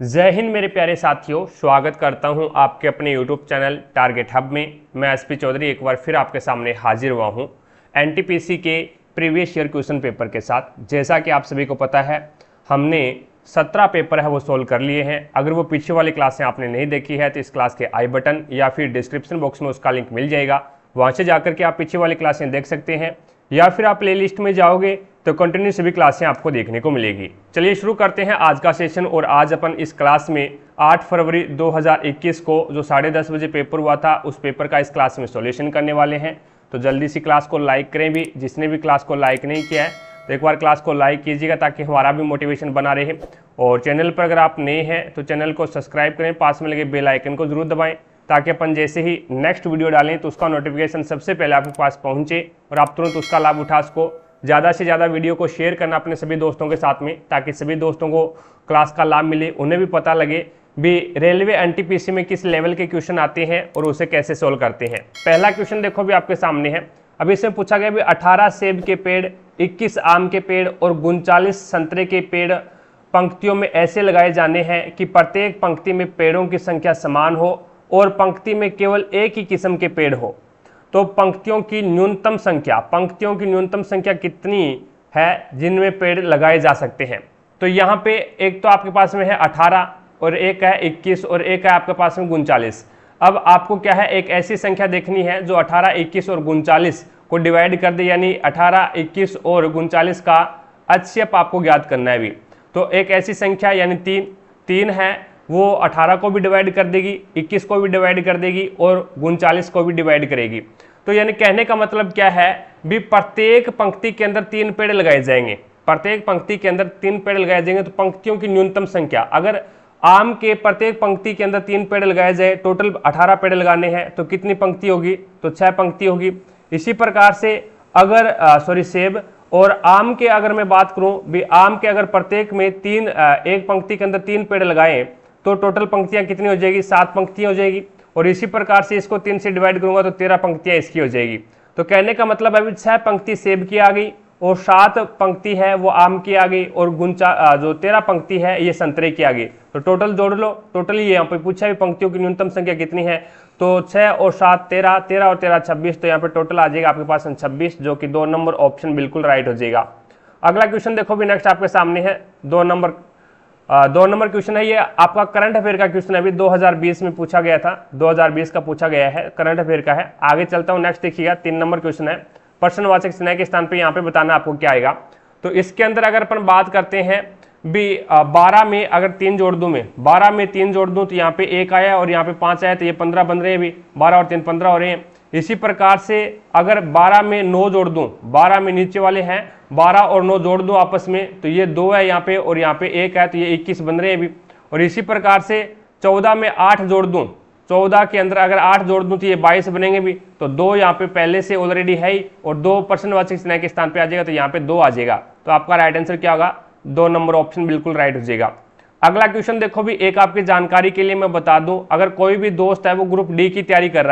जय हिंद मेरे प्यारे साथियों, स्वागत करता हूं आपके अपने YouTube चैनल टारगेट हब में। मैं एसपी चौधरी एक बार फिर आपके सामने हाजिर हुआ हूं एनटीपीसी के प्रीवियस ईयर क्वेश्चन पेपर के साथ। जैसा कि आप सभी को पता है, हमने 17 पेपर है वो सोल्व कर लिए हैं। अगर वो पीछे वाली क्लासें आपने नहीं देखी है तो इस क्लास के आई बटन या फिर डिस्क्रिप्शन बॉक्स में उसका लिंक मिल जाएगा, वहाँ से जाकर के आप पीछे वाली क्लासें देख सकते हैं, या फिर आप प्ले लिस्ट में जाओगे तो कंटिन्यू सभी क्लासें आपको देखने को मिलेगी। चलिए शुरू करते हैं आज का सेशन। और आज अपन इस क्लास में 8 फरवरी 2021 को जो 10:30 बजे पेपर हुआ था उस पेपर का इस क्लास में सॉल्यूशन करने वाले हैं। तो जल्दी से क्लास को लाइक करें भी, जिसने भी क्लास को लाइक नहीं किया है तो एक बार क्लास को लाइक कीजिएगा ताकि हमारा भी मोटिवेशन बना रहे। और चैनल पर अगर आप नए हैं तो चैनल को सब्सक्राइब करें, पास में लगे बेल आइकन को जरूर दबाएं ताकि अपन जैसे ही नेक्स्ट वीडियो डालें तो उसका नोटिफिकेशन सबसे पहले आपके पास पहुंचे और आप तुरंत उसका लाभ उठा सको। ज़्यादा से ज़्यादा वीडियो को शेयर करना अपने सभी दोस्तों के साथ में ताकि सभी दोस्तों को क्लास का लाभ मिले, उन्हें भी पता लगे भी रेलवे एनटीपीसी में किस लेवल के क्वेश्चन आते हैं और उसे कैसे सोल्व करते हैं। पहला क्वेश्चन देखो भी आपके सामने है। अभी इसमें पूछा गया भी 18 सेब के पेड़, 21 आम के पेड़ और 39 संतरे के पेड़ पंक्तियों में ऐसे लगाए जाने हैं कि प्रत्येक पंक्ति में पेड़ों की संख्या समान हो और पंक्ति में केवल एक ही किस्म के पेड़ हो। तो पंक्तियों की न्यूनतम संख्या कितनी है जिनमें पेड़ लगाए जा सकते हैं। तो यहाँ पे एक तो आपके पास में है 18 और एक है 21 और एक है आपके पास में 39। अब आपको क्या है, एक ऐसी संख्या देखनी है जो 18, 21 और 39 को डिवाइड कर दे, यानी 18, 21 और 39 का HCF आपको ज्ञात करना है भी। तो एक ऐसी संख्या यानी 3 है वो 18 को भी डिवाइड कर देगी, 21 को भी डिवाइड कर देगी और 39 को भी डिवाइड करेगी। तो यानी कहने का मतलब क्या है भी प्रत्येक पंक्ति के अंदर 3 पेड़ लगाए जाएंगे। प्रत्येक पंक्ति के अंदर 3 पेड़ लगाए जाएंगे। तो पंक्तियों की न्यूनतम संख्या, अगर आम के प्रत्येक पंक्ति के अंदर 3 पेड़ लगाए जाए, टोटल 18 पेड़ लगाने हैं तो कितनी पंक्ति होगी, तो 6 पंक्ति होगी। इसी प्रकार से अगर सेब और आम के अगर मैं बात करूं भी, आम के अगर प्रत्येक में एक पंक्ति के अंदर 3 पेड़ लगाएं तो टोटल पंक्तियां कितनी हो जाएगी, 7 पंक्तियां हो जाएगी। और इसी प्रकार से इसको 3 से डिवाइड करूंगा तो 13 पंक्तियां इसकी हो जाएगी। तो कहने का मतलब अभी 6 पंक्ति सेब की आ गई और 7 पंक्ति है वो आम की आ गई और जो 13 पंक्ति है ये संतरे की आ गई। तो टोटल जोड़ लो। टोटल ये यहाँ पे पूछा है पंक्तियों की न्यूनतम संख्या कितनी है, तो 6 और 7 13, 13 और 13 26। तो यहाँ पे टोटल आ जाएगा आपके पास 26, जो कि 2 नंबर ऑप्शन बिल्कुल राइट हो जाएगा। अगला क्वेश्चन देखो भी नेक्स्ट आपके सामने है 2 नंबर क्वेश्चन है। ये आपका करंट अफेयर का क्वेश्चन है, अभी 2020 में पूछा गया था, 2020 का पूछा गया है, करंट अफेयर का है। आगे चलता हूं, नेक्स्ट देखिएगा 3 नंबर क्वेश्चन है। प्रश्नवाचक चिन्ह के स्थान पे यहाँ पे बताना आपको क्या आएगा। तो इसके अंदर अगर अपन बात करते हैं भी 12 में अगर 3 जोड़ दूं, मैं 12 में 3 जोड़ दूं तो यहाँ पे 1 आया और यहाँ पे 5 आया, तो ये 15 बन रहे हैं भी, 12 और 3 15 हो रहे हैं। इसी प्रकार से अगर 12 में 9 जोड़ दूं, 12 में नीचे वाले हैं 12 और 9 जोड़ दूं आपस में तो ये 2 है यहाँ पे और यहाँ पे 1 है, तो ये 21 बन रहे हैं भी। और इसी प्रकार से 14 में 8 जोड़ दूं, 14 के अंदर अगर 8 जोड़ दूं तो ये 22 बनेंगे भी। तो 2 यहाँ पे पहले से ऑलरेडी है ही और 2 प्रश्नवाचक चिन्ह के स्थान पे आ जाएगा, तो यहाँ पे 2 आ जाएगा। तो आपका राइट आंसर क्या होगा, 2 नंबर ऑप्शन बिल्कुल राइट हो जाएगा। अगला क्वेश्चन देखो भी, एक आपकी जानकारी के लिए मैं बता दूं, अगर कोई भी दोस्त है वो ग्रुप डी की तैयारी कर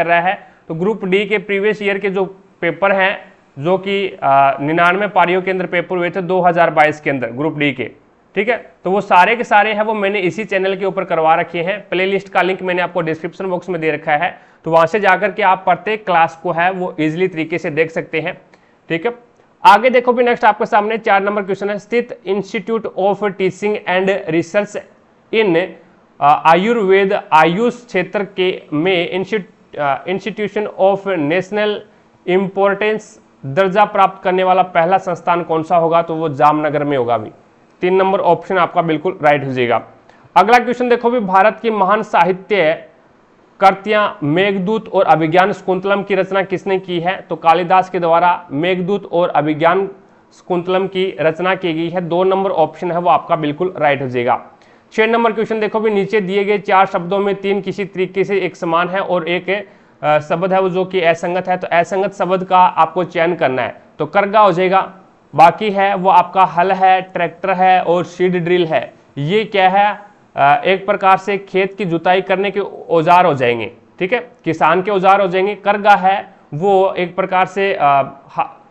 रहा है, तो ग्रुप डी के प्रीवियस ईयर के जो पेपर हैं, जो कि 99 पारियों के अंदर पेपर हुए थे 2022 के अंदर ग्रुप डी के, ठीक है, तो वो सारे के सारे हैं वो मैंने इसी चैनल के ऊपर करवा रखे हैं। प्ले लिस्ट का लिंक मैंने आपको डिस्क्रिप्शन बॉक्स में दे रखा है, तो वहां से जाकर के आप प्रत्येक क्लास को है वो इजिली तरीके से देख सकते हैं, ठीक है। आगे देखो भी नेक्स्ट आपके सामने 4 नंबर क्वेश्चन है। स्थित institute of teaching and research इन आयुर्वेद आयुष क्षेत्र के में इंस्टीट्यूशन ऑफ नेशनल इंपॉर्टेंस दर्जा प्राप्त करने वाला पहला संस्थान कौन सा होगा, तो वो जामनगर में होगा भी। 3 नंबर ऑप्शन आपका बिल्कुल राइट हो जाएगा। अगला क्वेश्चन देखो भी, भारत की महान साहित्य कृतियां मेघदूत और अभिज्ञान शाकुंतलम की रचना किसने की है, तो कालिदास के द्वारा मेघदूत और अभिज्ञान शाकुंतलम की रचना की गई है। 2 नंबर ऑप्शन है वो आपका बिल्कुल राइट हो जाएगा। 6 नंबर क्वेश्चन देखो भी, नीचे दिए गए 4 शब्दों में 3 किसी तरीके से एक समान है और एक शब्द है वो जो कि असंगत है, तो असंगत शब्द का आपको चयन करना है। तो करगा हो जाएगा, बाकी है वो आपका हल है, ट्रैक्टर है और सीड ड्रिल है। ये क्या है, एक प्रकार से खेत की जुताई करने के औजार हो जाएंगे, ठीक है, किसान के औजार हो जाएंगे। करगा है वो एक प्रकार से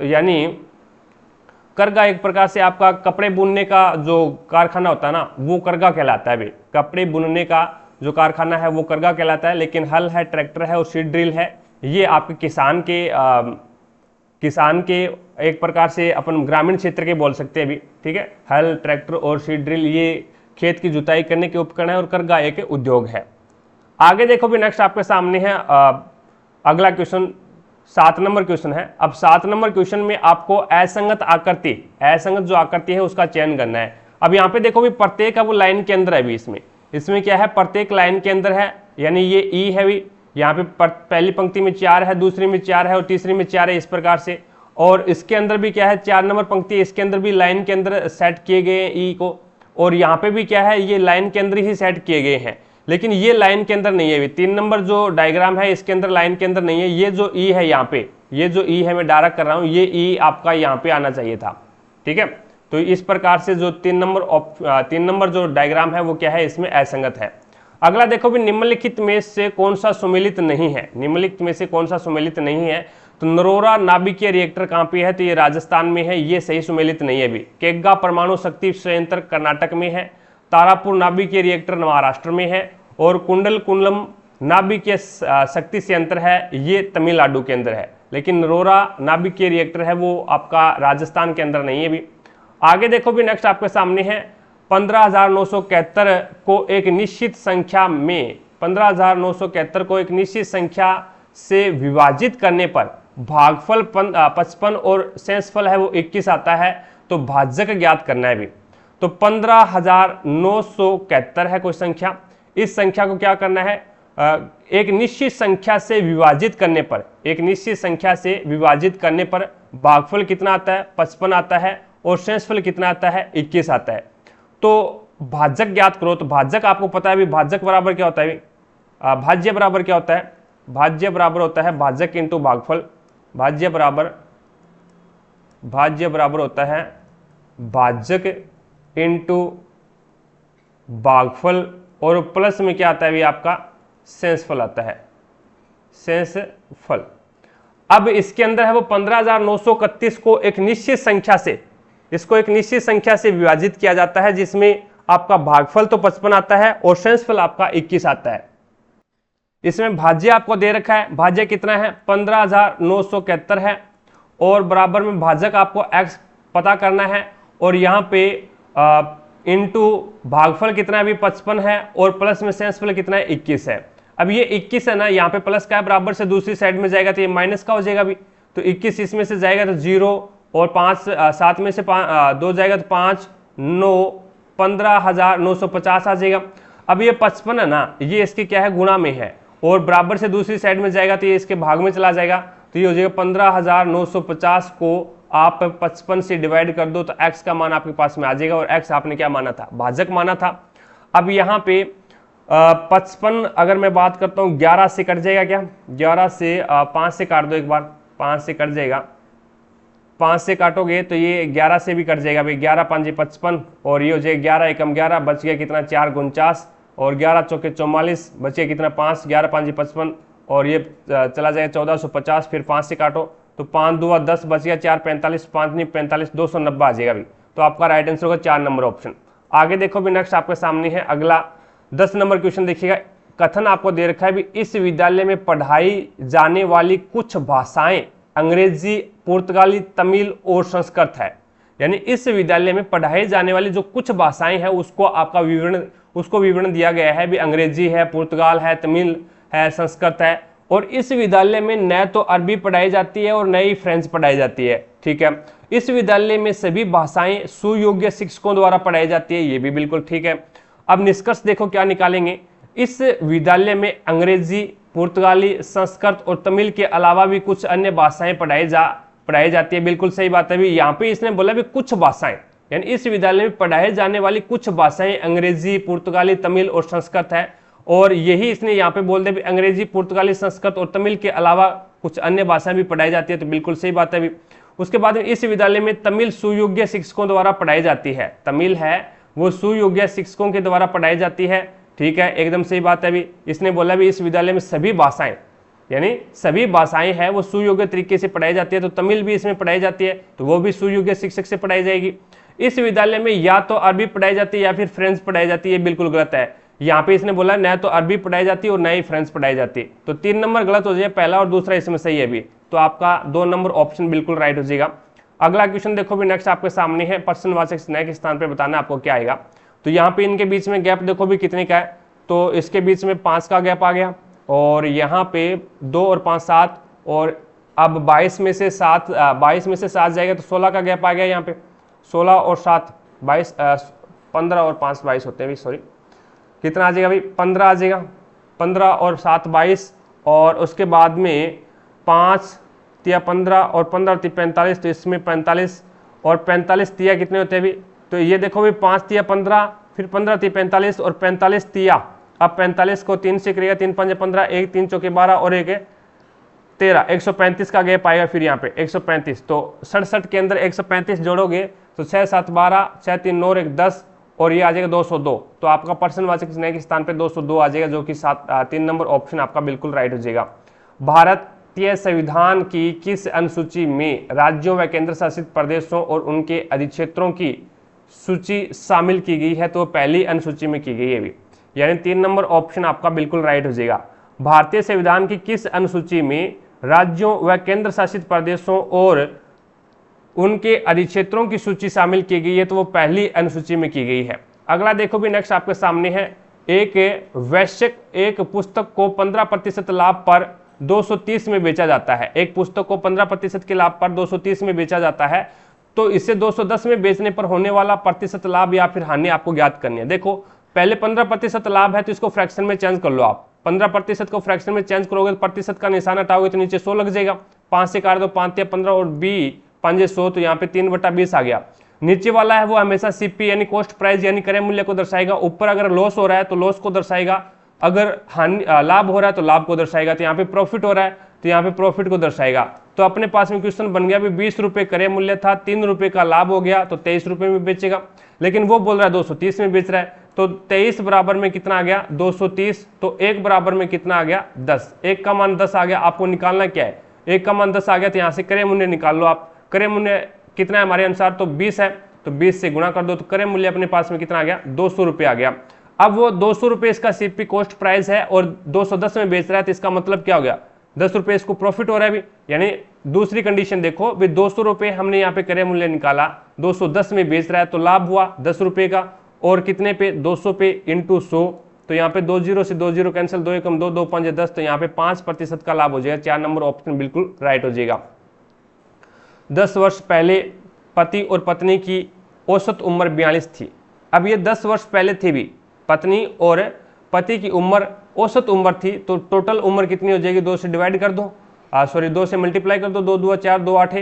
यानी करगा एक प्रकार से आपका कपड़े बुनने का जो कारखाना होता है ना, वो करगा कहलाता है। कपड़े बुनने का जो कारखाना है वो करगा कहलाता है। लेकिन हल है, ट्रैक्टर है और सीड ड्रिल है, ये आपके किसान के एक प्रकार से अपन ग्रामीण क्षेत्र के बोल सकते हैं अभी, ठीक है। हल, ट्रैक्टर और सीड ड्रिल ये खेत की जुताई करने के उपकरण है और करगा एक उद्योग है। आगे देखो भी नेक्स्ट आपके सामने है अगला क्वेश्चन 7 नंबर क्वेश्चन है। अब 7 नंबर क्वेश्चन में आपको असंगत आकृति, असंगत जो आकृति है उसका चयन करना है। अब यहाँ पे देखो भी प्रत्येक अब लाइन के अंदर है भी, इसमें क्या है, प्रत्येक लाइन के अंदर है, यानी ये ई है भी, यहाँ पे पहली पंक्ति में 4 है, दूसरी में 4 है और तीसरी में 4 है, इस प्रकार से। और इसके अंदर भी क्या है, 4 नंबर पंक्ति, इसके अंदर भी लाइन के अंदर सेट किए गए हैं ई को, और यहाँ पे भी क्या है, ये लाइन के अंदर ही सेट किए गए हैं। लेकिन ये लाइन के अंदर नहीं है भी, 3 नंबर जो डायग्राम है इसके अंदर लाइन के अंदर नहीं है। ये जो ई है यहाँ पे, ये जो ई है मैं डायरेक्ट कर रहा हूँ, ये ई आपका यहाँ पे आना चाहिए था, ठीक है। तो इस प्रकार से जो 3 नंबर जो डायग्राम है वो क्या है, इसमें असंगत है। अगला देखो भी, निम्नलिखित में से कौन सा सुमेलित नहीं है, निम्नलिखित में से कौन सा सुमेलित नहीं है। तो नरोरा नाभिकीय रिएक्टर कहाँ पे है, तो ये राजस्थान में है, ये सही सुमेलित नहीं है भी। केग्गा परमाणु शक्ति संयंत्र कर्नाटक में है, तारापुर नाभिकीय रिएक्टर महाराष्ट्र में है, और कुंडलकुलम नाभिकीय शक्ति संयंत्र है, ये तमिलनाडु के अंदर है। लेकिन नरोरा नाभिकीय रिएक्टर है वो आपका राजस्थान के अंदर नहीं है भी। आगे देखो भी नेक्स्ट आपके सामने है 15,971 को एक निश्चित संख्या में 15,971 को एक निश्चित संख्या से विभाजित करने पर भागफल 55 और शेषफल है वो 21 आता है। तो भाजक ज्ञात करना है भी। तो 15,971 है कोई संख्या, इस संख्या को क्या करना है, एक निश्चित संख्या से विभाजित करने पर, एक निश्चित संख्या से विभाजित करने पर भागफल कितना आता है, 55 आता है, और शेषफल कितना आता है, 21 आता है। तो भाजक ज्ञात करो। तो भाजक आपको पता है भी, भाजक बराबर क्या होता है, भाज्य बराबर क्या होता है, भाज्य बराबर होता है भाजक इंटू भागफल। भाज्य बराबर होता है भाजक इंटू भागफल, और प्लस में क्या आता है भी आपका शेषफल आता है, शेषफल। अब इसके अंदर है वो 15,931 को एक निश्चित संख्या से, इसको एक निश्चित संख्या से विभाजित किया जाता है, जिसमें आपका भागफल तो 55 आता है और शेषफल आपका 21 आता है। इसमें भाज्य आपको दे रखा है, भाज्य कितना है, 15,971 है, और बराबर में भाजक आपको x पता करना है, और यहाँ पे इंटू भागफल कितना है भी 55 है, और प्लस में शेषफल कितना है, 21 है। अब ये 21 है ना, यहाँ पे प्लस का है, बराबर से दूसरी साइड में जाएगा तो ये माइनस का हो जाएगा भी। तो 21 इसमें से जाएगा तो 0, और 7 में से 2 जाएगा तो 5, 9, 15,950 आ जाएगा। अब ये 55 है ना, ये इसके क्या है, गुणा में है, और बराबर से दूसरी साइड में जाएगा तो ये इसके भाग में चला जाएगा। तो ये हो जाएगा 15,950 को आप 55 से डिवाइड कर दो तो x का मान आपके पास में आ जाएगा, और x आपने क्या माना था, भाजक माना था। अब यहाँ पे 55 अगर मैं बात करता हूँ 11 से कट जाएगा क्या, 11 से 5 से काट दो एक बार, 5 से कट जाएगा, 5 से काटोगे तो ये 11 से भी कट जाएगा भाई, 11 5 55, और ये हो जाएगा 11 एकम 11, बच गया कितना 4 49, और 11 चौके 44, बचे कितना 5, 11 5 55, और ये चला जाएगा 1450, फिर 5 से काटो तो 5 2 10, बच गया 4 45, 5 नहीं 45, 290 आ जाएगा भी। तो आपका राइट आंसर होगा 4 नंबर ऑप्शन। आगे देखो भी नेक्स्ट आपके सामने है अगला 10 नंबर क्वेश्चन देखिएगा। कथन आपको दे रखा है भी, इस विद्यालय में पढ़ाई जाने वाली कुछ भाषाएं अंग्रेजी, पुर्तगाली, तमिल और संस्कृत है। यानी इस विद्यालय में पढ़ाई जाने वाली जो कुछ भाषाएं हैं उसको आपका विवरण दिया गया है भी, अंग्रेजी है, पुर्तगाल है, तमिल है, संस्कृत है। और इस विद्यालय में न तो अरबी पढ़ाई जाती है और न ही फ्रेंच पढ़ाई जाती है, ठीक है। इस विद्यालय में सभी भाषाएं सुयोग्य शिक्षकों द्वारा पढ़ाई जाती है, ये भी बिल्कुल ठीक है। अब निष्कर्ष देखो क्या निकालेंगे, इस विद्यालय में अंग्रेजी, पुर्तगाली, संस्कृत और तमिल के अलावा भी कुछ अन्य भाषाएं पढ़ाई जाती है, बिल्कुल सही बात है भी। यहाँ पे इसने बोला भी कुछ भाषाएं, यानी इस विद्यालय में पढ़ाई जाने वाली कुछ भाषाएं अंग्रेजी, पुर्तगाली, तमिल और संस्कृत है, और यही इसने यहाँ पे बोल दिया भी अंग्रेजी, पुर्तगाली, संस्कृत और तमिल के अलावा कुछ अन्य भाषाएं भी पढ़ाई जाती है, तो बिल्कुल सही बात है भी। उसके बाद में इस विद्यालय में तमिल सुयोग्य शिक्षकों द्वारा पढ़ाई जाती है, तमिल है वो सुयोग्य शिक्षकों के द्वारा पढ़ाई जाती है, ठीक है, एकदम सही बात है भी। इसने बोला भी इस विद्यालय में सभी भाषाएं यानी सभी भाषाएं हैं वो सुयोग्य तरीके से पढ़ाई जाती है, तो तमिल भी इसमें पढ़ाई जाती है तो वो भी सुयोग्य शिक्षक से पढ़ाई जाएगी। इस विद्यालय में या तो अरबी पढ़ाई जाती है या फिर फ्रेंच पढ़ाई जाती है, बिल्कुल गलत है। यहाँ पे इसने बोला न तो अरबी पढ़ाई जाती है और न ही फ्रेंच पढ़ाई जाती है, तो 3 नंबर गलत हो जाए, पहला और दूसरा इसमें सही है भी, तो आपका 2 नंबर ऑप्शन बिल्कुल राइट हो जाएगा। अगला क्वेश्चन देखो भी नेक्स्ट आपके सामने है, प्रश्नवाचक स्नेह के स्थान पे बताना आपको क्या आएगा। तो यहाँ पे इनके बीच में गैप देखो भी कितने का है, तो इसके बीच में 5 का गैप आ गया, और यहाँ पे 2 और 5 7, और अब 22 में से 7 जाएगा तो 16 का गैप आ गया। यहाँ पे 16 और 7 22, 15 और 5 22 होते हैं भी, सॉरी कितना आ जाएगा भाई 15 आ जाएगा, 15 और 7 22, और उसके बाद में 5 तिया 15 और 15 तिया 45, तो इसमें 45 और 45 तिया कितने होते हैं भी, तो ये देखो भी 5 तिया 15, फिर 15 तिया 45 और 45 तिया, अब 45 को 3 से करेगा, 3 5 15, 1 3 चौके 12 और 1 13, 135 का गैप आएगा फिर यहाँ पे 135, तो 67 के अंदर 135 जोड़ोगे तो 6 7 12, 6 3 9 1 10, और ये आ जाएगा 202, तो आपका प्रश्नवाचक स्नेह के स्थान पे 202 आ जाएगा, जो कि 3 नंबर ऑप्शन आपका बिल्कुल राइट हो जाएगा। भारतीय संविधान की किस अनुसूची में राज्यों व केंद्र शासित प्रदेशों और उनके अधिक्षेत्रों की सूची शामिल की गई है, तो पहली अनुसूची में की गई है भी, यानी 3 नंबर ऑप्शन आपका बिल्कुल राइट हो जाएगा। भारतीय संविधान की किस अनुसूची में राज्यों व केंद्र शासित प्रदेशों और उनके अधिक्षेत्रों की सूची शामिल की गई है, तो वो पहली अनुसूची में की गई है। अगला देखो भी नेक्स्ट आपके सामने है, एक वैश्यक एक पुस्तक को 15% लाभ पर 230 में बेचा जाता है, एक पुस्तक को 15% के लाभ पर 230 में बेचा जाता है, तो इसे 210 में बेचने पर होने वाला प्रतिशत लाभ या फिर हानि आपको ज्ञात करनी है। देखो पहले 15% लाभ है तो इसको फ्रैक्शन में चेंज कर लो आप, 15% को फ्रैक्शन में चेंज करोगे तो प्रतिशत का निशान हटाओगे तो नीचे 100 लग जाएगा, 5 से काट दो 5 या 15 और बी 5 100, तो यहाँ पे 3/20 आ गया। नीचे वाला है वो हमेशा सीपी यानी कॉस्ट प्राइस यानी क्रय मूल्य को दर्शाएगा, ऊपर अगर लॉस हो रहा है तो लॉस को दर्शाएगा, अगर हानि लाभ हो रहा है तो लाभ को दर्शाएगा, तो यहाँ पे प्रॉफिट हो रहा है तो यहाँ पे प्रॉफिट को दर्शाएगा। तो अपने पास में क्वेश्चन बन गया भी 20 रुपए क्रय मूल्य था, 3 रुपए का लाभ हो गया तो 23 रुपए में बेचेगा, लेकिन वो बोल रहा है 230 में बेच रहा है, तो 23 बराबर में कितना आ गया 230, तो 1 बराबर में कितना आ गया 10, 1 का मान 10 आ गया। आपको निकालना क्या है, 1 का मान 10 आ गया तो यहाँ से क्रय मूल्य निकाल लो आप, क्रय मूल्य कितना है हमारे अनुसार तो 20 है, तो 20 से गुणा कर दो तो क्रय मूल्य अपने पास में कितना आ गया 200 रुपए आ गया। अब वो 200 रुपए इसका सीपी कॉस्ट प्राइस है और 210 में बेच रहा है, तो इसका मतलब क्या हो गया 10 रुपए इसको प्रॉफिट हो रहा है भी, यानी दूसरी कंडीशन देखो भी 200 रुपए हमने यहाँ पे क्रय मूल्य निकाला, 210 में बेच रहा है तो लाभ हुआ 10 रुपए का, और कितने पे 200 पे इंटू 100, तो यहाँ पे 20 से 20 कैंसिल, 2 एकम 2, 2 5 10, तो यहाँ पे 5% का लाभ हो जाएगा। 4 नंबर ऑप्शन बिल्कुल राइट हो जाएगा। 10 वर्ष पहले पति और पत्नी की औसत उम्र 42 थी। अब ये 10 वर्ष पहले थी भी, पत्नी और पति की उम्र औसत उम्र थी, तो टोटल उम्र कितनी हो जाएगी 2 से डिवाइड कर दो, 2 से मल्टीप्लाई कर दो, 2 2 4 2 8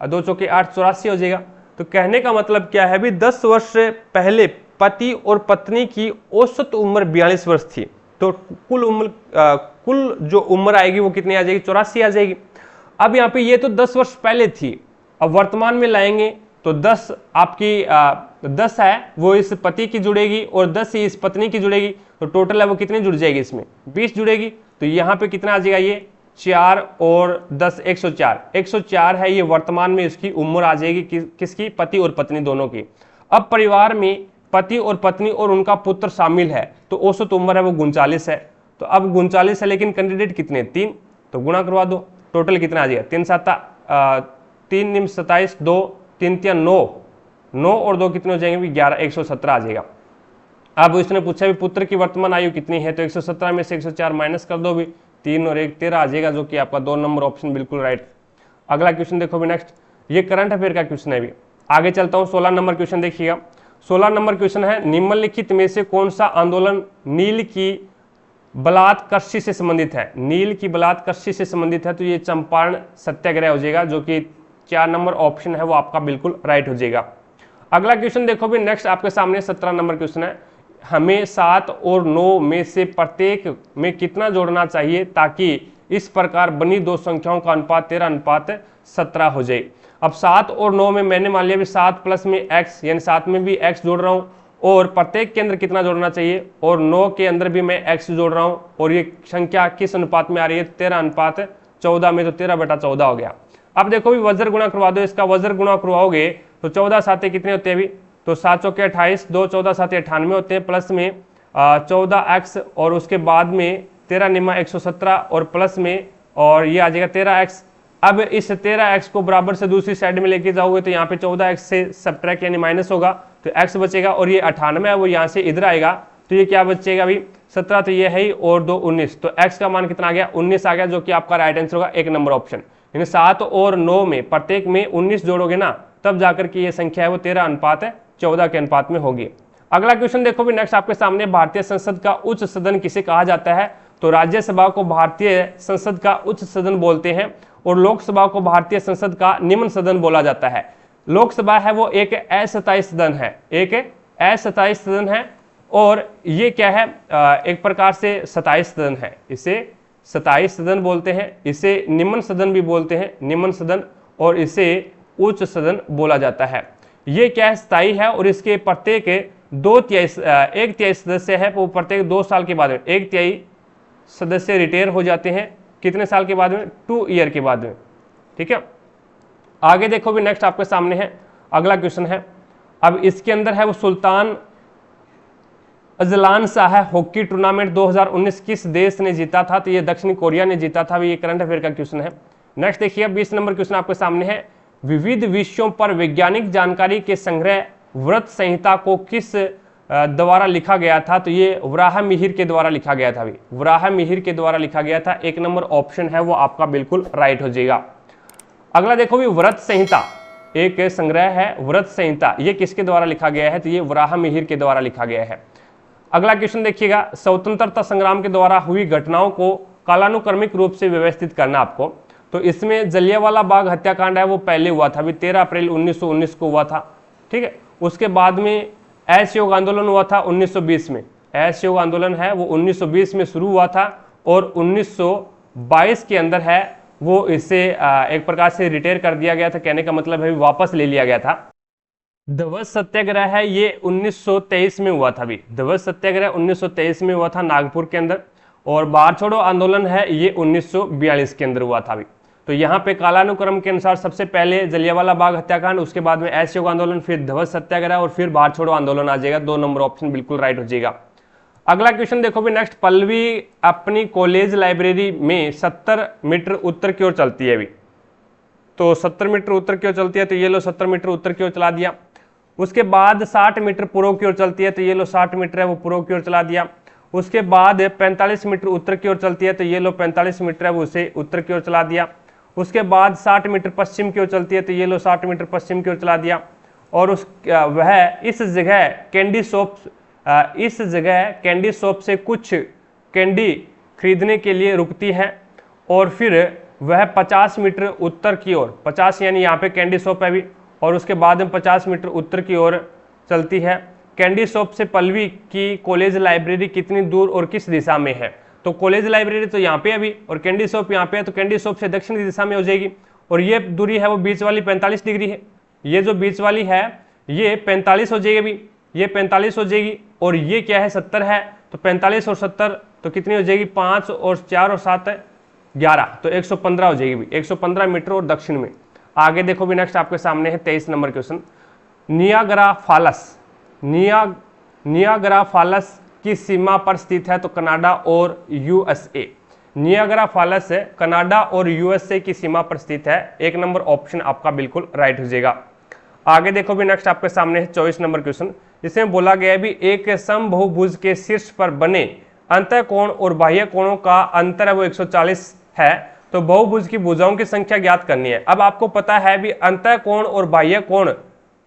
2 चौके 8 84 हो जाएगा। तो कहने का मतलब क्या है भी 10 वर्ष पहले पति और पत्नी की औसत उम्र 42 वर्ष थी, तो कुल जो उम्र आएगी वो कितनी आ जाएगी 84 आ जाएगी। अब यहाँ पे ये तो 10 वर्ष पहले थी, अब वर्तमान में लाएंगे तो 10 आपकी 10 है वो इस पति की जुड़ेगी और 10 ही इस पत्नी की जुड़ेगी, तो टोटल है वो कितनी जुड़ जाएगी इसमें 20 जुड़ेगी, तो यहाँ पे कितना आ जाएगा ये 4 और 10 104 है, ये वर्तमान में इसकी उम्र आ जाएगी किसकी पति और पत्नी दोनों की। अब परिवार में पति और पत्नी और उनका पुत्र शामिल है, तो औसत उम्र है वो 39 है, तो अब 39 है लेकिन कैंडिडेट कितने 3, तो गुणा करवा दो, टोटल कितना आ जाएगा 3 7 3 निम 27, 2 3 3 9 और 2 कितने हो जाएंगे 11 117 आ जाएगा। अब इसने पूछा भी पुत्र की वर्तमान आयु कितनी है, तो 117 में से 104 माइनस कर दो भी, 3 और 1 13 आ जाएगा, जो कि आपका 2 नंबर ऑप्शन बिल्कुल राइट। अगला क्वेश्चन देखो भी नेक्स्ट, ये करंट अफेयर का क्वेश्चन है भी। आगे चलता हूँ 16 नंबर क्वेश्चन देखिएगा। 16 नंबर क्वेश्चन है, निम्नलिखित में से कौन सा आंदोलन नील की बलात्कृषि से संबंधित है। नील की बलात्कृषि से संबंधित है, तो ये चंपारण सत्याग्रह हो जाएगा, जो कि 4 नंबर ऑप्शन है वो आपका बिल्कुल राइट हो जाएगा। अगला क्वेश्चन देखो भी नेक्स्ट आपके सामने 17 नंबर क्वेश्चन है, हमें 7 और 9 में से प्रत्येक में कितना जोड़ना चाहिए ताकि इस प्रकार बनी दो संख्याओं का अनुपात 13:17 हो जाए। अब 7 और 9 में मैंने मान लिया भी 7 प्लस में x यानी 7 में भी x जोड़ रहा हूँ और प्रत्येक के अंदर कितना जोड़ना चाहिए, और 9 के अंदर भी मैं x जोड़ रहा हूं, और ये संख्या किस अनुपात में आ रही है, 13:14 में, तो 13/14 हो गया। अब देखो भी वज्र गुणा करवा दो, इसका वज्र गुणा करवाओगे तो 14 साते कितने होते हैं अभी, तो 7 चौके 28, 2 14 साते 98 होते हैं, प्लस में 14x और उसके बाद में 13 निमा 117 और प्लस में, और ये आ जाएगा 13x। अब इस 13x को बराबर से दूसरी साइड में लेके जाओगे तो यहाँ पे 14x से सब्ट्रैक्ट यानी माइनस होगा तो x बचेगा, और ये 98 है वो यहाँ से इधर आएगा तो ये क्या बचेगा अभी 17, तो ये है ही, और 2 19, तो x का मान कितना आ गया 19 आ गया, जो कि आपका राइट आंसर होगा 1 नंबर ऑप्शन। यानी 7 और 9 में प्रत्येक में 19 जोड़ोगे ना तब जाकर के ये संख्या है वो 13:14 के अनुपात में होगी। अगला क्वेश्चन देखो भी नेक्स्ट आपके सामने, भारतीय संसद का उच्च सदन किसे कहा जाता है, तो राज्यसभा को भारतीय संसद का उच्च सदन बोलते हैं और लोकसभा को भारतीय संसद का निम्न सदन बोला जाता है। लोकसभा है वो एक अस्थायी सदन है, एक अस्थायी सदन है, और ये क्या है एक प्रकार से स्थायी सदन है, इसे स्थायी सदन बोलते हैं, इसे निम्न सदन भी बोलते हैं, निम्न सदन, और इसे उच्च सदन बोला जाता है। ये क्या है स्थायी है, और इसके प्रत्येक 1 तिहाई सदस्य है वो प्रत्येक 2 साल के बाद में, 1 तिहाई सदस्य रिटायर हो जाते हैं, कितने साल के बाद में, 2 ईयर के बाद में, ठीक है। आगे देखो भी नेक्स्ट आपके सामने है अगला क्वेश्चन है, अब इसके अंदर है वो Sultan Azlan Shah hockey tournament 2019 किस देश ने जीता था, तो ये दक्षिण कोरिया ने जीता था। ये करंट अफेयर का क्वेश्चन है। नेक्स्ट देखिए 20 नंबर क्वेश्चन आपके सामने है, विविध विषयों पर वैज्ञानिक जानकारी के संग्रह व्रत संहिता को किस द्वारा लिखा गया था, तो ये वराहमिहिर के द्वारा लिखा गया था, वराहमिहिर के द्वारा लिखा गया था। 1 नंबर ऑप्शन है वो आपका बिल्कुल राइट हो जाएगा। अगला देखो भी व्रत संहिता एक संग्रह है, व्रत संहिता ये किसके द्वारा लिखा गया है, तो ये वराहमिहिर के द्वारा लिखा गया है। अगला क्वेश्चन देखिएगा, स्वतंत्रता संग्राम के द्वारा हुई घटनाओं को कालानुक्रमिक रूप से व्यवस्थित करना आपको, तो इसमें जलियांवाला बाग हत्याकांड है वो पहले हुआ था, अभी 13 अप्रैल 1919 को हुआ था, ठीक है। उसके बाद में असहयोग आंदोलन हुआ था 1920 में, असहयोग आंदोलन है वो 1920 में शुरू हुआ था, और 1922 के अंदर है वो इसे एक प्रकार से रिटायर कर दिया गया था, कहने का मतलब है वापस ले लिया गया था। ध्वज सत्याग्रह है ये 1923 में हुआ था, अभी ध्वज सत्याग्रह 1923 में हुआ था नागपुर के अंदर, और बाढ़ छोड़ो आंदोलन है ये 1942 के अंदर हुआ था अभी। तो यहाँ पे कालानुक्रम के अनुसार सबसे पहले जलियांवाला बाग हत्याकांड, उसके बाद में असहयोग आंदोलन, फिर ध्वज सत्याग्रह, और फिर बाढ़ छोड़ो आंदोलन आ जाएगा। 2 नंबर ऑप्शन बिल्कुल राइट हो जाएगा। अगला क्वेश्चन देखो भी नेक्स्ट, पल्लवी अपनी कॉलेज लाइब्रेरी में 70 मीटर उत्तर की ओर चलती है अभी, तो 70 मीटर उत्तर की ओर चलती है, तो ये लो 70 मीटर उत्तर की ओर चला दिया। उसके बाद 60 मीटर पूर्व की ओर चलती है, तो ये लो 60 मीटर है वो पूर्व की ओर चला दिया। उसके बाद 45 मीटर उत्तर की ओर चलती है, तो ये लो 45 मीटर है वो उसे उत्तर की ओर चला दिया। उसके बाद 60 मीटर पश्चिम की ओर चलती है, तो ये लो 60 मीटर पश्चिम की ओर चला दिया। और वह इस जगह कैंडी शॉप से कुछ कैंडी खरीदने के लिए रुकती है, और फिर वह 50 मीटर उत्तर की ओर, 50 यानी यहाँ पे कैंडी शॉप है अभी, और उसके बाद में 50 मीटर उत्तर की ओर चलती है। कैंडी शॉप से पल्लवी की कॉलेज लाइब्रेरी कितनी दूर और किस दिशा में है, तो कॉलेज लाइब्रेरी तो यहाँ पे अभी, और कैंडी शॉप यहाँ पे है, तो कैंडी शॉप से दक्षिण की दिशा में हो जाएगी। और ये दूरी है वो बीच वाली 45 डिग्री है, ये जो बीच वाली है ये 45 हो जाएगी अभी, ये 45 हो जाएगी, और ये क्या है 70 है, तो 45 और 70 तो कितनी हो जाएगी, 5 और 4 और 7 11, तो 115 हो जाएगी, 115 मीटर और दक्षिण में। आगे देखो भी नेक्स्ट आपके सामने है 23 नंबर क्वेश्चन, नियाग्रा फॉल्स की सीमा पर स्थित है, तो कनाडा और यूएसए। नियाग्रा फॉल्स कनाडा और यूएसए की सीमा पर स्थित है। 1 नंबर ऑप्शन आपका बिल्कुल राइट हो जाएगा। आगे देखो भी नेक्स्ट आपके सामने है 24 नंबर क्वेश्चन, इसमें बोला गया है भी एक समबहुभुज के शीर्ष पर बने अंतःकोण और बाह्य कोणों का अंतर है वो 140 है, तो बहुभुज की भुजाओं की संख्या ज्ञात करनी है। अब आपको पता है भी अंतःकोण और बाह्य कोण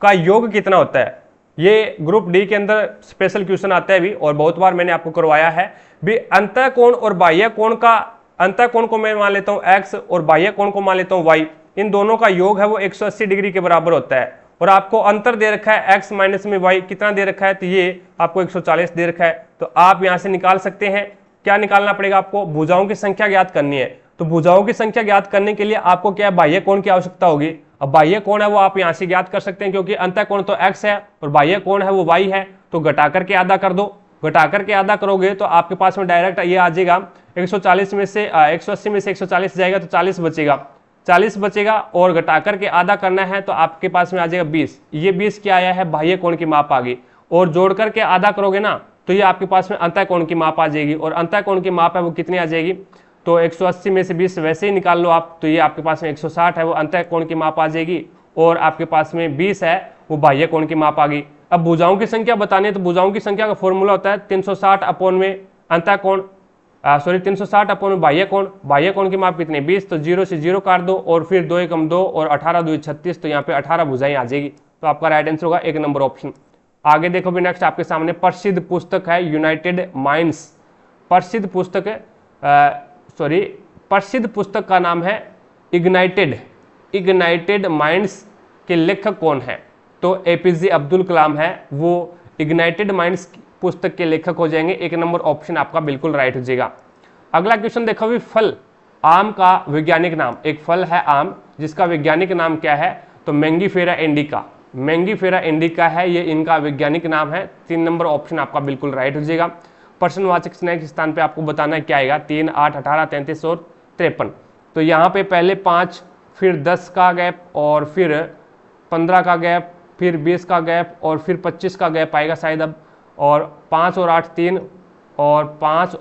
का योग कितना होता है, ये ग्रुप डी के अंदर स्पेशल क्वेश्चन आता है भी, और बहुत बार मैंने आपको करवाया है भी। अंतःकोण और बाह्य कोण का, अंतःकोण को मैं मान लेता हूं x और बाह्य कोण को मान लेता हूं y, इन दोनों का योग है वो 180 डिग्री के बराबर होता है। और आपको अंतर दे रखा है x माइनस में y, कितना दे रखा है, तो ये आपको 140 दे रखा है। तो आप यहां से निकाल सकते हैं, क्या निकालना पड़ेगा आपको, भुजाओं की संख्या ज्ञात करनी है। तो भुजाओं की संख्या ज्ञात करने के लिए आपको क्या है, बाह्य कोण की आवश्यकता होगी। अब बाह्य कोण है वो आप यहां से ज्ञात कर सकते हैं, क्योंकि अंतःकोण तो x है और बाह्य कोण है वो y है, तो घटा करके आधा कर दो, घटा करके आधा करोगे तो आपके पास में डायरेक्ट ये आ जाएगा 140 में से 180 में से 140 जाएगा तो 40 बचेगा, 40 बचेगा और घटा करके आधा करना है तो आपके पास में आ जाएगा 20। ये 20 क्या आया है, बाह्य कोण की माप आ गई। और जोड़ करके आधा करोगे ना तो ये आपके पास में अंतः कोण की माप आ जाएगी, और अंतः कोण की माप है वो कितनी आ जाएगी, तो 180 में से 20 वैसे ही निकाल लो आप, तो ये आपके पास में 160 है वो अंतः कोण की माप आ जाएगी, और आपके पास में 20 है वो बाह्य कोण की माप आ गई। अब भुजाओं की संख्या बतानी है तो भुजाओं की संख्या का फॉर्मूला होता है 360 अपॉन में अंतः कोण, 360 अपॉन में बाह्य कोण, बाह्य कोण की माप कितनी 20, तो 0 से 0 काट दो और फिर 2 एकम 2 और 18 2 36, तो यहाँ पे 18 भुजाएं आ जाएगी। तो आपका राइट आंसर होगा 1 नंबर ऑप्शन। आगे देखो भी नेक्स्ट आपके सामने प्रसिद्ध पुस्तक है यूनाइटेड माइंड्स। प्रसिद्ध पुस्तक प्रसिद्ध पुस्तक का नाम है इग्नाइटेड माइंड्स के लेखक कौन है, तो एपीजे अब्दुल कलाम है वो इग्नाइटेड माइंड्स पुस्तक के लेखक हो जाएंगे। 1 नंबर ऑप्शन आपका बिल्कुल राइट हो जाएगा। अगला क्वेश्चन देखो भी, फल आम का वैज्ञानिक नाम, एक फल है आम जिसका वैज्ञानिक नाम क्या है, तो मैंगीफेरा इंडिका, मैंगीफेरा इंडिका है ये इनका वैज्ञानिक नाम है। 3 नंबर ऑप्शन आपका बिल्कुल राइट हो जाएगा। प्रश्नवाचक चिन्ह के स्थान पे आपको बताना है क्या आएगा, 3, 8, 18, 33 और 53। तो यहाँ पे पहले 5, फिर 10 का गैप और फिर 15 का गैप, फिर 20 का गैप और फिर 25 का गैप आएगा शायद अब, और 5 और 8 3 और 5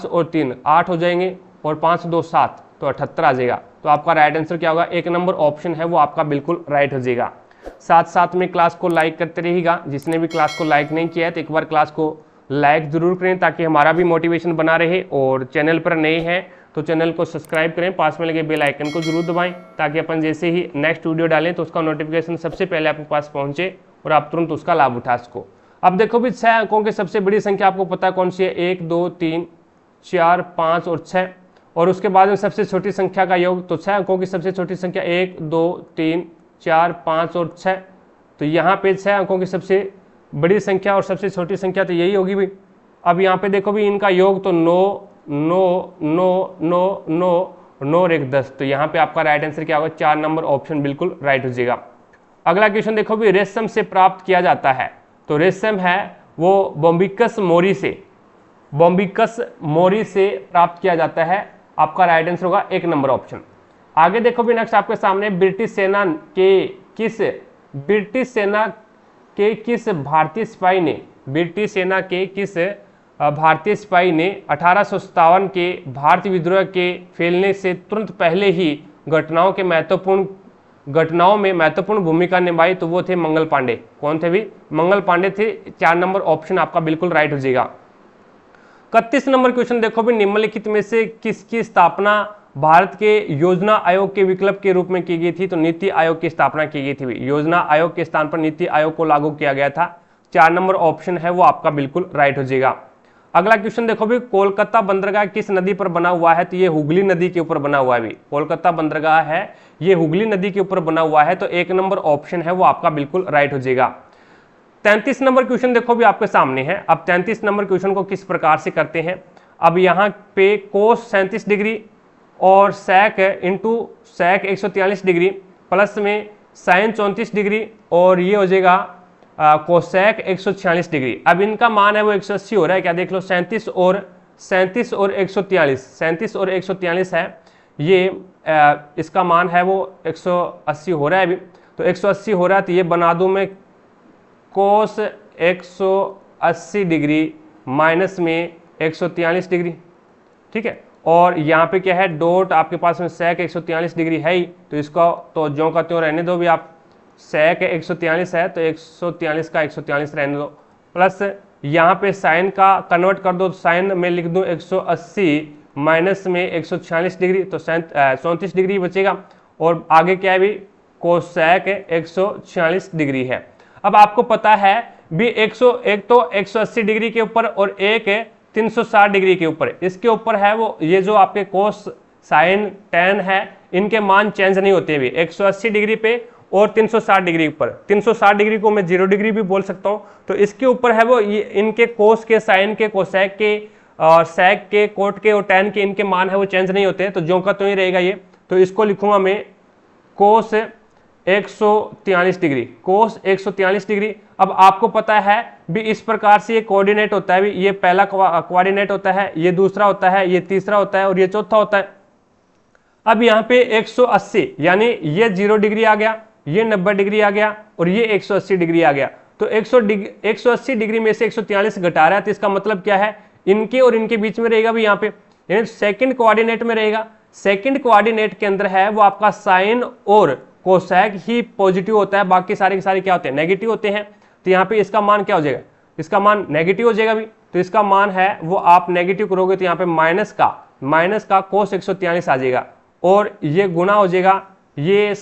और 3 8 हो जाएंगे, और 5 2 7 तो 78 आ जाएगा। तो आपका राइट आंसर क्या होगा, 1 नंबर ऑप्शन है वो आपका बिल्कुल राइट हो जाएगा। साथ साथ में क्लास को लाइक करते रहिएगा, जिसने भी क्लास को लाइक नहीं किया है तो एक बार क्लास को लाइक जरूर करें ताकि हमारा भी मोटिवेशन बना रहे, और चैनल पर नए हैं तो चैनल को सब्सक्राइब करें, पास में लगे बेल आइकन को जरूर दबाएं ताकि अपन जैसे ही नेक्स्ट वीडियो डालें तो उसका नोटिफिकेशन सबसे पहले आपके पास पहुंचे और आप तुरंत उसका लाभ उठा सको। अब देखो भी 6 अंकों की सबसे बड़ी संख्या आपको पता है कौन सी है, 1 2 3 4 5 और 6, और उसके बाद में सबसे छोटी संख्या का योग, तो 6 अंकों की सबसे छोटी संख्या 1 2 3 4 5 और 6, तो यहाँ पे 6 अंकों की सबसे बड़ी संख्या और सबसे छोटी संख्या तो यही होगी भाई। अब यहाँ पे देखो भी इनका योग तो 9 9 9 9 9 9 और 1 10, तो यहाँ पे आपका राइट आंसर क्या होगा, 4 नंबर ऑप्शन बिल्कुल राइट हो जाएगा। अगला क्वेश्चन देखो भी, रेशम से प्राप्त किया जाता है, तो रेशम है वो बॉम्बिकस मोरी से प्राप्त किया जाता है। आपका राइट आंसर होगा 1 नंबर ऑप्शन। आगे देखो भी नेक्स्ट आपके सामने, ब्रिटिश सेना के किस भारतीय सिपाही ने 1857 के भारतीय विद्रोह के फैलने से तुरंत पहले ही घटनाओं में महत्वपूर्ण भूमिका निभाई, तो वो थे मंगल पांडे। कौन थे भी, मंगल पांडे थे। 4 नंबर ऑप्शन आपका बिल्कुल राइट हो जाएगा। 31 नंबर क्वेश्चन देखो भी, निम्नलिखित में से किसकी स्थापना भारत के योजना आयोग के विकल्प के रूप में की गई थी, तो नीति आयोग की स्थापना की गई थी। योजना आयोग के स्थान पर नीति आयोग को लागू किया गया था। 4 नंबर ऑप्शन है वो आपका बिल्कुल राइट हो जाएगा। अगला क्वेश्चन देखो भी, कोलकाता बंदरगाह किस नदी पर बना हुआ है, तो ये हुगली नदी के ऊपर बना हुआ है भी। कोलकाता बंदरगाह है ये हुगली नदी के ऊपर बना हुआ है, तो 1 नंबर ऑप्शन है वो आपका बिल्कुल राइट हो जाएगा। 33 नंबर क्वेश्चन देखो भी आपके सामने है। अब 33 नंबर क्वेश्चन को किस प्रकार से करते हैं, अब यहाँ पे कोस 37 डिग्री और सेक इंटू सेक 143 डिग्री प्लस में साइन 34 डिग्री और ये हो जाएगा कोसेक 146 डिग्री। अब इनका मान है वो 180 हो रहा है क्या, देख लो 37 और 143 है ये, इसका मान है वो 180 हो रहा है अभी, तो 180 हो रहा है तो ये बना दूं मैं कोस 180 डिग्री माइनस में 143 डिग्री, ठीक है। और यहाँ पे क्या है, डॉट आपके पास में सेक 143 डिग्री है ही, तो इसका तो ज्यों का त्यों रहने दो भी आप, सेक 143 है तो 143 का 143 रहने दो, प्लस यहाँ पे साइन का कन्वर्ट कर दो, तो साइन में लिख दूं 180 माइनस में 146 डिग्री, तो 34 डिग्री बचेगा। और आगे क्या है भी, कोसेक 146 डिग्री है। अब आपको पता है भी एक तो 180 डिग्री के ऊपर और एक 360 डिग्री के ऊपर, इसके ऊपर है वो ये जो आपके कोस साइन टेन है, इनके मान चेंज नहीं होते भी 180 डिग्री पे और 360 डिग्री ऊपर। 360 डिग्री को मैं 0 डिग्री भी बोल सकता हूँ, तो इसके ऊपर है वो ये इनके कोस के साइन के कोसेक के और सेक के कोट के और टेन के इनके मान है वो चेंज नहीं होते, तो जो का तो ही रहेगा ये। तो इसको लिखूंगा मैं कोस 143 डिग्री, कोस 143 डिग्री। अब आपको पता है भी इस प्रकार से ये कोऑर्डिनेट होता है, भी ये पहला कोऑर्डिनेट होता है, ये दूसरा होता है, ये तीसरा होता है और ये चौथा होता है। अब यहाँ पे 180 यानी ये 0 डिग्री आ गया, ये 90 डिग्री आ गया और ये 180 डिग्री आ गया। तो 180 डिग्री में से 143 घटा रहा है, तो इसका मतलब क्या है, इनके और इनके बीच में रहेगा भी यहाँ पे, यानी सेकंड कोऑर्डिनेट में रहेगा। सेकंड कोऑर्डिनेट के अंदर है वो आपका साइन और कोसेक ही पॉजिटिव होता है, बाकी सारे के सारे क्या होते हैं, नेगेटिव होते हैं। तो यहाँ पे इसका मान क्या हो जाएगा, इसका मान नेगेटिव हो जाएगा भी। तो इसका मान है वो आप नेगेटिव करोगे तो यहाँ पे माइनस का कोस 143 आ जाएगा और ये गुना हो जाएगा। ये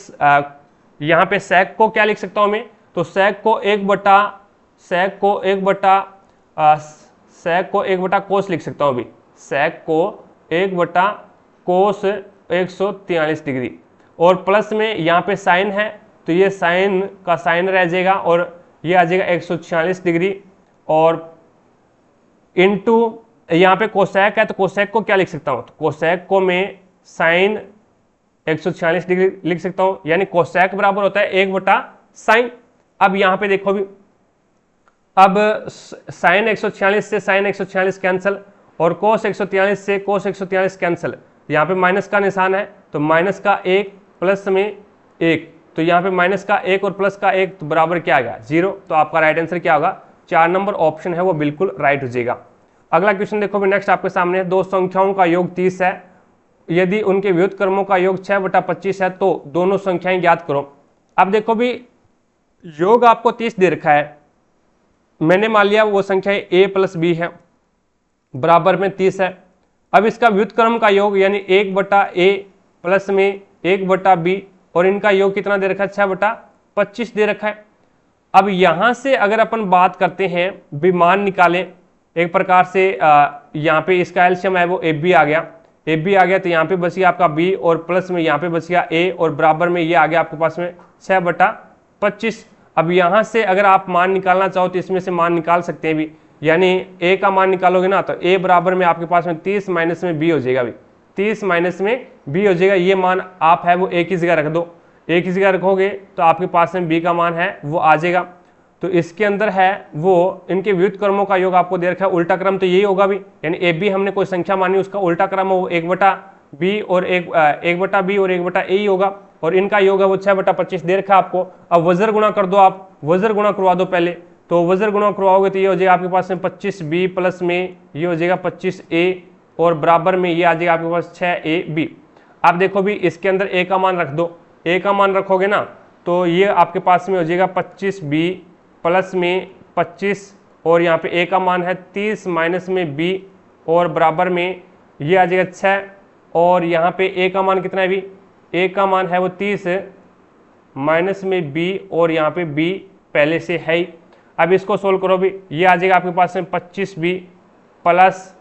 यहाँ पे सेक को क्या लिख सकता हूं मैं, तो सेक को एक बटा कोस लिख सकता हूं अभी, सेक को 1 बटा कोस 143 डिग्री और प्लस में यहाँ पे साइन है तो ये साइन का साइन रह जाएगा और ये आ जाएगा 146 डिग्री और इनटू यहाँ पे कोसेक है तो कोसेक को क्या लिख सकता हूँ, तो कोसेक को मैं साइन 146 डिग्री लिख सकता हूँ, यानी कोसेक बराबर होता है 1 बटा साइन। अब यहाँ पे देखो भी, अब साइन 146 से साइन 146 कैंसिल और कोस 143 से कोस 143 कैंसिल, यहाँ पे माइनस का निशान है तो माइनस का 1 प्लस में 1, तो यहाँ पे माइनस का 1 और प्लस का 1 तो बराबर क्या आएगा 0। तो आपका राइट आंसर क्या होगा, 4 नंबर ऑप्शन है वो बिल्कुल राइट हो जाएगा। अगला क्वेश्चन देखो भी, नेक्स्ट आपके सामने है, दो संख्याओं का योग 30 है, यदि उनके व्युत्क्रमों का योग 6/25 है तो दोनों संख्याएं ज्ञात करो। अब देखो भी योग आपको 30 दे रखा है, मैंने मान लिया वो संख्या a प्लस बी है, बराबर में 30 है। अब इसका व्युत्क्रम का योग यानी 1/a प्लस में 1/b और इनका योग कितना दे रखा है 6/25 दे रखा है। अब यहां से अगर अपन बात करते हैं भी मान निकालें एक प्रकार से, यहाँ पे इसका एलसीएम है वो ab आ गया, तो यहाँ पे बच गया आपका b और प्लस में यहाँ पे बच गया a और बराबर में ये आ गया आपके पास में 6/25। अब यहाँ से अगर आप मान निकालना चाहो तो इसमें से मान निकाल सकते हैं भी, यानी a का मान निकालोगे ना तो a बराबर में आपके पास में 30 माइनस में b हो जाएगा भी, 30 माइनस में b हो जाएगा। ये मान आप है वो एक ही जगह रख दो, एक ही जगह रखोगे तो आपके पास में b का मान है वो आ जाएगा। तो इसके अंदर है वो इनके व्युत्क्रमों का योग आपको दे रखा है, उल्टा क्रम तो यही होगा भी, यानी ए बी हमने कोई संख्या मानी उसका उल्टा क्रम वो 1/b और 1/b और 1/a ही होगा और इनका योग है वो 6/25 दे रखा है आपको। अब वज्र गुणा कर दो, आप वज्र गुणा करवा दो पहले, तो वज्र गुणा करवाओगे तो ये हो जाएगा आपके पास में 25b प्लस में ये हो जाएगा 25a और बराबर में ये आ जाएगा आपके पास 6ab। आप देखो भी इसके अंदर a का मान रख दो, a का मान रखोगे ना तो ये आपके पास में हो जाएगा 25b प्लस में 25 और यहाँ पे a का मान है 30 माइनस में b और बराबर में ये आ जाएगा 6 और यहाँ पे a का मान कितना है भी, a का मान है वो 30 माइनस में b और यहाँ पे b पहले से है ही। अब इसको सोल्व करो भी, ये आ जाएगा आपके पास में 25b प्लस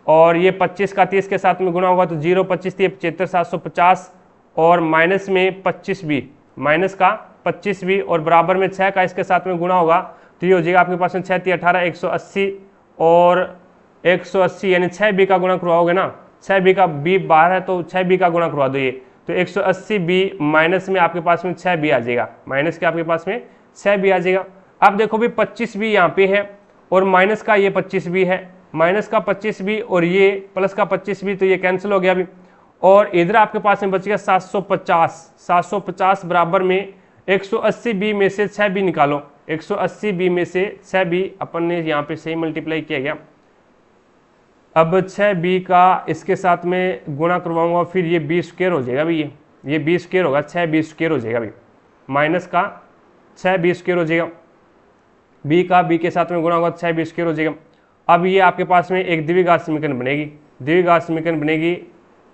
और ये 25 का 30 के साथ में गुणा होगा तो 0 25 75 750 और माइनस में 25b माइनस का 25b और बराबर में 6 का इसके साथ में गुणा होगा तो ये हो जाएगा आपके पास में 6 × 18 180 और 180 यानी 6b का गुणा करवाओगे ना, 6b का b बाहर है तो 6b का गुणा करवा दो ये, तो 180b माइनस में आपके पास में 6b आ जाएगा, माइनस के आपके पास में 6b आ जाएगा। अब देखो भी 25b यहाँ पे है और माइनस का ये 25b है, माइनस का 25b और ये प्लस का 25b तो ये कैंसिल हो गया अभी और इधर आपके पास में बच गया 750 बराबर में 180b में से 6b निकालो, 180b में से 6b अपन ने यहाँ पे सही मल्टीप्लाई किया गया। अब 6b का इसके साथ में गुणा करवाऊंगा फिर ये b स्क्वायर हो जाएगा भी, ये b स्क्वायर होगा, 6b स्क्वायर हो जाएगा भी, माइनस का 6b स्क्वायर हो जाएगा, b का b के साथ में गुणा होगा 6b स्क्वायर हो जाएगा। अब ये आपके पास में एक द्विघात समीकरण बनेगी, द्विघात समीकरण बनेगी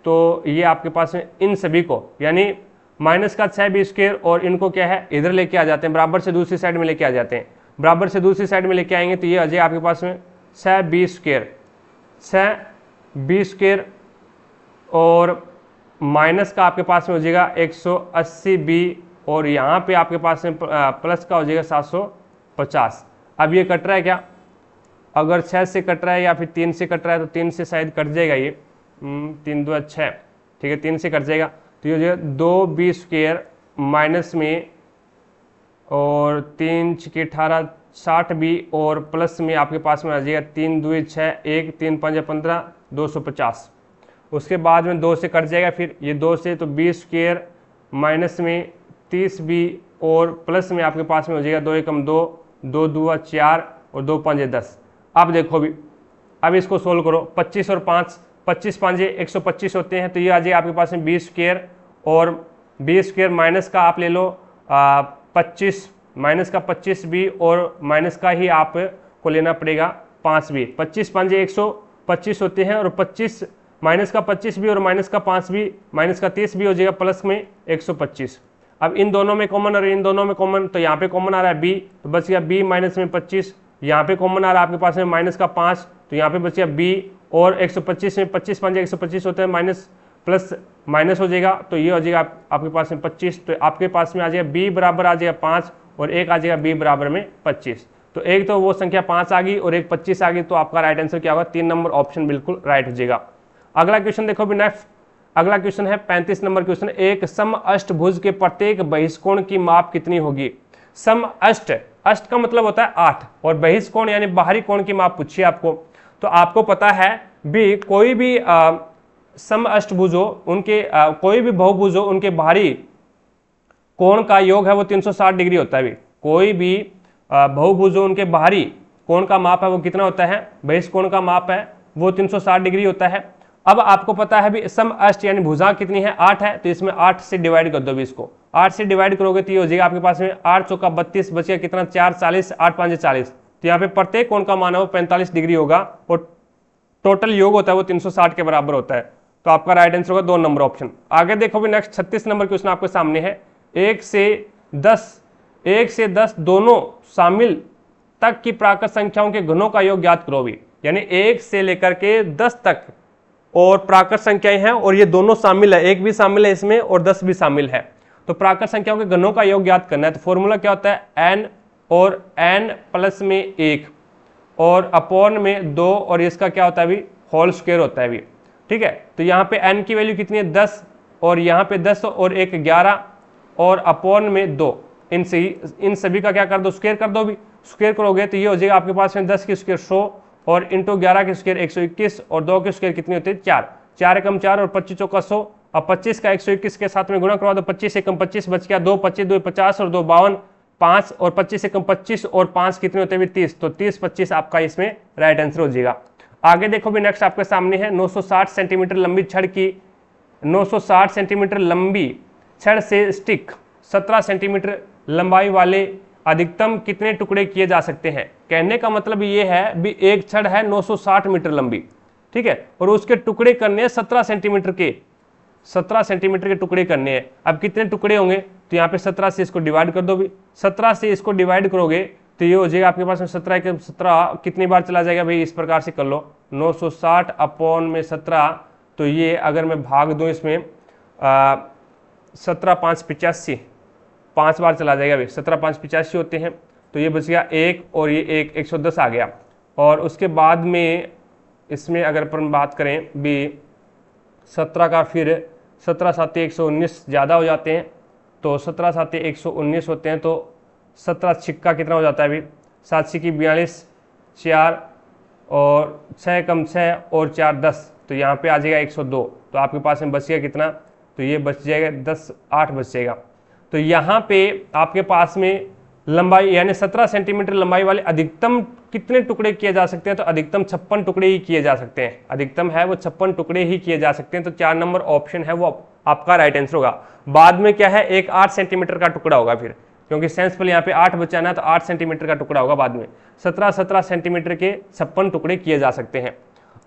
तो ये आपके पास में इन सभी को यानी माइनस का 6b स्क्वायर और इनको क्या है इधर लेके आ जाते हैं, बराबर से दूसरी साइड में लेके आ जाते हैं, बराबर से दूसरी साइड में लेके आएंगे तो ये आ जाए आपके पास में 6b स्क्वायर और माइनस का आपके पास में हो जाएगा 180b और यहाँ पे आपके पास में प्लस का हो जाएगा 750। अब ये कट रहा है क्या, अगर 6 से कट रहा है या फिर 3 से कट रहा है तो 3 से शायद कट जाएगा ये, 3 2 6 ठीक है, 3 से कट जाएगा तो ये हो जाएगा 2b स्क्वायर माइनस में और 3 छके 18 60 भी, और प्लस में आपके पास में आ जाएगा 3 2 6 1 3 5 15 250। उसके बाद में 2 से कट जाएगा, फिर ये 2 से तो 20 स्क्वायर माइनस में 30 भी, और प्लस में आपके पास में हो जाएगा 2 एकम 2 2 2 4 और 2 5 10। अब देखो भी, अब इसको सोल्व करो, 25 और 5 25 5 125 होते हैं, तो ये आ जाएगा आपके पास में 20 स्क्वायर, और 20 स्क्वायर माइनस का आप ले लो 25 माइनस का 25 भी, और माइनस का ही आपको लेना पड़ेगा 5 भी। 25 5 125 होते हैं, और 25 माइनस का 25 भी और माइनस का 5 भी, माइनस का 30 भी हो जाएगा, प्लस में 125। अब इन दोनों में कॉमन और इन दोनों में कॉमन, तो यहाँ पे कॉमन आ रहा है b, तो बच गया b माइनस में 25। यहाँ पे कॉमन आ रहा है आपके पास में माइनस का 5, तो यहाँ पे बच गया b, और 125 में 25 5 125 होते हैं, माइनस प्लस माइनस हो जाएगा, तो ये हो जाएगा आपके पास में 25। तो आपके पास में आ जाएगा b बराबर आ जाएगा 5, और एक आ जाएगा b बराबर में 25। तो एक तो वो संख्या 5 आ गई और एक 25 आ गई, तो आपका राइट आंसर क्या होगा? 3 नंबर ऑप्शन बिल्कुल राइट हो जाएगा। अगला क्वेश्चन देखो भी नेक्स्ट, अगला क्वेश्चन है 35 नंबर क्वेश्चन। एक सम अष्टभुज के प्रत्येक बहिष्कोण की माप कितनी होगी? सम अष्ट, अष्ट का मतलब होता है 8, और बहिष्कोण यानी बाहरी कोण की माप पूछी आपको। तो आपको पता है भी कोई भी सम अष्टभुज हो, उनके कोई भी बहुभुज हो, उनके बाहरी कोण का योग है वो 360 डिग्री होता है। भी कोई भी बहुभुज हो, उनके बाहरी कोण का माप है वो कितना होता है? बहिष्कोण का माप है वो 360 डिग्री होता है। अब आपको पता है भी सम अष्ट यानी भुजा कितनी है? 8 है, तो इसमें 8 से डिवाइड कर दो भी इसको। 8 से डिवाइड करोगे तो ये हो जाएगा आपके पास में 8 चौका 32, बचेगा कितना? 4 40, 8 5 40। तो यहाँ पे प्रत्येक कोण का मान है वो 45 डिग्री होगा, और टोटल योग होता है वो 360 के बराबर होता है। तो आपका राइट आंसर होगा 2 नंबर ऑप्शन। आगे देखो भी नेक्स्ट 36 नंबर क्वेश्चन आपके सामने है। 1 से 10 दोनों शामिल तक की प्राकृत संख्याओं के घनों का योग ज्ञात करो भी। यानी 1 से लेकर के 10 तक और प्राकृत संख्याएं हैं, और ये दोनों शामिल है, 1 भी शामिल है इसमें और 10 भी शामिल है। तो प्राकृत संख्याओं के घनों का योग ज्ञात करना है। तो फॉर्मूला क्या होता है? n और n प्लस में 1 और अपॉन में 2, और इसका क्या होता है अभी? होल स्क्वायर होता है अभी। ठीक है, तो यहाँ पे n की वैल्यू कितनी है? 10, और यहाँ पे 10 और 1 11, और अपॉन में 2। इन सभी का क्या कर दो? स्क्वायर कर दो भी। स्क्वायर करोगे तो ये हो जाएगा आपके पास में 10 की स्क्वायर 100, और इंटू 11 की स्क्वायर 121, और 2 की स्क्वायर कितनी होती है? 4। 4 एकम 4 और 25 चौका 100। अब 25 का 121 के साथ में गुणा करवा दो, 25 एकम 25 बच गया, 2 25 2 50 और 2 52, 5 और 25 एकम 25 और 5 कितने होते हैं? 30। तो 30 25 आपका इसमें राइट आंसर हो जाएगा। आगे देखो भी नेक्स्ट आपके सामने है 960 सेंटीमीटर लंबी छड़ की 960 सेंटीमीटर लंबी छड़ से स्टिक 17 सेंटीमीटर लंबाई वाले अधिकतम कितने टुकड़े किए जा सकते हैं? कहने का मतलब ये है भी एक छड़ है 960 मीटर लंबी, ठीक है, और उसके टुकड़े करने हैं 17 सेंटीमीटर के टुकड़े करने हैं। अब कितने टुकड़े होंगे? तो यहाँ पे 17 से इसको डिवाइड कर दो भी। 17 से इसको डिवाइड करोगे तो ये हो जाएगा आपके पास में 17 के 17 कितनी बार चला जाएगा भाई? इस प्रकार से कर लो, 960 अपॉन में 17, तो ये अगर मैं भाग दूं इसमें 17 5 85, 5 बार चला जाएगा भाई। 17 5 85 होते हैं, तो ये बच गया 1 और ये 1 110 आ गया। और उसके बाद में इसमें अगर अपन बात करें भी 17 का, फिर 17 7 119 ज़्यादा हो जाते हैं, तो 17 7 119 होते हैं, तो 17 छिक्का कितना हो जाता है अभी? 7 छिक्की 42, 4 और 6 कम 6 और 4 10, तो यहाँ पे आ जाएगा 102। तो आपके पास में बच गया कितना? तो ये बच जाएगा 10 8 बच जाएगा। तो यहाँ पे आपके पास में लंबाई यानी 17 सेंटीमीटर लंबाई वाले अधिकतम कितने टुकड़े किए जा सकते हैं? तो अधिकतम 56 टुकड़े ही किए जा सकते हैं। अधिकतम है वो 56 टुकड़े ही किए जा सकते हैं। तो 4 नंबर ऑप्शन है वो आपका राइट आंसर होगा। बाद में क्या है? एक 8 सेंटीमीटर का टुकड़ा होगा फिर, क्योंकि सेंसफुल यहाँ पे 8 बचाना है, तो 8 सेंटीमीटर का टुकड़ा होगा बाद में। 17 सेंटीमीटर के 56 टुकड़े किए जा सकते हैं।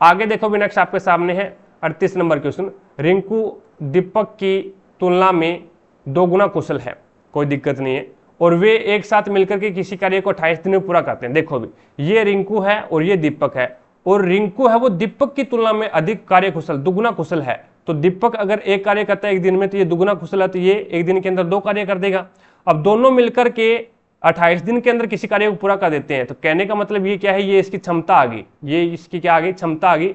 आगे देखो भी नेक्स्ट आपके सामने है 38 नंबर क्वेश्चन। रिंकू दीपक की तुलना में 2 गुना कुशल है, कोई दिक्कत नहीं है, और वे एक साथ मिलकर के किसी कार्य को 28 दिन में पूरा करते हैं। देखो भी, ये रिंकू है और ये दीपक है, और रिंकू है वो दीपक की तुलना में अधिक कार्य कुशल, दुगुना कुशल है। तो दीपक अगर एक कार्य करता है एक दिन में, तो ये दुगुना कुशल है, तो ये एक दिन के अंदर 2 कार्य कर देगा। अब दोनों मिलकर के 28 दिन के अंदर किसी कार्य को पूरा कर देते हैं। तो कहने का मतलब ये क्या है? ये इसकी क्षमता आ गई, ये इसकी क्या आ गई? क्षमता आ गई।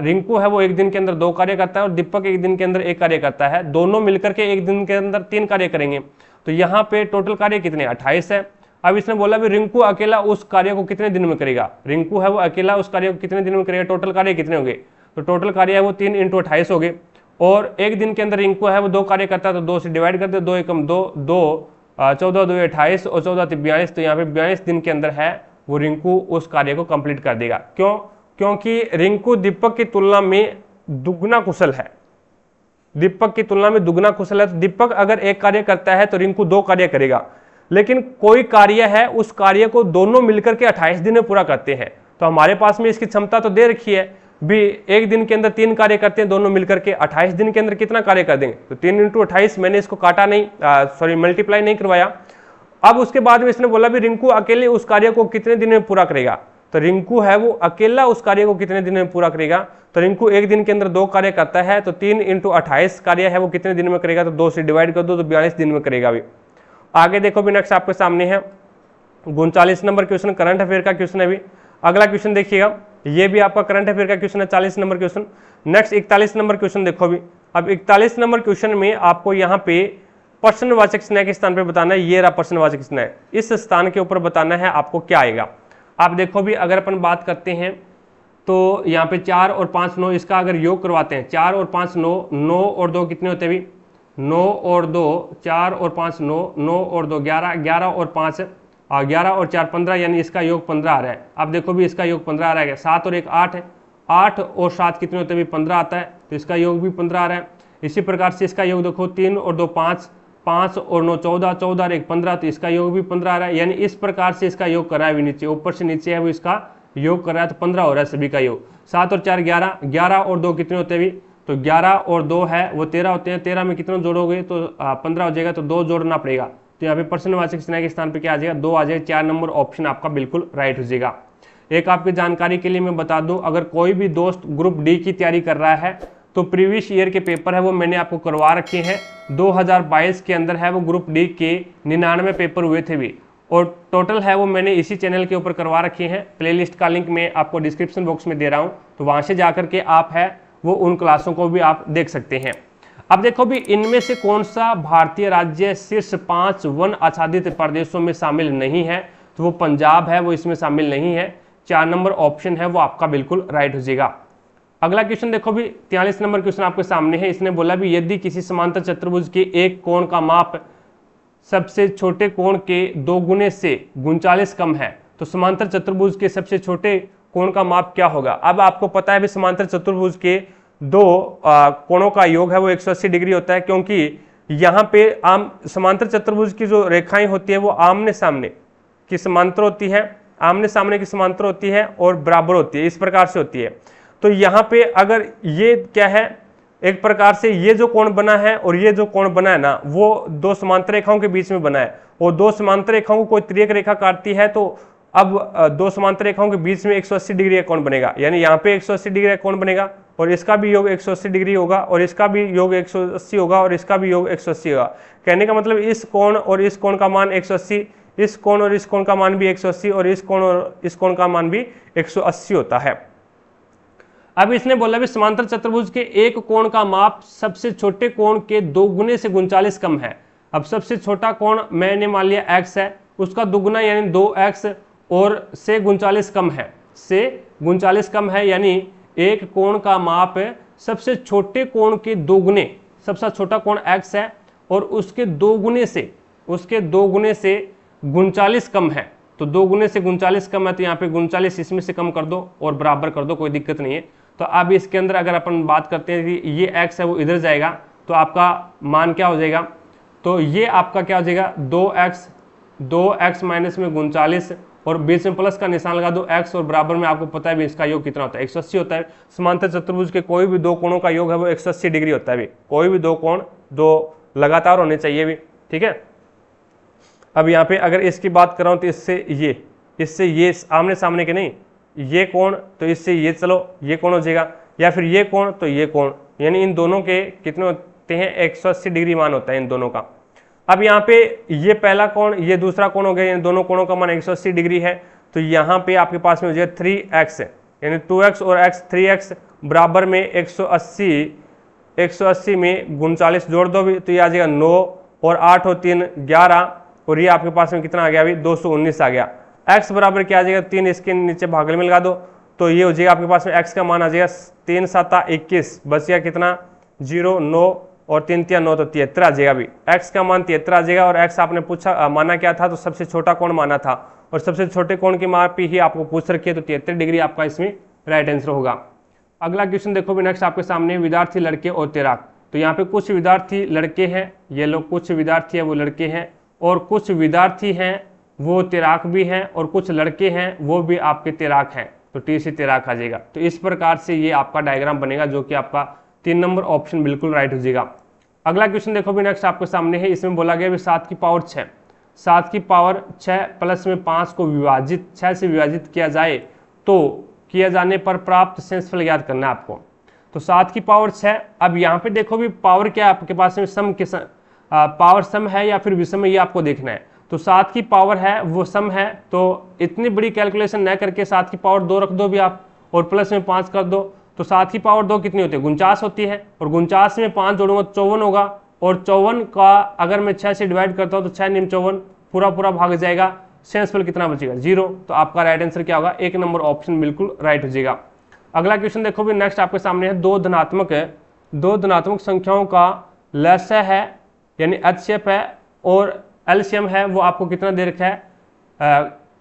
रिंकू है वो एक दिन के अंदर 2 कार्य करता है, और दीपक एक दिन के अंदर 1 कार्य करता है। दोनों मिलकर के एक दिन के अंदर 3 कार्य करेंगे। तो यहाँ पे टोटल कार्य कितने 28 है। अब इसने बोला भी रिंकू अकेला उस कार्य को कितने दिन में करेगा, रिंकू है वो अकेला उस कार्य को कितने दिन में करेगा, टोटल कार्य कितने हो गए, तो टोटल कार्य है वो 3 × 28 हो गए। और एक दिन के अंदर रिंकू है वो 2 कार्य करता है, तो 2 से डिवाइड कर दे, 2 एकम 2, 14 2 28 और 14 42, तो यहाँ पे 42 दिन के अंदर है वो रिंकू उस कार्य को कंप्लीट कर देगा। क्यों? क्योंकि रिंकू दीपक की तुलना में दुगना कुशल है, दीपक की तुलना में दुगना कुशल है। तो दीपक अगर एक कार्य करता है तो रिंकू 2 कार्य करेगा, लेकिन कोई कार्य है उस कार्य को दोनों मिलकर के 28 दिन में पूरा करते हैं। तो हमारे पास में इसकी क्षमता तो दे रखी है भी, एक दिन के अंदर 3 कार्य करते हैं दोनों मिलकर के, 28 दिन के अंदर कितना कार्य कर देंगे, तो 3 × 28, मैंने इसको काटा नहीं, मल्टीप्लाई नहीं करवाया। अब उसके बाद में इसने बोला भी रिंकू अकेले उस कार्य को कितने दिन में पूरा करेगा, तो रिंकू है वो अकेला उस कार्य को कितने दिन में पूरा करेगा, तो रिंकू एक दिन के अंदर 2 कार्य करता है, तो 3 × 28 कार्य है वो कितने दिन में करेगा, तो 2 से डिवाइड कर दो तो 42 दिन में करेगा भी। आगे देखो भी नेक्स्ट आपके सामने है 39 नंबर क्वेश्चन, करंट अफेयर का क्वेश्चन है भी। अगला क्वेश्चन देखिएगा, ये भी आपका करंट अफेयर का क्वेश्चन है, 40 number question. Next 41 number question देखो भी। अब 41 नंबर क्वेश्चन में आपको यहाँ पे प्रश्नवाचक स्नेह के स्थान पे बताना है, ये रहा प्रश्नवाचक स्नेह, इस स्थान के ऊपर बताना है आपको क्या आएगा। आप देखो भी अगर अपन बात करते हैं तो यहाँ पे 4 और 5 9, इसका अगर योग करवाते हैं 4 और 5 9, 9 और 2 कितने होते हैं भी, 9 और 2 4 और 5 9, 9 और 2 11, 11 और 5 11 और 4 15, यानी इसका योग 15 आ रहा है। अब देखो भी इसका योग 15 आ रहा है, 7 और 1 8 है, 8 और 7 कितने होते हैं भी 15 आता है, तो इसका योग भी 15 आ रहा है। इसी प्रकार से इसका योग देखो 3 और 2 5, 5 और 9 14, 14 और 1 15, तो इसका योग भी 15 आ रहा है। यानी इस प्रकार से इसका योग कर रहा है भी, नीचे ऊपर से नीचे है वो इसका योग कर रहा है, तो 15 हो रहा है सभी का योग। 7 और 4 11, 11 और 2 कितने होते हैं भी, तो 11 और 2 है वो 13 होते हैं, 13 में कितना जोड़ोगे तो 15 हो जाएगा, तो 2 जोड़ना पड़ेगा, तो यहाँ पे प्रश्नवाचक स्नेह के स्थान पे क्या आ जाएगा 2 आ जाएगा। 4 नंबर ऑप्शन आपका बिल्कुल राइट हो जाएगा। एक आपकी जानकारी के लिए मैं बता दूं, अगर कोई भी दोस्त ग्रुप डी की तैयारी कर रहा है तो प्रीवियस ईयर के पेपर है वो मैंने आपको करवा रखे हैं। 2022 के अंदर है वो ग्रुप डी के 99 पेपर हुए थे भी, और टोटल है वो मैंने इसी चैनल के ऊपर करवा रखे हैं। प्लेलिस्ट का लिंक मैं आपको डिस्क्रिप्शन बॉक्स में दे रहा हूं, तो वहां से जाकर के आप है वो उन क्लासों को भी आप देख सकते हैं। अब देखो भी इनमें से कौन सा भारतीय राज्य शीर्ष 5 वन आच्छादित प्रदेशों में शामिल नहीं है, तो वो पंजाब है वो इसमें शामिल नहीं है। 4 नंबर ऑप्शन है वो आपका बिल्कुल राइट हो जाएगा। अगला क्वेश्चन देखो भी 43 नंबर क्वेश्चन आपके सामने है। इसने बोला भी यदि किसी समांतर चतुर्भुज के एक कोण का माप सबसे छोटे कोण के 2 गुने से 39 कम है, तो समांतर चतुर्भुज के सबसे छोटे कोण का माप क्या होगा। अब आपको पता है भी समांतर चतुर्भुज के 2 कोणों का योग है वो 180 डिग्री होता है, क्योंकि यहाँ पे आम समांतर चतुर्भुज की जो रेखाएं होती है वो आमने सामने की समांतर होती है, आमने सामने की समांतर होती है और बराबर होती है, इस प्रकार से होती है। तो यहाँ पे अगर ये क्या है, एक प्रकार से ये जो कोण बना है और ये जो कोण बना है ना, वो 2 समांतर रेखाओं के बीच में बना है, और 2 समांतर रेखाओं को कोई त्रियक रेखा काटती है, तो अब 2 समांतर रेखाओं के बीच में 180 डिग्री का कोण बनेगा, यानी यहाँ पे 180 डिग्री का कोण बनेगा, और इसका भी योग 180 डिग्री होगा, और इसका भी योग 180 होगा, और इसका भी योग 180 होगा। कहने का मतलब इस कोण और इस कोण का मान 180, इस कोण और इस कोण का मान भी 180, और इस कोण और इस कोण का मान भी 180 होता है। अब इसने बोला भी समांतर चतुर्भुज के एक कोण का माप सबसे छोटे कोण के 2 गुने से 39 कम है। अब सबसे छोटा कोण मैंने मान लिया x है, उसका दुगुना यानी 2x और से 39 कम है, से 39 कम है, यानी एक कोण का माप सबसे छोटे कोण के 2 गुने, सबसे छोटा कोण x है और उसके 2 गुने से 39 कम है, तो 2 गुने से 39 कम है, तो यहाँ पे 39 इसमें से कम कर दो और बराबर कर दो, कोई दिक्कत नहीं है। तो अब इसके अंदर अगर अपन बात करते हैं कि ये x है वो इधर जाएगा, तो आपका मान क्या हो जाएगा, तो ये आपका क्या हो जाएगा 2x माइनस में 39 और बीच में प्लस का निशान लगा दो x, और बराबर में आपको पता है भी इसका योग कितना होता है 180 होता है। समांतर चतुर्भुज के कोई भी 2 कोणों का योग है वो 180 डिग्री होता है भी, कोई भी 2 कोण 2 लगातार होने चाहिए भी, ठीक है। अब यहाँ पे अगर इसकी बात कर रहा हूँ तो इससे ये आमने सामने के नहीं, ये कोण तो इससे ये चलो ये कोण हो जाएगा, या फिर ये कोण तो ये कोण, यानी इन दोनों के कितने होते हैं 180 डिग्री मान होता है इन दोनों का। अब यहाँ पे ये पहला कोण ये दूसरा कोण हो गया, इन दोनों कोणों का मान 180 डिग्री है, तो यहाँ पे आपके पास में हो जाएगा 3x यानी 2x और x 3x बराबर में 180 में 39 जोड़ दो भी, तो ये आ जाएगा 9 और 8 और 3 11, और ये आपके पास में कितना आ गया अभी 219 आ गया। x बराबर क्या आ जाएगा, 3 इसके नीचे भागल में लगा दो तो ये हो जाएगा आपके पास में x का मान आ जाएगा 3 7 21, बच गया कितना 0 9 और 3 3 9 तो 73 आ जाएगा। अभी x का मान 73 आ जाएगा। और x आपने पूछा माना क्या था, तो सबसे छोटा कोण माना था और सबसे छोटे कोण की मापी ही आपको पूछ रखी है, तो 73 डिग्री आपका इसमें राइट आंसर होगा। अगला क्वेश्चन देखो भी नेक्स्ट आपके सामने, विद्यार्थी लड़के और तैराक। तो यहाँ पे कुछ विद्यार्थी लड़के हैं, ये लोग कुछ विद्यार्थी है वो लड़के हैं, और कुछ विद्यार्थी हैं वो तैराक भी हैं, और कुछ लड़के हैं वो भी आपके तैराक हैं, तो टी से तैराक आ जाएगा। तो इस प्रकार से ये आपका डायग्राम बनेगा, जो कि आपका 3 नंबर ऑप्शन बिल्कुल राइट हो जाएगा। अगला क्वेश्चन देखो भी नेक्स्ट आपके सामने है, इसमें बोला गया 7 की पावर 6, 7 की पावर 6 प्लस में 5 को विभाजित 6 से विभाजित किया जाए तो किया जाने पर प्राप्त शेषफल याद करना है आपको। तो 7 की पावर 6, अब यहाँ पे देखो भी पावर क्या है आपके पास में, सम के पावर सम है या फिर विषम है, ये आपको देखना है। तो 7 की पावर है वो सम है, तो इतनी बड़ी कैलकुलेशन न करके 7 की पावर 2 रख दो भी आप, और प्लस में 5 कर दो। तो 7 की पावर 2 कितनी होती है, 49 होती है, और 49 में 5 जोड़ूंगा 54 होगा, और 54 का अगर मैं 6 से डिवाइड करता हूँ तो 6 निम 54 पूरा पूरा भाग जाएगा, शेषफल कितना बचेगा 0। तो आपका राइट आंसर क्या होगा, 1 नंबर ऑप्शन बिल्कुल राइट हो जाएगा। अगला क्वेश्चन देखो भी नेक्स्ट आपके सामने है, दो धनात्मक संख्याओं का लसाअ है यानी HCF है और एलसीएम है, वो आपको कितना दे रखा है,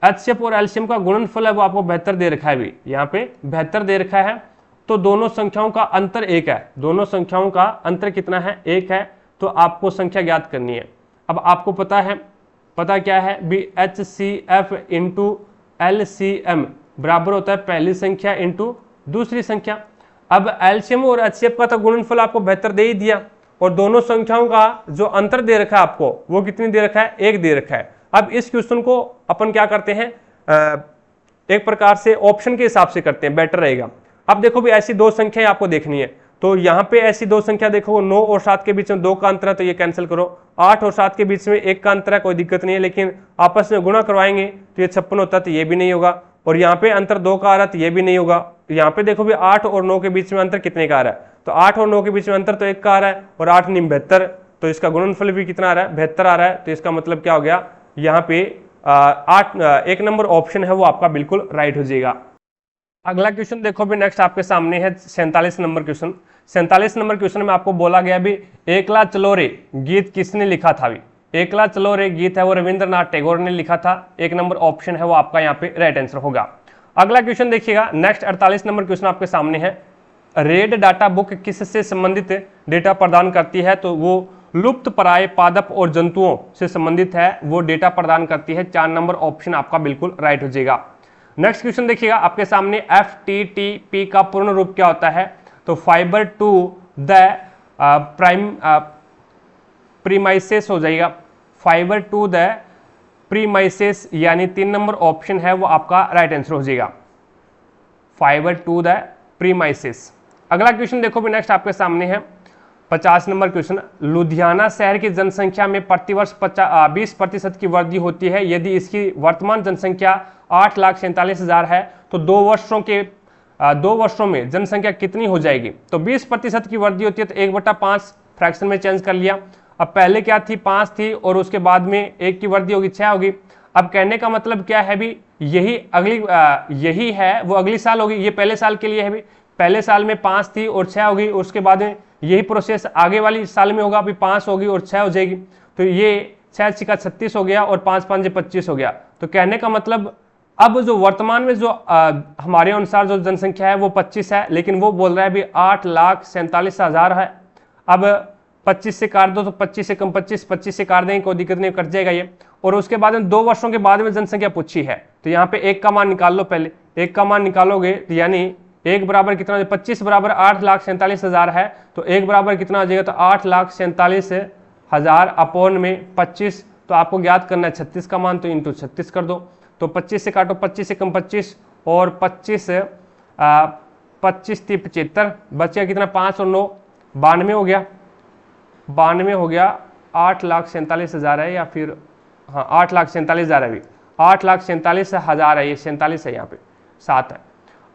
HCF और एलसीएम का गुणनफल है वो आपको 72 दे रखा है, भी यहाँ पे 72 दे रखा है। तो दोनों संख्याओं का अंतर 1 है, दोनों संख्याओं का अंतर कितना है 1 है, तो आपको संख्या ज्ञात करनी है। अब आपको पता क्या है भी, HCF इंटू LCM बराबर होता है पहली संख्या इंटू दूसरी संख्या। अब एलसीएम और HCF का तो गुणनफल आपको 72 दे ही दिया, और दोनों संख्याओं का जो अंतर दे रखा है आपको वो कितनी दे रखा है, 1 दे रखा है। अब इस क्वेश्चन को अपन क्या करते हैं, एक प्रकार से ऑप्शन के हिसाब से करते हैं, बेटर रहेगा। अब देखो भी ऐसी दो संख्याएं आपको देखनी है, तो यहाँ पे ऐसी दो संख्या देखो, 9 और 7 के बीच में 2 का अंतर है तो ये कैंसिल करो, 8 और 7 के बीच में 1 का अंतर है, कोई दिक्कत नहीं है, लेकिन आपस में गुणा करवाएंगे तो ये 56 होता है, तो ये भी नहीं होगा। और यहाँ पे अंतर 2 का आ रहा है तो ये भी नहीं होगा। यहाँ पे देखो भी 8 और 9 के बीच में अंतर कितने का आ रहा है, तो 8 और 9 के बीच में अंतर तो 1 का आ रहा है, और 8 9 72, तो इसका गुणनफल भी कितना आ रहा है 72 आ रहा है। तो इसका मतलब क्या हो गया, यहाँ पे 1 नंबर ऑप्शन है वो आपका बिल्कुल राइट हो जाएगा। अगला क्वेश्चन देखो भी नेक्स्ट आपके सामने है 47 नंबर क्वेश्चन। 47 नंबर क्वेश्चन में आपको बोला गया भी, एकला चलो रे गीत किसने लिखा था। भी एकला चलो रे गीत है वो रविंद्रनाथ टैगोर ने लिखा था, 1 नंबर ऑप्शन है वो आपका यहाँ पे राइट आंसर होगा। अगला क्वेश्चन देखिएगा नेक्स्ट 48 नंबर क्वेश्चन आपके सामने है, रेड डाटा बुक किससे संबंधित डेटा प्रदान करती है, तो वो लुप्त प्राय पादप और जंतुओं से संबंधित है, वो डेटा प्रदान करती है, 4 नंबर ऑप्शन आपका बिल्कुल राइट हो जाएगा। नेक्स्ट क्वेश्चन देखिएगा आपके सामने, FTTP का पूर्ण रूप क्या होता है, तो फाइबर टू द प्रीमाइसेस हो जाएगा, फाइबर टू द प्रीमाइसेस, यानी 3 नंबर ऑप्शन है वो आपका राइट आंसर हो जाएगा, फाइबर टू द प्रीमाइसेस। अगला क्वेश्चन देखो भी नेक्स्ट आपके सामने है 50 नंबर क्वेश्चन, लुधियाना शहर की जनसंख्या में प्रतिवर्ष 20% की वृद्धि होती है, यदि इसकी वर्तमान जनसंख्या 8,47,000 है तो 2 वर्षों में जनसंख्या कितनी हो जाएगी। तो 20% की वृद्धि होती है तो 1/5 फ्रैक्शन में चेंज कर लिया। अब पहले क्या थी 5 थी, और उसके बाद में 1 की वृद्धि होगी 6 होगी। अब कहने का मतलब क्या है भी, यही है वो अगली साल होगी, ये पहले साल के लिए है भी, पहले साल में 5 थी और 6 होगी, और उसके बाद में यही प्रोसेस आगे वाली साल में होगा, अभी 5 होगी और 6 हो जाएगी, तो ये 6 छिका 36 हो गया और 5 5 25 हो गया। तो कहने का मतलब अब जो वर्तमान में जो हमारे अनुसार जो जनसंख्या है वो 25 है, लेकिन वो बोल रहा है भी 8,47,000 है। अब 25 से काट दो तो 25 से कम 25 से काट देंगे, कोई दिक्कत नहीं, कट जाएगा ये। और उसके बाद में 2 वर्षों के बाद में जनसंख्या पूछी है, तो यहाँ पे 1 का मान निकाल लो, पहले 1 का मान निकालोगे तो यानी 1 बराबर कितना, 25 बराबर 8,47,000 है, तो 1 बराबर कितना हो जाएगा, तो 8,47,000 अपॉन में 25, तो आपको ज्ञात करना है 36 का मान, तो इंटू 36 कर दो, तो 25 से काटो 25 से कम 25, और 25 3 75, बच गया कितना 5 और 9 92 हो गया, 92 हो गया, 8,47,000 है, या फिर हाँ 8,47,000 है, अभी 8,47,000 है, ये 47 है, यहाँ पे 7 है।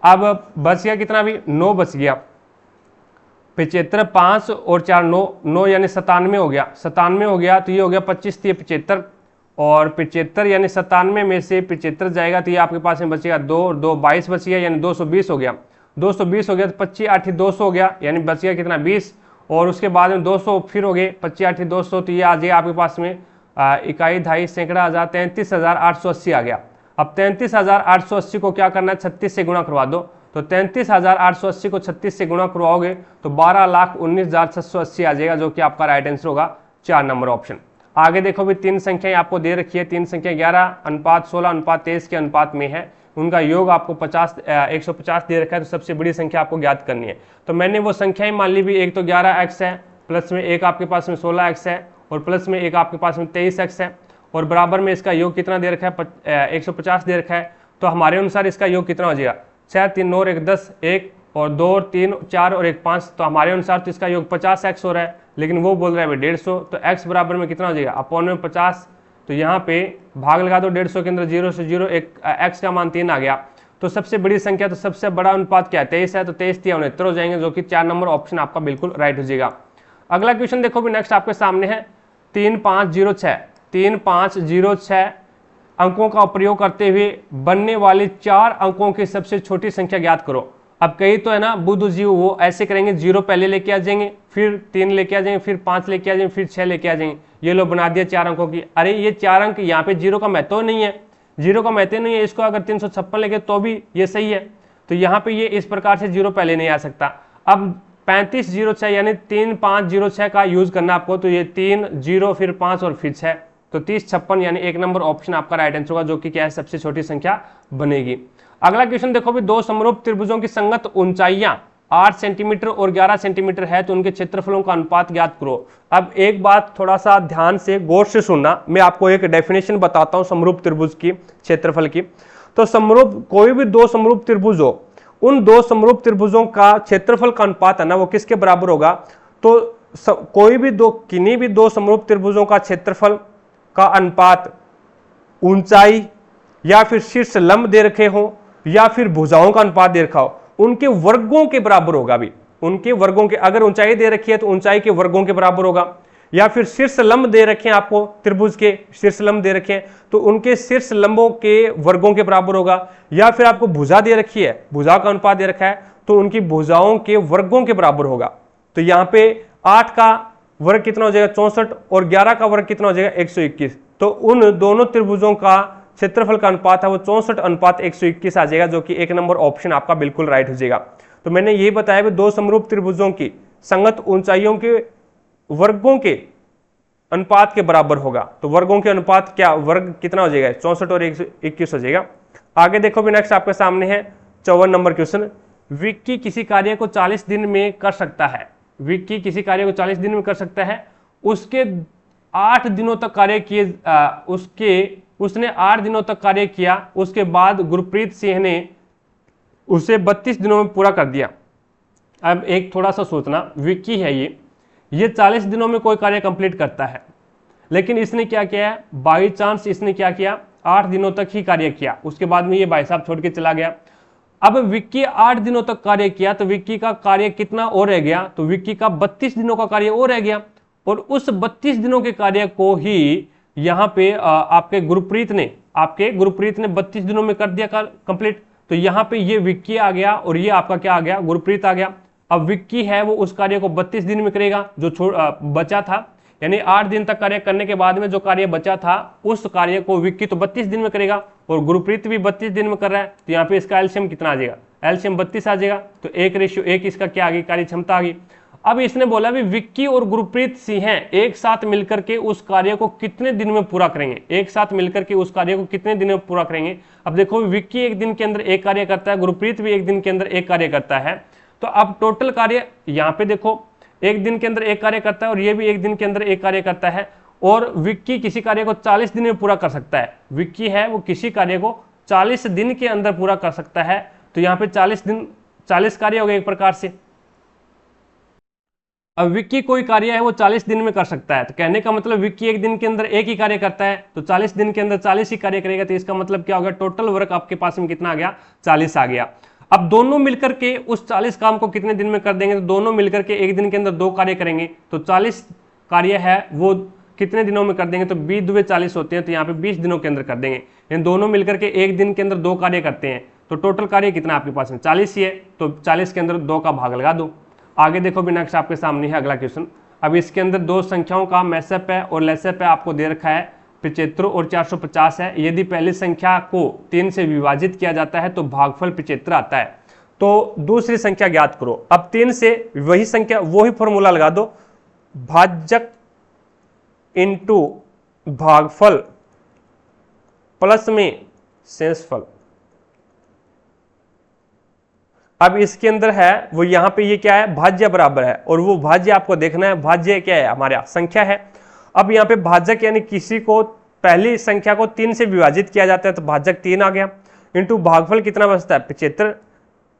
अब बच गया कितना, भी 9 बच गया, 75, 5 और 4 9, 9 यानी 97 हो गया, 97 हो गया तो ये हो गया 25 थी 75, और 75 यानी 97 में से 75 जाएगा तो ये आपके पास में बचेगा 2 और 2 22 बच गया, यानी 220 हो गया। 220 हो गया तो 25 8 200 हो गया, यानी बच गया कितना 20, और उसके बाद में 200 फिर हो गए 25 8 200, तो ये आ जाएगा आपके पास में इकाई ढाई सैकड़ा हज़ार 33,880 आ गया। अब 33,880 को क्या करना है 36 से गुणा करवा दो, तो 33,880 को 36 से गुणा करवाओगे तो 12,19,680 आ जाएगा, जो कि आपका राइट आंसर होगा 4 नंबर ऑप्शन। आगे देखो भी 3 संख्याएं आपको दे रखी है, 3 संख्या 11:16:23 के अनुपात में है, उनका योग आपको 150 दे रखा है, तो सबसे बड़ी संख्या आपको ज्ञात करनी है। तो मैंने वो संख्याएं मान ली भी, एक तो 11x है, प्लस में एक आपके पास में 16x है, और प्लस में एक आपके पास में 23x है, और बराबर में इसका योग कितना दे रखा है 150 दे रखा है। तो हमारे अनुसार इसका योग कितना हो जाएगा 6 3 9 1 10 1 और 2 और 3 4 और 1 5, तो हमारे अनुसार तो इसका योग 50x हो रहा है, लेकिन वो बोल रहा है 150, तो x बराबर में कितना हो जाएगा अपॉन में 50, तो यहाँ पे भाग लगा दो 150 के अंदर 0 से 0, एक x का मान 3 आ गया। तो सबसे बड़ी संख्या, तो सबसे बड़ा अनुपात क्या है 23 है, तो 23 3 69 हो जाएंगे, जो कि 4 नंबर ऑप्शन आपका बिल्कुल राइट हो जाएगा। अगला क्वेश्चन देखो भी नेक्स्ट आपके सामने है 3506, 3506 अंकों का प्रयोग करते हुए बनने वाले 4 अंकों की सबसे छोटी संख्या ज्ञात करो। अब कई तो है ना बुद्ध जीव वो ऐसे करेंगे, 0 पहले लेके आ जाएंगे, फिर 3 लेके आ जाएंगे, फिर 5 लेके आ जाएंगे, फिर 6 लेके आ जाएंगे, ये लो बना दिया 4 अंकों की। अरे ये 4 अंक यहाँ पे 0 का महत्व नहीं है, 0 का महत्व नहीं है, इसको अगर 356 लेके तो भी ये सही है, तो यहाँ पे ये इस प्रकार से 0 पहले नहीं आ सकता। अब 3506 यानी 3506 का यूज करना आपको, तो ये 3 0 फिर 5 और फिर 6, तो 3056 यानी 1 नंबर ऑप्शन आपका राइट आंसर होगा, जो कि क्या है सबसे छोटी संख्या बनेगी। अगला क्वेश्चन देखो भी, 2 समरूप त्रिभुजों की संगत ऊंचाइयां 8 सेंटीमीटर और 11 सेंटीमीटर है, तो उनके क्षेत्रफलों का अनुपात ज्ञात करो। अब एक बात थोड़ा सा ध्यान से गौर से सुनना, मैं आपको एक डेफिनेशन बताता हूं समरूप त्रिभुज की क्षेत्रफल की। तो समरूप कोई भी 2 समरूप त्रिभुज हो, उन 2 समरूप त्रिभुजों का क्षेत्रफल का अनुपात है ना वो किसके बराबर होगा, तो कोई भी किन्हीं भी 2 समरूप त्रिभुजों का क्षेत्रफल का अनुपात ऊंचाई या फिर शीर्ष लंब दे रखे हो या फिर भुजाओं का अनुपात दे रखा हो, उनके वर्गों के बराबर होगा भी, उनके वर्गों के, अगर ऊंचाई दे रखी है तो ऊंचाई के वर्गों के बराबर होगा, या फिर शीर्ष लंब दे रखे हैं आपको, त्रिभुज के शीर्ष लंब दे रखे हैं तो उनके शीर्ष लंबों के वर्गों के बराबर होगा, या फिर आपको भुजा दे रखी है, भुजा का अनुपात दे रखा है तो उनकी भुजाओं के वर्गों के बराबर होगा। तो यहाँ पे 8 का वर्ग कितना हो जाएगा 64 और 11 का वर्ग कितना हो जाएगा 121, तो उन दोनों त्रिभुजों का क्षेत्रफल का अनुपात है वो 64:121 आ जाएगा, जो कि 1 नंबर ऑप्शन आपका बिल्कुल राइट हो जाएगा। तो मैंने ये बताया भी 2 समरूप त्रिभुजों की संगत ऊंचाइयों के वर्गों के अनुपात के बराबर होगा, तो वर्गों के अनुपात क्या, वर्ग कितना हो जाएगा 64 और 121 हो जाएगा। आगे देखो भी नेक्स्ट आपके सामने है 54 नंबर क्वेश्चन, विक्की किसी कार्य को 40 दिन में कर सकता है, विक्की किसी कार्य को 40 दिन में कर सकता है, उसके 8 दिनों तक कार्य किए, उसने 8 दिनों तक कार्य किया, उसके बाद गुरप्रीत सिंह ने उसे 32 दिनों में पूरा कर दिया। अब एक थोड़ा सा सोचना, विक्की है ये 40 दिनों में कोई कार्य कंप्लीट करता है, लेकिन इसने क्या किया है, बाई चांस इसने क्या किया 8 दिनों तक ही कार्य किया, उसके बाद में ये भाई साहब छोड़ के चला गया। अब विक्की 8 दिनों तक कार्य किया, तो विक्की का कार्य कितना और रह गया, तो विक्की का 32 दिनों का कार्य और रह गया, और उस 32 दिनों के कार्य को ही यहाँ पे आपके गुरप्रीत ने 32 दिनों में कर दिया कंप्लीट, तो यहाँ पे ये विक्की आ गया और ये आपका क्या आ गया गुरप्रीत आ गया। अब विक्की है वो उस कार्य को 32 दिन में करेगा जो बचा था, यानी 8 दिन तक कार्य करने के बाद में जो कार्य बचा था उस कार्य को विक्की तो 32 दिन में करेगा और गुरप्रीत भी 32 दिन में कर रहा है, तो यहाँ पे इसका एलसीएम कितना आ जाएगा, एलसीएम 32 आ जाएगा, तो 1:1 इसका क्या आ गई कार्य क्षमता आ गई। अब इसने बोला भी विक्की और गुरप्रीत सिंह एक साथ मिलकर के उस कार्य को कितने दिन में पूरा करेंगे, एक साथ मिलकर के उस कार्य को कितने दिन में पूरा करेंगे। अब देखो विक्की 1 दिन के अंदर एक कार्य करता है, गुरप्रीत भी 1 दिन के अंदर एक कार्य करता है, तो अब टोटल कार्य यहाँ पे देखो 1 दिन के अंदर एक कार्य करता है और ये भी 1 दिन के अंदर एक कार्य करता है, और विक्की किसी कार्य को 40 दिन में पूरा कर सकता है, विक्की है वो किसी कार्य को 40 दिन के अंदर पूरा कर सकता है, तो यहाँ पे 40 कार्य हो गए एक प्रकार से। अब विक्की कोई कार्य है वो 40 दिन में कर सकता है, तो कहने का मतलब विक्की 1 दिन के अंदर एक ही कार्य करता है, तो 40 दिन के अंदर 40 ही कार्य करेगा, तो इसका मतलब क्या होगा टोटल वर्क आपके पास में कितना आ गया 40 आ गया। अब दोनों मिलकर के उस 40 काम को कितने दिन में कर देंगे, तो दोनों मिलकर के एक दिन के अंदर 2 कार्य करेंगे, तो 40 कार्य है वो कितने दिनों में कर देंगे, तो 20 दुए 40 होते हैं, तो यहाँ पे 20 दिनों के अंदर कर देंगे। इन दोनों मिलकर के एक दिन के अंदर 2 कार्य करते हैं, तो टोटल कार्य कितना आपके पास में 40 ही है, तो 40 के अंदर 2 का भाग लगा दो। आगे देखो भी नेक्स्ट आपके सामने है अगला क्वेश्चन। अब इसके अंदर 2 संख्याओं का मैसअप है और लेसअप है, आपको दे रखा है 75 और 450 है। यदि पहली संख्या को 3 से विभाजित किया जाता है तो भागफल 75 आता है। तो दूसरी संख्या ज्ञात करो। अब 3 से वही संख्या, वही फॉर्मूला लगा दो, भाजक इंटू भागफल प्लस में शेषफल। अब इसके अंदर है वो यहां पे ये क्या है, भाज्य बराबर है, और वो भाज्य आपको देखना है, भाज्य क्या है हमारा संख्या है। अब यहाँ पे भाजक यानी किसी को पहली संख्या को 3 से विभाजित किया जाता है तो भाजक 3 आ गया, इंटू भागफल कितना बचता है 75,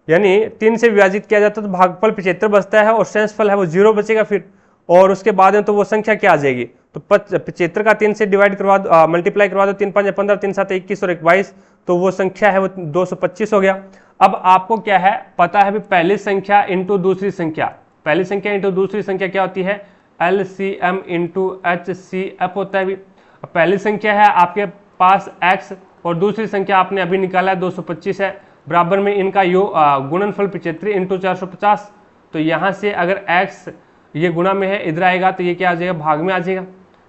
यानी 3 से विभाजित किया जाता है तो भागफल 75 बचता है, और शेषफल है वो 0 बचेगा फिर, और उसके बाद में तो वो संख्या क्या आ जाएगी, तो 75 का 3 से डिवाइड करवा दो, मल्टीप्लाई करवा दो, 3 5 15, 3 7 21 और 22, तो वो संख्या है वो 225 हो गया। अब आपको क्या है पता है भी पहली संख्या इंटू दूसरी संख्या, पहली संख्या इंटू दूसरी संख्या क्या होती है, LCM इंटू HCF होता है भी। पहली संख्या है आपके पास x और दूसरी संख्या आपने अभी निकाला है 225 है, बराबर में इनका गुणनफल 75 इंटू 450, तो यहाँ से अगर x ये गुणा में है इधर आएगा तो ये क्या आ जाएगा, भाग में आ जाएगा।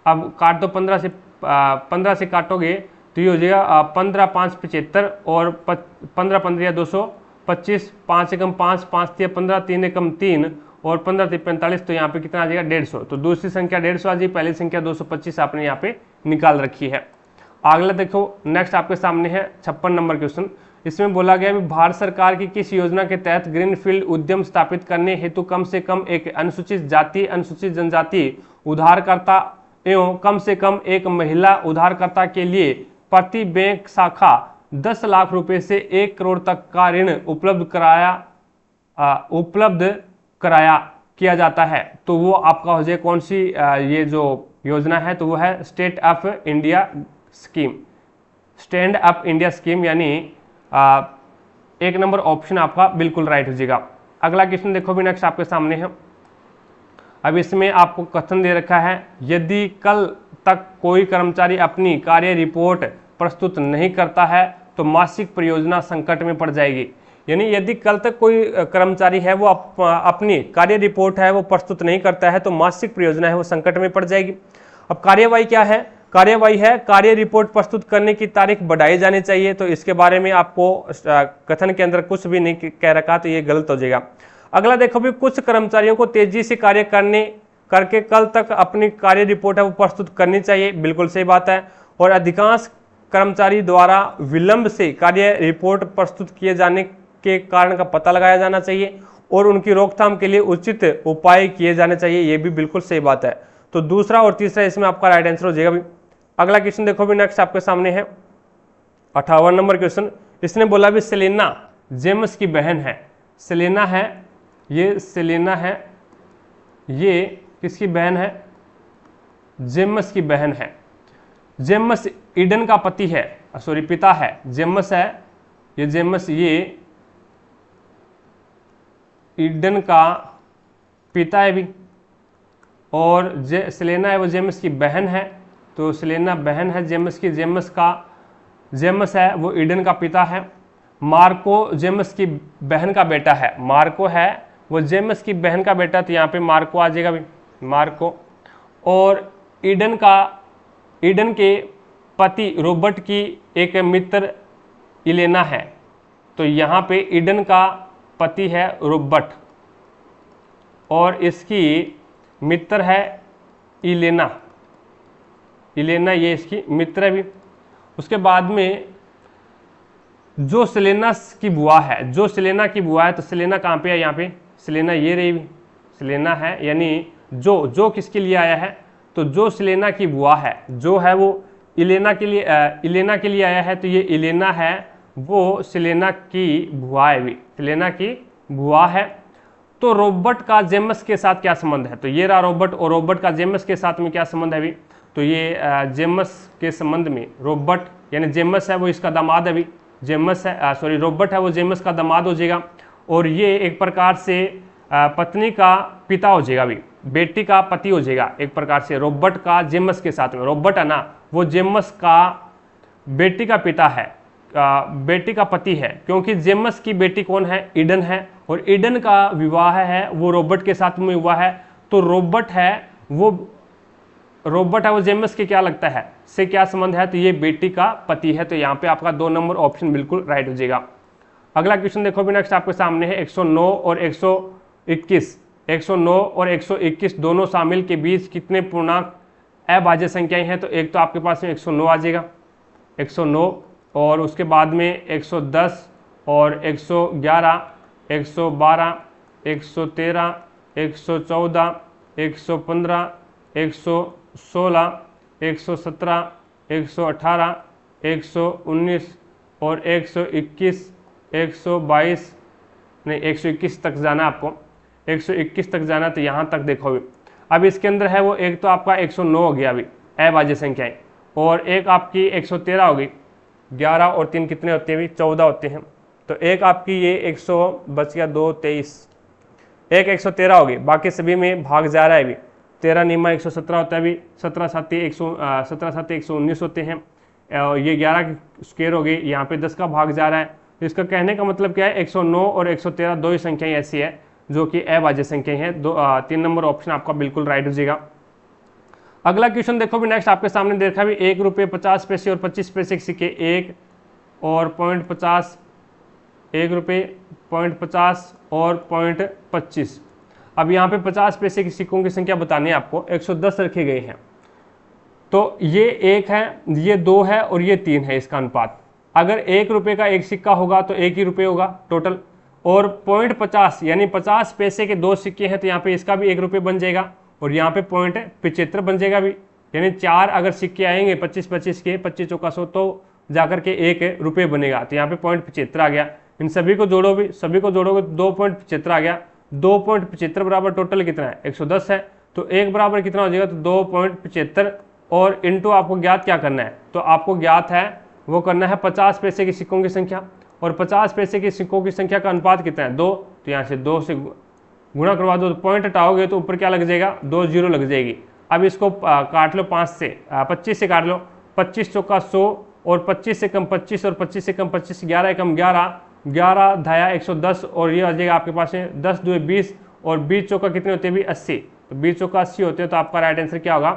अब काट दो 15 से काटोगे तो ये हो जाएगा 15 5 75 और 15 15 या 225, 5 एकम 5, 5 3 15, 3 एकम 3 और 15 3 45, तो यहाँ पे कितना आ जाएगा 150। तो दूसरी संख्या 150 आ जाएगी, पहली संख्या 225 आपने यहाँ पे निकाल रखी है। अगला देखो नेक्स्ट आपके सामने है 56 नंबर क्वेश्चन। इसमें बोला गया है भारत सरकार की किस योजना के तहत ग्रीनफील्ड उद्यम स्थापित करने हेतु कम से कम एक अनुसूचित जाति, अनुसूचित जनजाति उधारकर्ता एवं कम से कम एक महिला उधारकर्ता के लिए प्रति बैंक शाखा 10 लाख रुपए से 1 करोड़ तक का ऋण उपलब्ध कराया किया जाता है, तो वो आपका हो जाए कौन सी ये जो योजना है, तो वो है stand up India scheme, stand up India scheme, यानी 1 नंबर ऑप्शन आपका बिल्कुल राइट हो जाएगा। अगला क्वेश्चन देखो भी नेक्स्ट आपके सामने है। अब इसमें आपको कथन दे रखा है, यदि कल तक कोई कर्मचारी अपनी कार्य रिपोर्ट प्रस्तुत नहीं करता है तो मासिक परियोजना संकट में पड़ जाएगी। यानी यदि कल तक कोई कर्मचारी है वो अपनी कार्य रिपोर्ट है वो प्रस्तुत नहीं करता है तो मासिक परियोजना है वो संकट में पड़ जाएगी। अब कार्यवाही क्या है, कार्यवाही है कार्य रिपोर्ट प्रस्तुत करने की तारीख बढ़ाई जानी चाहिए, तो इसके बारे में आपको कथन के अंदर कुछ भी नहीं कह रखा, तो ये गलत हो जाएगा। अगला देखो भी कुछ कर्मचारियों को तेजी से कार्य करके कल तक अपनी कार्य रिपोर्ट है वो प्रस्तुत करनी चाहिए, बिल्कुल सही बात है। और अधिकांश कर्मचारी द्वारा विलंब से कार्य रिपोर्ट प्रस्तुत किए जाने के कारण का पता लगाया जाना चाहिए और उनकी रोकथाम के लिए उचित उपाय किए जाने चाहिए, ये भी बिल्कुल सही बात है। तो दूसरा और तीसरा इसमें आपका राइट आंसर हो जाएगा भी। अगला क्वेश्चन देखो भी नेक्स्ट आपके सामने है 58 नंबर क्वेश्चन। इसने बोला भी सेलेना जेम्स की बहन है, सेलेना है, ये सेलेना है, ये किसकी बहन है, जेम्स की बहन है। जेम्स ईडन का पति है, सॉरी पिता है, जेम्स है, ये जेम्स ये ईडन का पिता है भी, और सेलेना है वो जेम्स की बहन है, तो सेलेना बहन है जेम्स की, जेम्स है वो ईडन का पिता है। मार्को जेम्स की बहन का बेटा है, मार्को है वो जेम्स की बहन का बेटा, तो यहाँ पे मार्को आ जाएगा भी, मार्को। और ईडन के पति रॉबर्ट की एक मित्र इलेना है, तो यहाँ पे ईडन का पति है रॉबर्ट और इसकी मित्र है इलेना, इलेना ये इसकी मित्र है भी। उसके बाद में जो सेलेना की बुआ है, जो सेलेना की बुआ है, तो सेलेना कहाँ पे है, यहाँ पे सेलेना ये रही भी, सेलेना है, यानी जो किसके लिए आया है, तो जो सेलेना की बुआ है, जो है वो इलेना के लिए आया है, तो ये इलेना है वो सेलेना की बुआ है भी, सेलेना की बुआ है। तो रॉबर्ट का जेम्स के साथ क्या संबंध है, तो ये रहा रॉबर्ट, और रॉबर्ट का जेम्स के साथ में क्या संबंध है भी, तो ये जेम्स के संबंध में रॉबर्ट यानी जेम्स है वो इसका दामाद है भी, जेमस है, सॉरी रॉबर्ट है वो जेमस का दामाद हो जाएगा, और ये एक प्रकार से पत्नी का पिता हो जाएगा, भी बेटी का पति हो जाएगा एक प्रकार से, रॉबर्ट का जेमस के साथ में। रॉबर्ट है ना वो जेमस का बेटी का पिता है, बेटी का पति है, क्योंकि जेमस की बेटी कौन है, ईडन है, और ईडन का विवाह है वो रॉबर्ट के साथ में हुआ है। तो रॉबर्ट है वो जेमस के क्या लगता है, से क्या संबंध है, तो ये बेटी का पति है। तो यहाँ पे आपका 2 नंबर ऑप्शन बिल्कुल राइट हो जाएगा। अगला क्वेश्चन देखो भी नेक्स्ट आपके सामने है 109 और 121। 109 और 121 दोनों शामिल के बीच कितने पूर्णांक अभाज्य संख्याएं हैं, तो एक तो आपके पास में 109 आ जाएगा, 109, और उसके बाद में 110 और 111, 112, 113, 114, 115, 116, 117, 118, 119 और 121, 122 नहीं 121 तक जाना आपको, 121 तक जाना। तो यहाँ तक देखो अब इसके अंदर है वो एक तो आपका 109 हो गया अभी अभाज्य संख्याएं, और एक आपकी 113 हो गई, 11 और 3 कितने होते हैं अभी 14 होते हैं। तो एक आपकी ये 100 बच गया 2 23, एक 113 हो गई, बाकी सभी में भाग जा रहा है अभी। 13 नीमा 117 होता है अभी, 17 7 119 होते हैं, ये 11 स्क्वायर हो गई, यहाँ पे 10 का भाग जा रहा है। तो इसका कहने का मतलब क्या है, 109 और 113 दो ही संख्याएं ऐसी है जो कि अभाज्य संख्याएं हैं। 3 नंबर ऑप्शन आपका बिल्कुल राइट हो जाएगा। अगला क्वेश्चन देखो भी नेक्स्ट आपके सामने देखा भी 1 रुपये 50 पैसे और 25 पैसे के सिक्के 1 और 0.50, 1 रुपये 0.50 और 0.25। अब यहाँ पे 50 पैसे के सिक्कों की संख्या बतानी है आपको, 110 रखे गए हैं। तो ये 1 है, ये 2 है और ये 3 है इसका अनुपात। अगर 1 रुपये का एक सिक्का होगा तो 1 ही रुपये होगा टोटल, और 0.50 यानी 50 पैसे के 2 सिक्के हैं तो यहाँ पे इसका भी 1 रुपये बन जाएगा, और यहाँ पे 0.75 बन जाएगा भी, यानी 4 अगर सिक्के आएंगे 25-25 के, 25 चौका 100, तो जाकर के 1 रुपये बनेगा। तो यहाँ पे 0.75 आ गया। इन सभी को जोड़ो भी, सभी को जोड़ोगे 2.75 आ गया। 2.75 बराबर टोटल कितना है 110 है, तो 1 बराबर कितना हो जाएगा, तो 2.75 और इंटू आपको ज्ञात क्या करना है, तो आपको ज्ञात है वो करना है 50 पैसे के सिक्कों की संख्या, और 50 पैसे के सिक्कों की संख्या का अनुपात कितना है 2, तो यहाँ से 2 से गुणा करवा दो, तो पॉइंट हटाओगे तो ऊपर क्या लग जाएगा 2 0 लग जाएगी। अब इसको काट लो 25 से काट लो, 25 चौका 100 और 25 से कम 25 और 25 से कम 25, 11 एकम 11, 11 धाया 110, और ये आ जाएगा आपके पास में 10 2 20, और 20 चौका कितने होते हैं भी 80, तो 20 चौका 80 होते हैं। तो आपका राइट आंसर क्या होगा,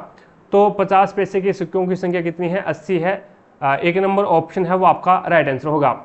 तो 50 पैसे के सिक्कों की संख्या कितनी है 80 है। 1 नंबर ऑप्शन है वो आपका राइट आंसर होगा।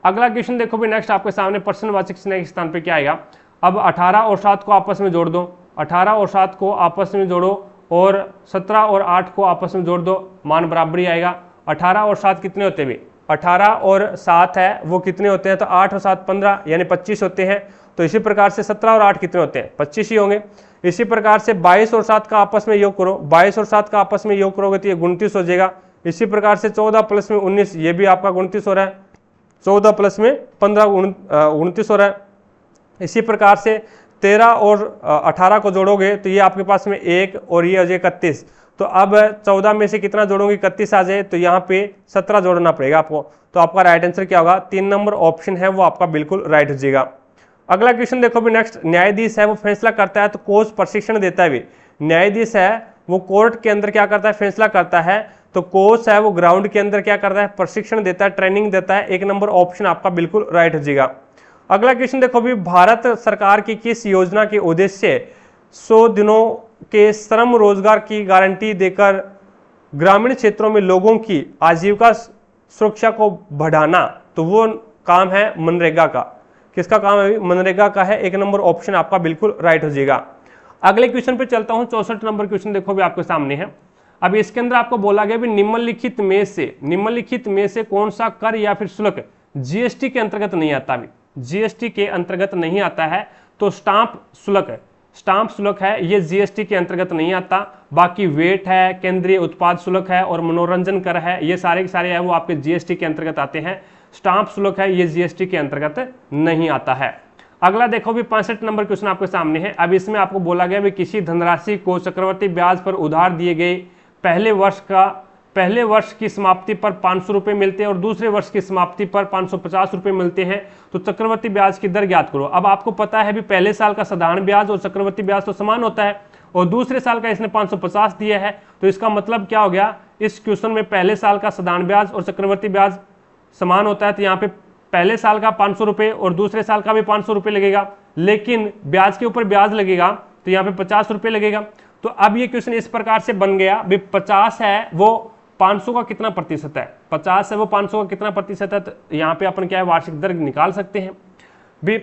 अगला क्वेश्चन देखो भी नेक्स्ट आपके सामने प्रश्नवाचक चिन्ह के स्थान पे क्या आएगा। अब 18 और 7 को आपस में जोड़ दो, 18 और 7 को आपस में जोड़ो, और 17 और 8 को आपस में जोड़ दो, मान बराबर ही आएगा। 18 और 7 कितने होते हैं, 18 और 7 है वो कितने होते हैं, तो 8 और 7 15 यानी 25 होते हैं। तो इसी प्रकार से 17 और 8 कितने होते हैं 25 ही होंगे। इसी प्रकार से 22 और 7 का आपस में योग करो, 22 और 7 का आपस में योग करोगे तो ये 29 हो जाएगा। इसी प्रकार से 14 प्लस में 19 ये भी आपका 29 हो रहा है, 14 प्लस में 15 29 हो रहा है। इसी प्रकार से 13 और 18 को जोड़ोगे तो ये आपके पास में 1 और ये आ जाए 31। तो अब 14 में से कितना जोड़ोगे 31 आ जाए, तो यहाँ पे 17 जोड़ना पड़ेगा आपको। तो आपका राइट आंसर क्या होगा, 3 नंबर ऑप्शन है वो आपका बिल्कुल राइट हो जाएगा। अगला क्वेश्चन देखो भी नेक्स्ट, न्यायाधीश है वो फैसला करता है तो कोच प्रशिक्षण देता है भी। न्यायाधीश है वो कोर्ट के अंदर क्या करता है, फैसला करता है, तो कोच है वो ग्राउंड के अंदर क्या करता है, प्रशिक्षण देता है, ट्रेनिंग देता है। 1 नंबर ऑप्शन आपका बिल्कुल राइट हो जाएगा। अगला क्वेश्चन देखो भी, भारत सरकार की किस योजना के उद्देश्य 100 दिनों के श्रम रोजगार की गारंटी देकर ग्रामीण क्षेत्रों में लोगों की आजीविका सुरक्षा को बढ़ाना, तो वो काम है मनरेगा का। किसका काम है, मनरेगा का है। 1 नंबर ऑप्शन आपका बिल्कुल राइट हो जाएगा। अगले क्वेश्चन पे चलता हूं, 64 नंबर क्वेश्चन देखो भी आपके सामने है। अब इसके अंदर आपको बोला गया भी निम्नलिखित में से कौन सा कर या फिर शुल्क जीएसटी के अंतर्गत नहीं आता, भी जीएसटी के अंतर्गत नहीं आता है। तो स्टाम्प शुल्क है ये जीएसटी के अंतर्गत नहीं आता। बाकी वेट है, केंद्रीय उत्पाद शुल्क है और मनोरंजन कर है, ये सारे के सारे है वो आपके जीएसटी के अंतर्गत आते हैं। स्टाम्प शुल्क है ये जीएसटी के अंतर्गत नहीं आता है। अगला देखो भी 65 नंबर क्वेश्चन आपके सामने है। अब इसमें आपको बोला गया भी किसी धनराशि को चक्रवर्ती ब्याज पर उधार दिए गए पहले वर्ष की समाप्ति पर 500 रुपये मिलते हैं और दूसरे वर्ष की समाप्ति पर 550 रुपये मिलते हैं, तो चक्रवर्ती ब्याज की दर ज्ञात करो। अब आपको पता है भी पहले साल का साधारण ब्याज और चक्रवर्ती ब्याज तो समान होता है और दूसरे साल का इसने 550 दिया है, तो इसका मतलब क्या हो गया, इस क्वेश्चन में पहले साल का साधारण ब्याज और चक्रवर्ती ब्याज समान होता है, तो यहाँ पे पहले साल का 500 रुपये और दूसरे साल का भी 500 रुपये लगेगा, लेकिन ब्याज के ऊपर ब्याज लगेगा तो यहाँ पे 50 रुपये लगेगा। तो अब ये क्वेश्चन इस प्रकार से बन गया भी 50 है वो 500 का कितना प्रतिशत है, 50 है वो 500 का कितना प्रतिशत है, तो यहाँ पे अपन क्या है वार्षिक दर निकाल सकते हैं भी।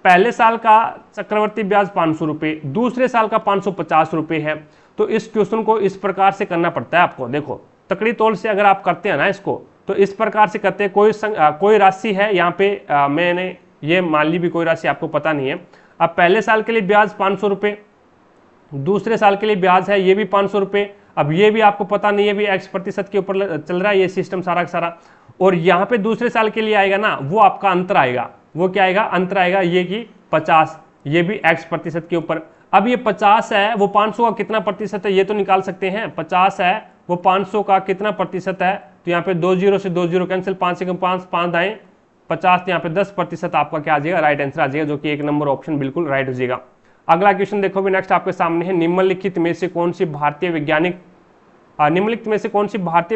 पहले साल का चक्रवर्ती ब्याज 500 रुपये, दूसरे साल का 550 रुपये है, तो इस क्वेश्चन को इस प्रकार से करना पड़ता है आपको। देखो तकड़ी तौल से अगर आप करते हैं ना इसको, तो इस प्रकार से करते हैं, कोई राशि है यहाँ पे मैंने ये मान ली भी कोई राशि आपको पता नहीं है। अब पहले साल के लिए ब्याज 500 रुपये, दूसरे साल के लिए ब्याज है ये भी 500 रुपये, अब ये भी आपको पता नहीं है भी x प्रतिशत के ऊपर चल रहा है ये सिस्टम सारा का सारा, और यहाँ पे दूसरे साल के लिए आएगा ना वो आपका अंतर आएगा, वो क्या आएगा, अंतर आएगा ये कि 50, ये भी x प्रतिशत के ऊपर। अब ये 50 है वो 500 का कितना प्रतिशत है ये तो निकाल सकते हैं, 50 है वो 500 का कितना प्रतिशत है, तो यहाँ पे 2 जीरो से 2 जीरो कैंसिल, 5 से 5 आए 50, यहाँ पे 10% आपका क्या आ जाएगा, राइट आंसर आ जाएगा, जो कि 1 नंबर ऑप्शन बिल्कुल राइट हो जाएगा। अगला क्वेश्चन देखो भी नेक्स्ट आपके सामने है, निम्नलिखित में से कौन सी भारतीय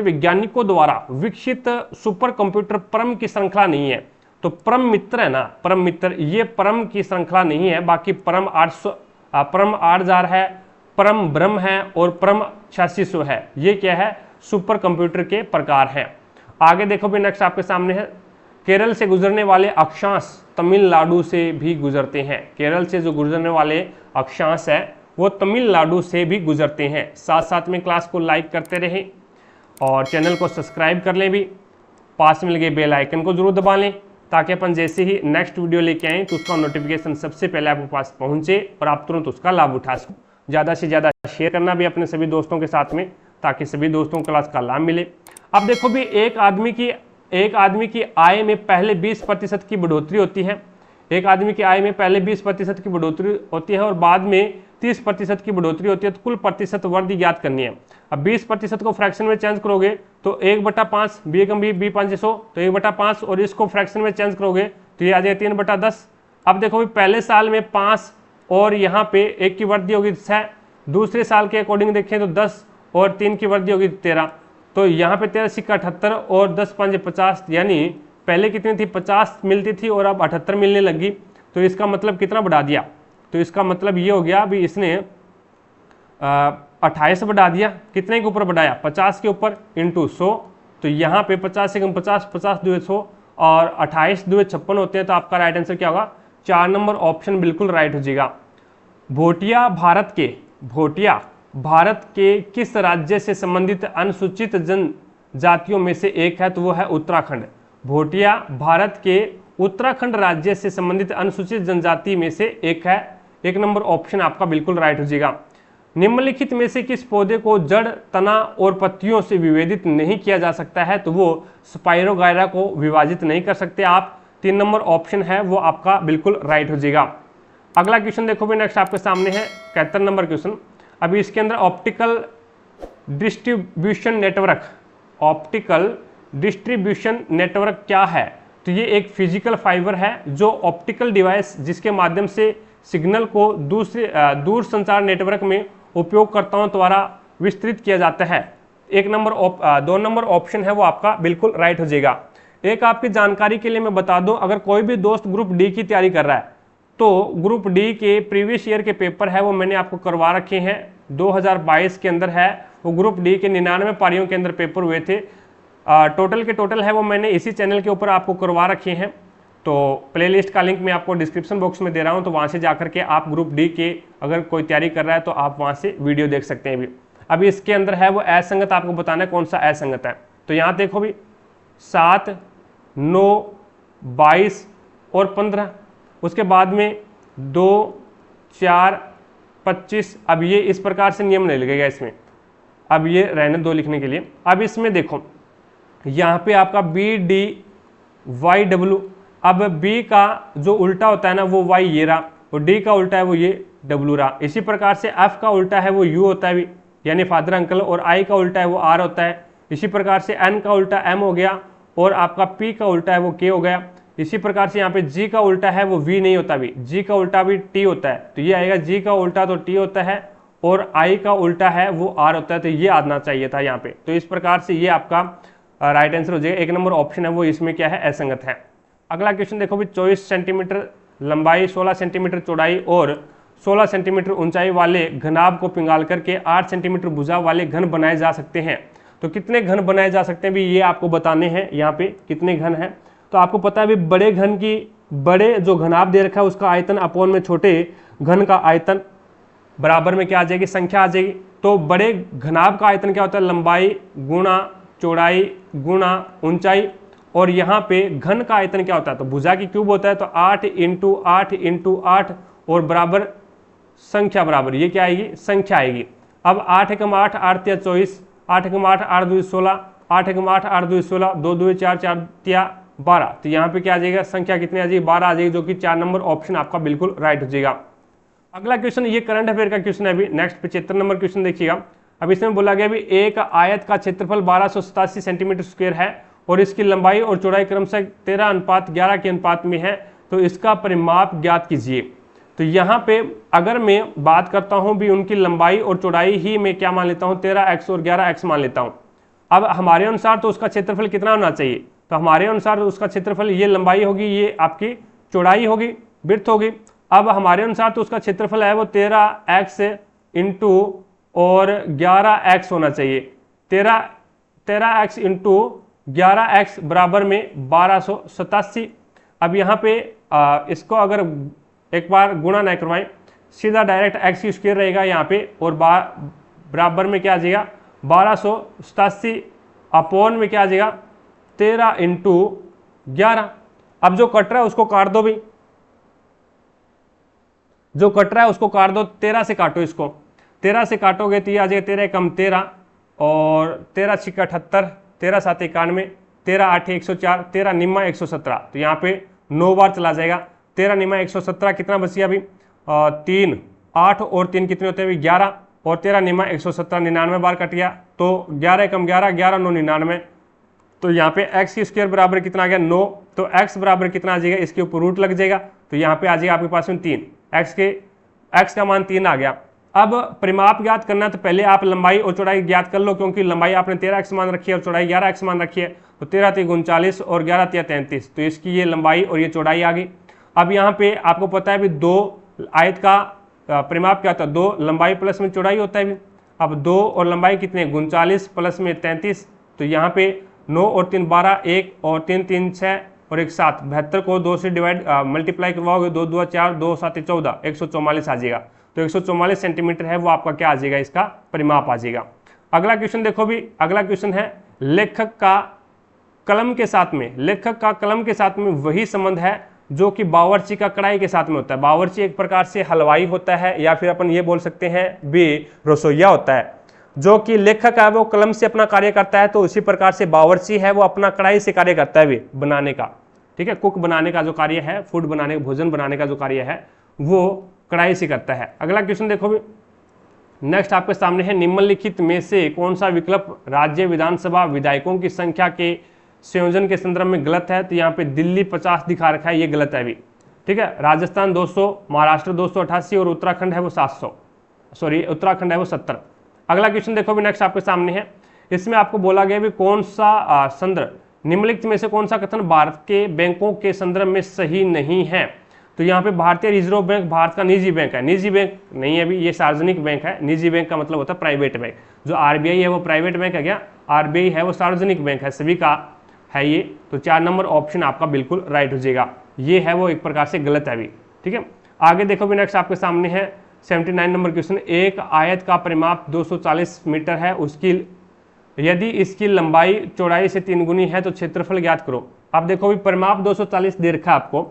वैज्ञानिकों द्वारा विकसित सुपर कंप्यूटर परम की श्रृंखला नहीं है। तो परम मित्र है ना, परम मित्र, ये परम की श्रृंखला नहीं है, बाकी परम 8000 है, परम ब्रह्म है और परम 8600 है, ये क्या है, सुपर कंप्यूटर के प्रकार हैं। आगे देखो भी नेक्स्ट आपके सामने है, केरल से गुजरने वाले अक्षांश तमिलनाडु से भी गुजरते हैं। केरल से जो गुजरने वाले अक्षांश है वो तमिलनाडु से भी गुजरते हैं। साथ साथ में क्लास को लाइक करते रहें और चैनल को सब्सक्राइब कर लें भी, पास में लगे बेल आइकन को जरूर दबा लें ताकि अपन जैसे ही नेक्स्ट वीडियो लेके आएँ तो उसका नोटिफिकेशन सबसे पहले आपके पास पहुँचे और आप तुरंत उसका लाभ उठा सको। ज़्यादा से ज़्यादा शेयर करना भी अपने सभी दोस्तों के साथ में ताकि सभी दोस्तों को क्लास का लाभ मिले। अब देखो भी एक आदमी की आय में पहले 20% की बढ़ोतरी होती है, एक आदमी की आय में पहले 20% की बढ़ोतरी होती है और बाद में 30% की बढ़ोतरी होती है, तो कुल प्रतिशत वृद्धि ज्ञात करनी है। अब 20% को फ्रैक्शन में चेंज करोगे तो 1/5, बी एकम बी 500, तो 1/5 और इसको फ्रैक्शन में चेंज करोगे तो ये आ जाएगा 3/10। अब देखो भी पहले साल में 5 और यहाँ पे 1 की वृद्धि होगी 6, दूसरे साल के अकॉर्डिंग देखें तो 10 और 3 की वृद्धि होगी 13, तो यहाँ पे 13 सिक्का 78 और 10 5 50, यानी पहले कितनी थी 50 मिलती थी और अब 78 मिलने लगी, तो इसका मतलब कितना बढ़ा दिया, तो इसका मतलब ये हो गया अभी इसने 28 बढ़ा दिया, कितने के ऊपर बढ़ाया 50 के ऊपर इंटू 100, तो यहाँ पे 50 से कम 50, 50 2 100 और 28 2 56 होते हैं, तो आपका राइट आंसर क्या होगा, 4 नंबर ऑप्शन बिल्कुल राइट हो जाएगा। भोटिया भारत के किस राज्य से संबंधित अनुसूचित जनजातियों में से एक है, तो वो है उत्तराखंड। भोटिया भारत के उत्तराखंड राज्य से संबंधित अनुसूचित जनजाति में से एक है, 1 नंबर ऑप्शन आपका बिल्कुल राइट हो जाएगा। निम्नलिखित में से किस पौधे को जड़, तना और पत्तियों से विभेदित नहीं किया जा सकता है, तो वो स्पाइरोगायरा को विभाजित नहीं कर सकते आप, 3 नंबर ऑप्शन है वो आपका बिल्कुल राइट हो जाएगा। अगला क्वेश्चन देखो भी नेक्स्ट आपके सामने है 71 नंबर क्वेश्चन। अभी इसके अंदर ऑप्टिकल डिस्ट्रीब्यूशन नेटवर्क क्या है, तो ये एक फिजिकल फाइबर है जो ऑप्टिकल डिवाइस जिसके माध्यम से सिग्नल को दूर संचार नेटवर्क में उपयोगकर्ताओं द्वारा विस्तृत किया जाता है। 2 नंबर ऑप्शन है वो आपका बिल्कुल राइट हो जाएगा। एक आपकी जानकारी के लिए मैं बता दूं, अगर कोई भी दोस्त ग्रुप डी की तैयारी कर रहा है तो ग्रुप डी के प्रीवियस ईयर के पेपर है वो मैंने आपको करवा रखे हैं, 2022 के अंदर है वो ग्रुप डी के 99 पारियों के अंदर पेपर हुए थे। टोटल है वो मैंने इसी चैनल के ऊपर आपको करवा रखे हैं, तो प्लेलिस्ट का लिंक मैं आपको डिस्क्रिप्शन बॉक्स में दे रहा हूं, तो वहां से जाकर के आप ग्रुप डी के अगर कोई तैयारी कर रहा है तो आप वहां से वीडियो देख सकते हैं भी। अभी इसके अंदर है वो असंगत, आपको बताना है कौन सा असंगत है, तो यहाँ देखो भी 7, 9, 22 और 15, उसके बाद में 2, 4, 25। अब ये इस प्रकार से नियम नहीं लगेगा इसमें, अब ये रहने दो लिखने के लिए। अब इसमें देखो यहाँ पे आपका BD YW, अब B का जो उल्टा होता है ना वो Y ये रहा, और D का उल्टा है वो ये W रहा। इसी प्रकार से F का उल्टा है वो U होता है भी, यानी फादर अंकल, और I का उल्टा है वो R होता है, इसी प्रकार से n का उल्टा m हो गया और आपका p का उल्टा है वो k हो गया। इसी प्रकार से यहाँ पे g का उल्टा है वो v नहीं होता, भी g का उल्टा भी t होता है, तो ये आएगा g का उल्टा तो t होता है और i का उल्टा है वो r होता है, तो ये आना चाहिए था यहाँ पे। तो इस प्रकार से ये आपका राइट आंसर हो जाएगा। 1 नंबर ऑप्शन है वो इसमें क्या है, असंगत है। अगला क्वेश्चन देखो भी, 24 सेंटीमीटर लंबाई, 16 सेंटीमीटर चौड़ाई और 16 सेंटीमीटर ऊंचाई वाले घनाभ को पिघाल करके 8 सेंटीमीटर भुजा वाले घन बनाए जा सकते हैं। तो कितने घन बनाए जा सकते हैं भी, ये आपको बताने हैं यहाँ पे कितने घन हैं। तो आपको पता है भी बड़े घन की, बड़े जो घनाभ दे रखा है उसका आयतन अपोन में छोटे घन का आयतन बराबर में क्या आ जाएगी, संख्या आ जाएगी। तो बड़े घनाभ का आयतन क्या होता है, लंबाई गुणा चौड़ाई गुणा ऊंचाई, और यहाँ पे घन का आयतन क्या होता है, तो भुजा की क्यूब होता है, तो 8 इंटू 8 इंटू 8 और बराबर संख्या बराबर ये क्या आएगी, संख्या आएगी। अब 8 एकम 8 8 तिया 24, 8 एकम 8 8 2 16, 8 एकम 8 8 2 16, 2 2 4 4 तिया 12। तो यहाँ पे क्या आ जाएगा, संख्या कितनी आ जाएगी, 12 आ जाएगी, जो कि 4 नंबर ऑप्शन आपका बिल्कुल राइट हो जाएगा। अगला क्वेश्चन ये करंट अफेयर का क्वेश्चन है। अभी नेक्स्ट 75 नंबर क्वेश्चन देखिएगा। अब इसमें बोला गया भी एक आयत का क्षेत्रफल 1287 सेंटीमीटर स्क्वायर है और इसकी लंबाई और चौड़ाई क्रमशः 13:11 के अनुपात में है, तो इसका परिमाप ज्ञात कीजिए। तो यहाँ पे अगर मैं बात करता हूँ भी उनकी लंबाई और चौड़ाई ही मैं क्या मान लेता हूँ, 13x और 11x मान लेता हूँ। अब हमारे अनुसार तो उसका क्षेत्रफल कितना होना चाहिए, तो हमारे अनुसार उसका क्षेत्रफल ये लंबाई होगी, ये आपकी चौड़ाई होगी, विड्थ होगी। अब हमारे अनुसार तो उसका क्षेत्रफल है वो 13x इंटू और 11x होना चाहिए। 13x इंटू 11x बराबर में 1287। अब यहाँ पे इसको अगर एक बार गुणा ना करवाएं, सीधा डायरेक्ट x की स्क्वायर रहेगा यहाँ पे, और बराबर में क्या आ जाएगा 1287 अपोन में क्या आ जाएगा 13 इंटू 11। अब जो कट रहा है उसको काट दो भी, जो कट रहा है उसको काट दो, 13 से काटो, इसको 13 से काटोगे तो ये आ जाएगा 13 कम 13 और 13 छिक्का 78, 13 7 91, 13 8 104, 13 निम्मा 117। तो यहाँ पे 9 बार चला जाएगा। 13 निम्मा 117 कितना बचिया अभी, 3 8 और 3 कितने होते हैं अभी 11, और 13 निम्मा 117 99 बार कट गया, तो 11 कम 11 11 9 99। तो यहाँ पे x की स्क्वायर बराबर कितना आ गया 9, तो x बराबर कितना आ जाएगा, इसके ऊपर रूट लग जाएगा, तो यहाँ पे आ जाएगा आपके पास में 3, x का मान 3 आ गया। अब परिमाप ज्ञात करना है तो पहले आप लंबाई और चौड़ाई ज्ञात कर लो, क्योंकि लंबाई आपने 13x मान रखी है और चौड़ाई 11x मान रखी है, तो 13 3 39 और 11 3 33, तो इसकी ये लंबाई और ये चौड़ाई आ गई। अब यहाँ पे आपको पता है भी 2 आयत का परिमाप क्या होता है, 2 लंबाई प्लस में चौड़ाई होता है भी। अब 2 और लंबाई कितने 39 प्लस में 33, तो यहाँ पे 9 और 3 12, 1 और 3 3 6 और 1 7, 72 को 2 से डिवाइड मल्टीप्लाई करवाओगे, 2 2 4 2 7 14, 144 आ जाएगा। तो 144 सेंटीमीटर है वो आपका क्या आ जाएगा, इसका परिमाप आ जाएगा। अगला क्वेश्चन देखो भी, अगला क्वेश्चन है लेखक का कलम के साथ में, लेखक का कलम के साथ में वही संबंध है जो कि बावर्ची का कढ़ाई के साथ में होता है। बावर्ची एक प्रकार से हलवाई होता है, या फिर अपन ये बोल सकते हैं भी रसोइया होता है। जो कि लेखक है वो कलम से अपना कार्य करता है, तो उसी प्रकार से बावर्ची है वो अपना कढ़ाई से कार्य करता है भी बनाने का, ठीक है। कुक बनाने का जो कार्य है, फूड बनाने का, भोजन बनाने का जो कार्य है वो कढ़ाई से करता है। अगला क्वेश्चन देखो भी, नेक्स्ट आपके सामने है, निम्नलिखित में से कौन सा विकल्प राज्य विधानसभा विधायकों की संख्या के संयोजन के संदर्भ में गलत है। तो यहाँ पे दिल्ली 50 दिखा रखा है, ये गलत है अभी, ठीक है। राजस्थान 200, महाराष्ट्र 288 और उत्तराखंड है वो 700, सॉरी उत्तराखंड है वो 70। अगला क्वेश्चन देखो भी, नेक्स्ट आपके सामने है, इसमें आपको बोला गया भी कौन सा संदर्भ, निम्नलिखित में से कौन सा कथन भारत के बैंकों के संदर्भ में सही नहीं है। तो यहाँ पे भारतीय रिजर्व बैंक भारत का निजी बैंक है, निजी बैंक नहीं है अभी, ये सार्वजनिक बैंक है। निजी बैंक का मतलब होता है प्राइवेट बैंक। जो आरबीआई है वो प्राइवेट बैंक है क्या, आरबीआई है वो सार्वजनिक बैंक है, सभी का है ये। तो 4 नंबर ऑप्शन आपका बिल्कुल राइट हो जाएगा, ये है वो एक प्रकार से गलत है अभी, ठीक है। आगे देखो भी, नेक्स्ट आपके सामने है 79 नंबर क्वेश्चन, एक आयत का परिमाप 240 मीटर है, उसकी यदि इसकी लंबाई चौड़ाई से 3 गुनी है तो क्षेत्रफल ज्ञात करो। अब देखो भी परिमाप 240 दे रखा है आपको,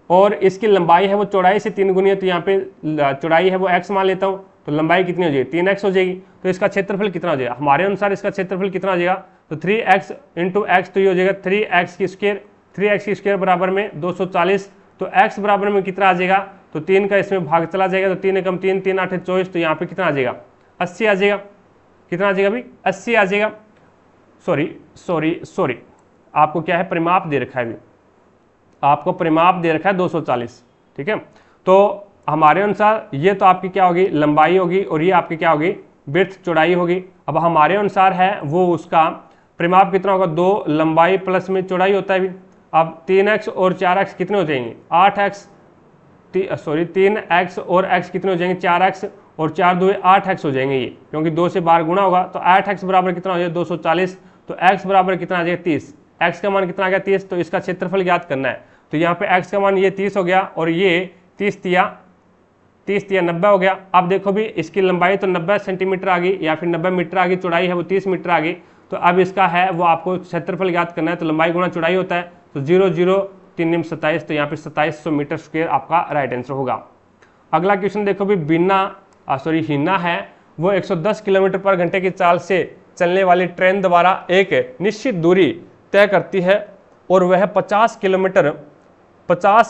और इसकी लंबाई है वो चौड़ाई से 3 गुनी है, तो यहाँ पे चौड़ाई है वो x मान लेता हूँ, तो लंबाई कितनी हो जाएगी 3x हो जाएगी। तो इसका क्षेत्रफल कितना हो जाएगा, हमारे अनुसार इसका क्षेत्रफल कितना हो जाएगा, तो 3x इंटू x, तो ये हो जाएगा 3x की स्क्वायर, 3x की स्क्वायर बराबर में 240, तो x बराबर में कितना आ जाएगा, तो 3 का इसमें भाग चला जाएगा, तो 3 एकम 3 3 8 24, तो यहाँ पे कितना आ जाएगा 80 आ जाएगा। कितना आ जाएगा भाई 80 आ जाएगा। सॉरी आपको क्या है, परिमाप दे रखा है, अभी आपको परिमाप दे रखा है 240, ठीक है। तो हमारे अनुसार ये तो आपकी क्या होगी, लंबाई होगी, और ये आपकी क्या होगी, विड्थ चौड़ाई होगी। अब हमारे अनुसार है वो उसका परिमाप कितना होगा, 2 लंबाई प्लस में चौड़ाई होता है भी। अब 3x और 4x कितने हो जाएंगे, 8x, 3x और x कितने हो जाएंगे, 4x, और 4 2 8x हो जाएंगे ये, क्योंकि 2 से बाहर गुणा होगा। तो 8x बराबर कितना हो जाएगा, 240। तो x बराबर कितना आ जाएगा, 30। x का मान कितना आ गया, 30। तो इसका क्षेत्रफल ज्ञात करना है। तो यहाँ पे x का मान ये 30 हो गया, और ये 30 तिया 90 हो गया। अब देखो भी इसकी लंबाई तो 90 सेंटीमीटर आ गई, या फिर 90 मीटर आ गई, चौड़ाई है वो 30 मीटर आ गई। तो अब इसका है वो आपको क्षेत्रफल ज्ञात करना है। तो लंबाई गुणा चौड़ाई होता है, तो 0 0 3 27, तो यहाँ पे 2700 मीटर स्क्वायर आपका राइट आंसर होगा। अगला क्वेश्चन देखो भी, हिना है वो 110 किलोमीटर पर घंटे की चाल से चलने वाली ट्रेन द्वारा एक निश्चित दूरी तय करती है, और वह 50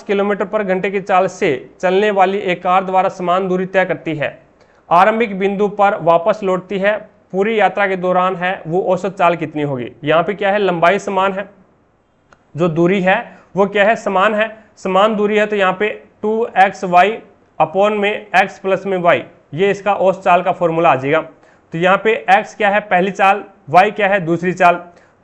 किलोमीटर पर घंटे की चाल से चलने वाली एक कार द्वारा समान दूरी तय करती है। आरंभिक बिंदु पर वापस लौटती है, पूरी यात्रा के दौरान है वो औसत चाल कितनी होगी। यहाँ पे क्या है, लंबाई समान है, जो दूरी है वो क्या है, समान है, समान दूरी है। तो यहाँ पे 2xy अपॉन में x प्लस में y, ये इसका औसत चाल का फॉर्मूला आ जाएगा। तो यहाँ पे x क्या है, पहली चाल, y क्या है, दूसरी चाल।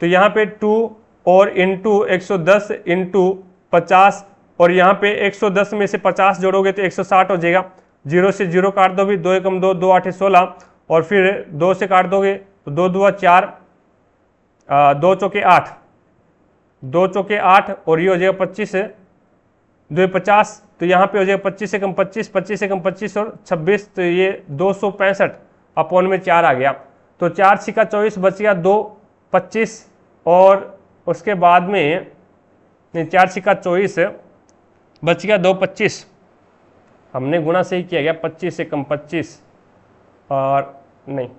तो यहाँ पे 2 और इंटू 110 इंटू 50, और यहाँ पे 110 में से 50 जोड़ोगे तो 160 हो जाएगा। 0 से 0 काट दो भी, 2 एकम 2, 2 8 16, और फिर 2 से काट दोगे तो 2 2 4, 2 चौके 8, 2 चौके 8, और ये हो जाएगा 25, 2 50। तो यहाँ पे हो जाएगा 25 से कम 25, 25 से कम 25 और 26, तो ये 265 अपॉन में 4 आ गया। तो 4 छिका 24, बच गया 2 25, और उसके बाद में 4 छिका 24, बच गया 2 25। हमने गुणा सही किया गया, 25 से कम 25 और नहीं,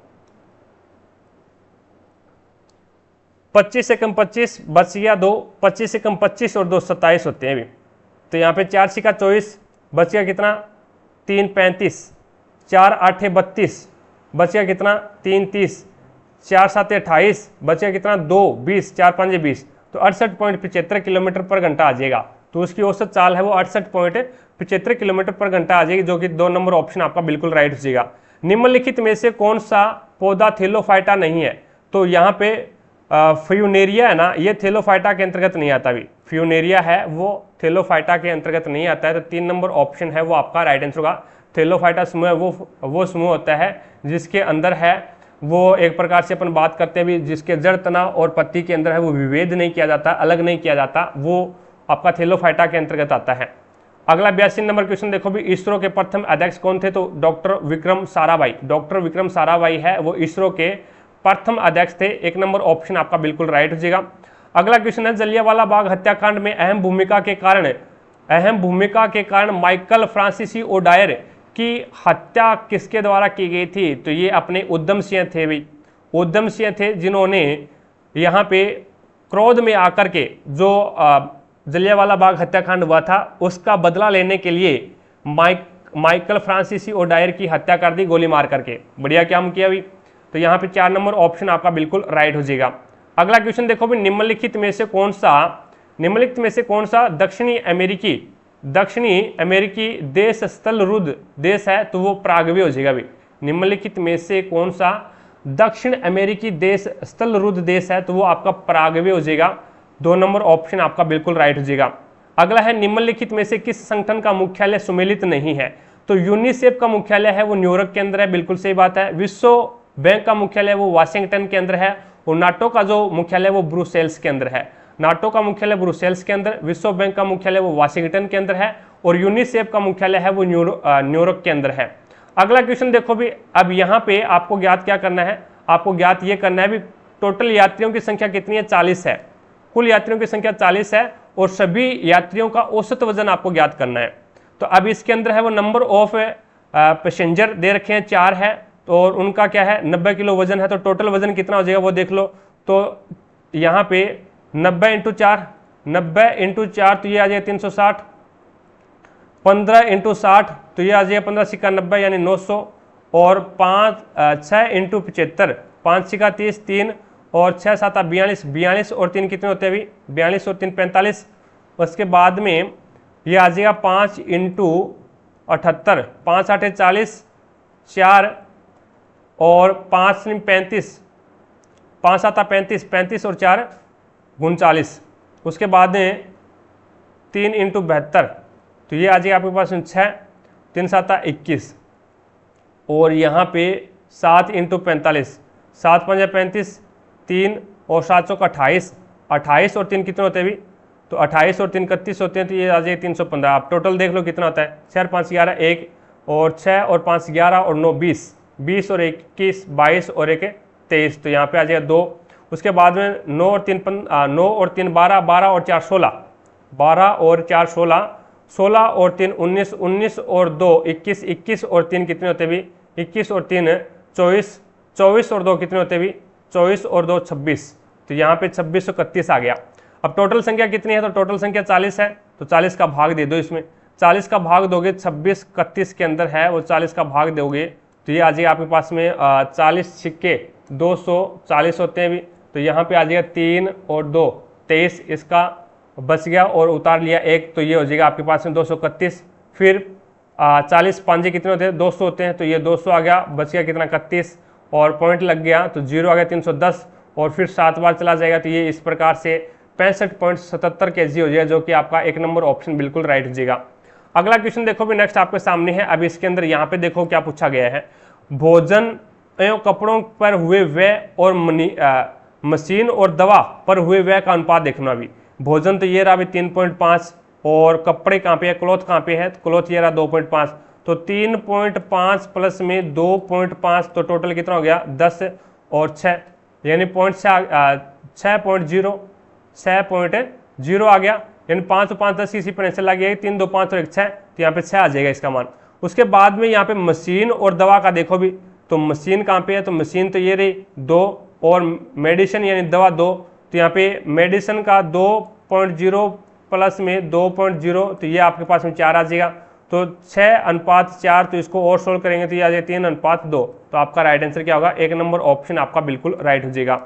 25 से कम 25, बच गया 2, 25 से कम 25 और 2 27 होते हैं अभी। तो यहाँ पे 4 छिका 24, बच गया कितना, 3 35, 4 8 32, बच गया कितना, 3 30, 4 7 28, बच गया कितना, 2 20, 4 5 20। तो 68.75 किलोमीटर पर घंटा आ जाएगा। तो उसकी औसत चाल है वो 68.75 किलोमीटर पर घंटा आ जाएगी, जो कि 2 नंबर ऑप्शन आपका बिल्कुल राइट हो जाएगा। निम्नलिखित में से कौन सा पौधा थैलोफाइटा नहीं है। तो यहाँ पे फ्यूनेरिया है ना, ये थैलोफाइटा के अंतर्गत नहीं आता भी, फ्यूनेरिया है वो थैलोफाइटा के अंतर्गत नहीं आता है। तो 3 नंबर ऑप्शन है वो आपका राइट आंसर होगा। थैलोफाइटा समूह है वो समूह होता है जिसके अंदर है वो एक प्रकार से अपन बात करते हैं भी, जिसके जड़, तना और पत्ती के अंदर है वो विभेद नहीं किया जाता, अलग नहीं किया जाता, वो आपका थैलोफाइटा के अंतर्गत आता है। अगला 82 नंबर क्वेश्चन देखो भी, इसरो के प्रथम अध्यक्ष कौन थे। तो डॉक्टर विक्रम साराभाई, डॉक्टर विक्रम साराभाई है वो इसरो के प्रथम अध्यक्ष थे। 1 नंबर ऑप्शन आपका बिल्कुल राइट हो जाएगा। अगला क्वेश्चन है, जलियांवाला बाग हत्याकांड में अहम भूमिका के कारण माइकल फ्रांसीसी ओडायर की हत्या किसके द्वारा की गई थी। तो ये अपने उद्यम सिंह थे भाई, उद्यम सिंह थे जिन्होंने यहाँ पे क्रोध में आकर के जो जलियांवाला बाग हत्याकांड हुआ था उसका बदला लेने के लिए माइकल फ्रांसीसी ओडायर की हत्या कर दी गोली मार करके। बढ़िया काम किया भाई। तो यहाँ पे 4 नंबर ऑप्शन आपका बिल्कुल राइट हो जाएगा। अगला क्वेश्चन देखो भी, निम्नलिखित में से कौन सा दक्षिणी अमेरिकी देश स्थलरुद्ध देश है। तो वो पराग्वे हो जाएगा भाई। निम्नलिखित में से कौन सा दक्षिण अमेरिकी देश स्थलरुद्ध देश है। तो वो आपका पराग्वे हो जाएगा। 2 नंबर ऑप्शन आपका बिल्कुल राइट हो जाएगा। अगला है, निम्नलिखित में से किस संगठन का मुख्यालय सुमेलित नहीं है। तो यूनिसेफ का मुख्यालय है वो न्यूयॉर्क के अंदर है, बिल्कुल सही बात है। विश्व बैंक का मुख्यालय वो वाशिंगटन के अंदर है, और नाटो का जो मुख्यालय वो ब्रुसेल्स के अंदर है। नाटो का मुख्यालय ब्रुसेल्स के अंदर, विश्व बैंक का मुख्यालय वो वाशिंगटन के अंदर है, और यूनिसेफ का मुख्यालय है वो न्यूयॉर्क के अंदर है। अगला क्वेश्चन देखो भी, अब यहाँ पे आपको ज्ञात क्या करना है, आपको ज्ञात ये करना है भी टोटल यात्रियों की संख्या कितनी है, 40 है। कुल यात्रियों की संख्या 40 है, और सभी यात्रियों का औसत वजन आपको ज्ञात करना है। तो अब इसके अंदर है वो नंबर ऑफ पैसेंजर दे रखे हैं 4 है, और उनका क्या है 90 किलो वजन है। तो टोटल वजन कितना हो जाएगा वो देख लो। तो यहाँ पे 90 × 4, 90 × 4 तो ये आ जाएगा 360, 15 × 60 तो ये आ जाएगा 15 सिक्का 90 यानी 900, और 6 × 75, 5 सिक्का 30, 3 और 6 7 42, 42 और 3 कितने होते हैं अभी, 42 और 3 45। उसके बाद में ये आ जाएगा 5 इंटू 78, 5 8 40, 4 और 5 35, 5 7 35, 35 और 4 39। उसके बाद में 3 इंटू 72, तो ये आ जाएगा आपके पास 6, 3 7 21, और यहाँ पे 7 इंटू 45, 7 5 35, 3 और 7 चौक 28, 28 और 3 कितने होते हैं अभी, तो 28 और 3 31 होते हैं, तो ये आ जाएगा 315। आप टोटल देख लो कितना होता है, 4 5 11 1, और 6 और 5 11 और 9 20, 20 और 21 22 और 1 23, तो यहाँ पे आ जाएगा 2। उसके बाद में 9 और 3 12, 12 और 4 16, 12 और 4 16, 16 और 3 19, 19 और 2 21, 21 और 3 कितने होते हैं अभी, 21 और 3 24, 24 और 2 कितने होते हैं अभी, 24 और 2 26, तो यहाँ पे 26 और 31 आ गया। अब टोटल संख्या कितनी है, तो टोटल संख्या 40 है, तो 40 का भाग दे दो इसमें, 40 का भाग दोगे 26 31 के अंदर है, वो 40 का भाग दोगे तो ये आ जाएगा आपके पास में 40 छिक्के 240 होते हैं अभी, तो यहाँ पे आ जाएगा 3 और 2 23, इसका बच गया और उतार लिया 1, तो ये हो जाएगा आपके पास में 231। फिर 40 पांजे कितने होते हैं, 200 होते हैं, तो ये 200 आ गया, बच गया कितना 31, और पॉइंट लग गया तो 0 आ गया 310, और फिर 7 बार चला जाएगा, तो ये इस प्रकार से 65.77 kg हो जाएगा, जो कि आपका 1 नंबर ऑप्शन बिल्कुल राइट हो जाएगा। अगला क्वेश्चन देखो भी नेक्स्ट आपके सामने है। अब इसके अंदर यहाँ पे देखो क्या पूछा गया है, भोजन एवं कपड़ों पर हुए व्यय और मशीन और दवा पर हुए व्यय का अनुपात देखना। अभी भोजन तो ये रहा अभी 3.5, और कपड़े कहाँ पे है, क्लॉथ कहाँ पे है, क्लॉथ ये रहा 2.5, तो 3.5 प्लस में 2.5, तो टोटल कितना हो गया 10 और 6, यानी 6.0 आ गया, यानी 5 और 5 10 की एक्सपोनेंशियल लग गया, 3 2 5 और 1 6, तो यहाँ पे 6 आ जाएगा इसका मान। उसके बाद में यहाँ पे मशीन और दवा का देखो भी, तो मशीन कहाँ पे है, तो मशीन तो ये रही 2, और मेडिसिन यानी दवा 2, तो यहाँ पे मेडिसिन का 2.0 प्लस में 2.0, तो ये आपके पास में 4 आ जाएगा, तो 6:4, तो इसको और सोल्व करेंगे तो ये आ जाएगा 3:2, तो आपका राइट आंसर क्या होगा, 1 नंबर ऑप्शन आपका बिल्कुल राइट हो जाएगा।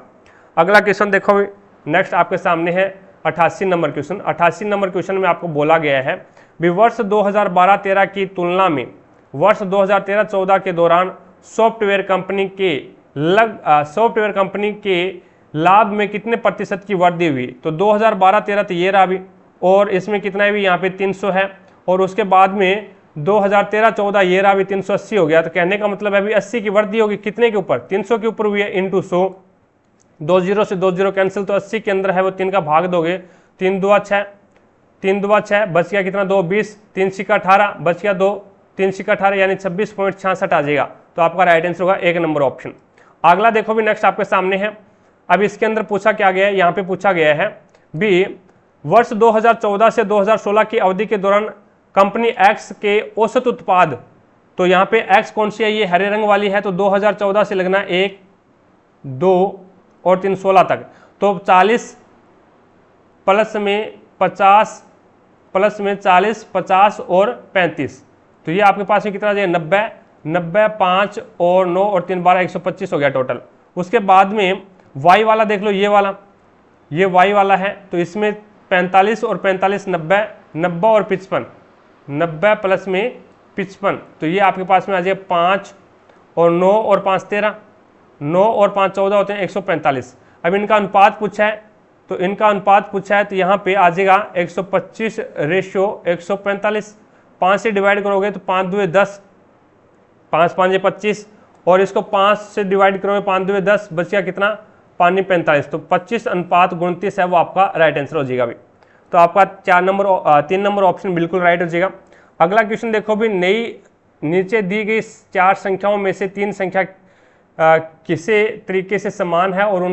अगला क्वेश्चन देखो नेक्स्ट आपके सामने है 88 नंबर क्वेश्चन। 88 नंबर क्वेश्चन में आपको बोला गया है भी वर्ष 2012-13 की तुलना में वर्ष 2013-14 के दौरान सॉफ्टवेयर कंपनी के लाभ में कितने प्रतिशत की वृद्धि हुई, तो 2012-13 तो ये रहा अभी, और इसमें कितना है भी यहाँ पे 300 है, और उसके बाद में 2013-14 ये रहा अभी 380 हो गया, तो कहने का मतलब है अभी 80 की वृद्धि होगी कितने के ऊपर, 300 के ऊपर हुई है, इंटू 100, 2 0 से 2 0 कैंसिल, तो 80 के अंदर है वो 3 का भाग दोगे, 3 2 6, 3 2 6, बच गया कितना 2 20, 3 सिक्का 18, बच गया 2, 3 सिक्का 18, यानी 26.66 आ जाएगा, तो आपका राइट आंसर होगा 1 नंबर ऑप्शन। अगला देखो भी नेक्स्ट आपके सामने है। अब इसके अंदर पूछा क्या गया है, यहाँ पे पूछा गया है भी वर्ष 2014 से 2016 की अवधि के दौरान कंपनी एक्स के औसत उत्पाद, तो यहाँ पे एक्स कौन सी है, ये हरे रंग वाली है, तो 2014 से लगना 1 2 और 3 16 तक, तो 40 प्लस में 50 प्लस में 40 50 और 35, तो ये आपके पास में कितना आ जाएगा 90 90 5 और 9 और 3 12 125 हो गया टोटल। उसके बाद में वाई वाला देख लो, ये वाई वाला है, तो इसमें 45 और 45 90 90 और 55, 90 प्लस में 55, तो ये आपके पास में आ जाएगा 5 और 9 और 5 13, 9 और 5 14 होते हैं 145। अब इनका अनुपात पूछा है, तो इनका अनुपात पूछा है, तो यहाँ पे आ जाएगा 125:145, 5 से डिवाइड करोगे तो 5 2 10, 5 5 25, और इसको 5 से डिवाइड करोगे 5 2 10, बच गया कितना 5 45, तो 25:29 है वो आपका राइट आंसर हो जाएगा भी, तो आपका 3 नंबर ऑप्शन बिल्कुल राइट हो जाएगा। अगला क्वेश्चन देखो भी, नीचे दी गई 4 संख्याओं में से 3 संख्या किसी तरीके से समान है और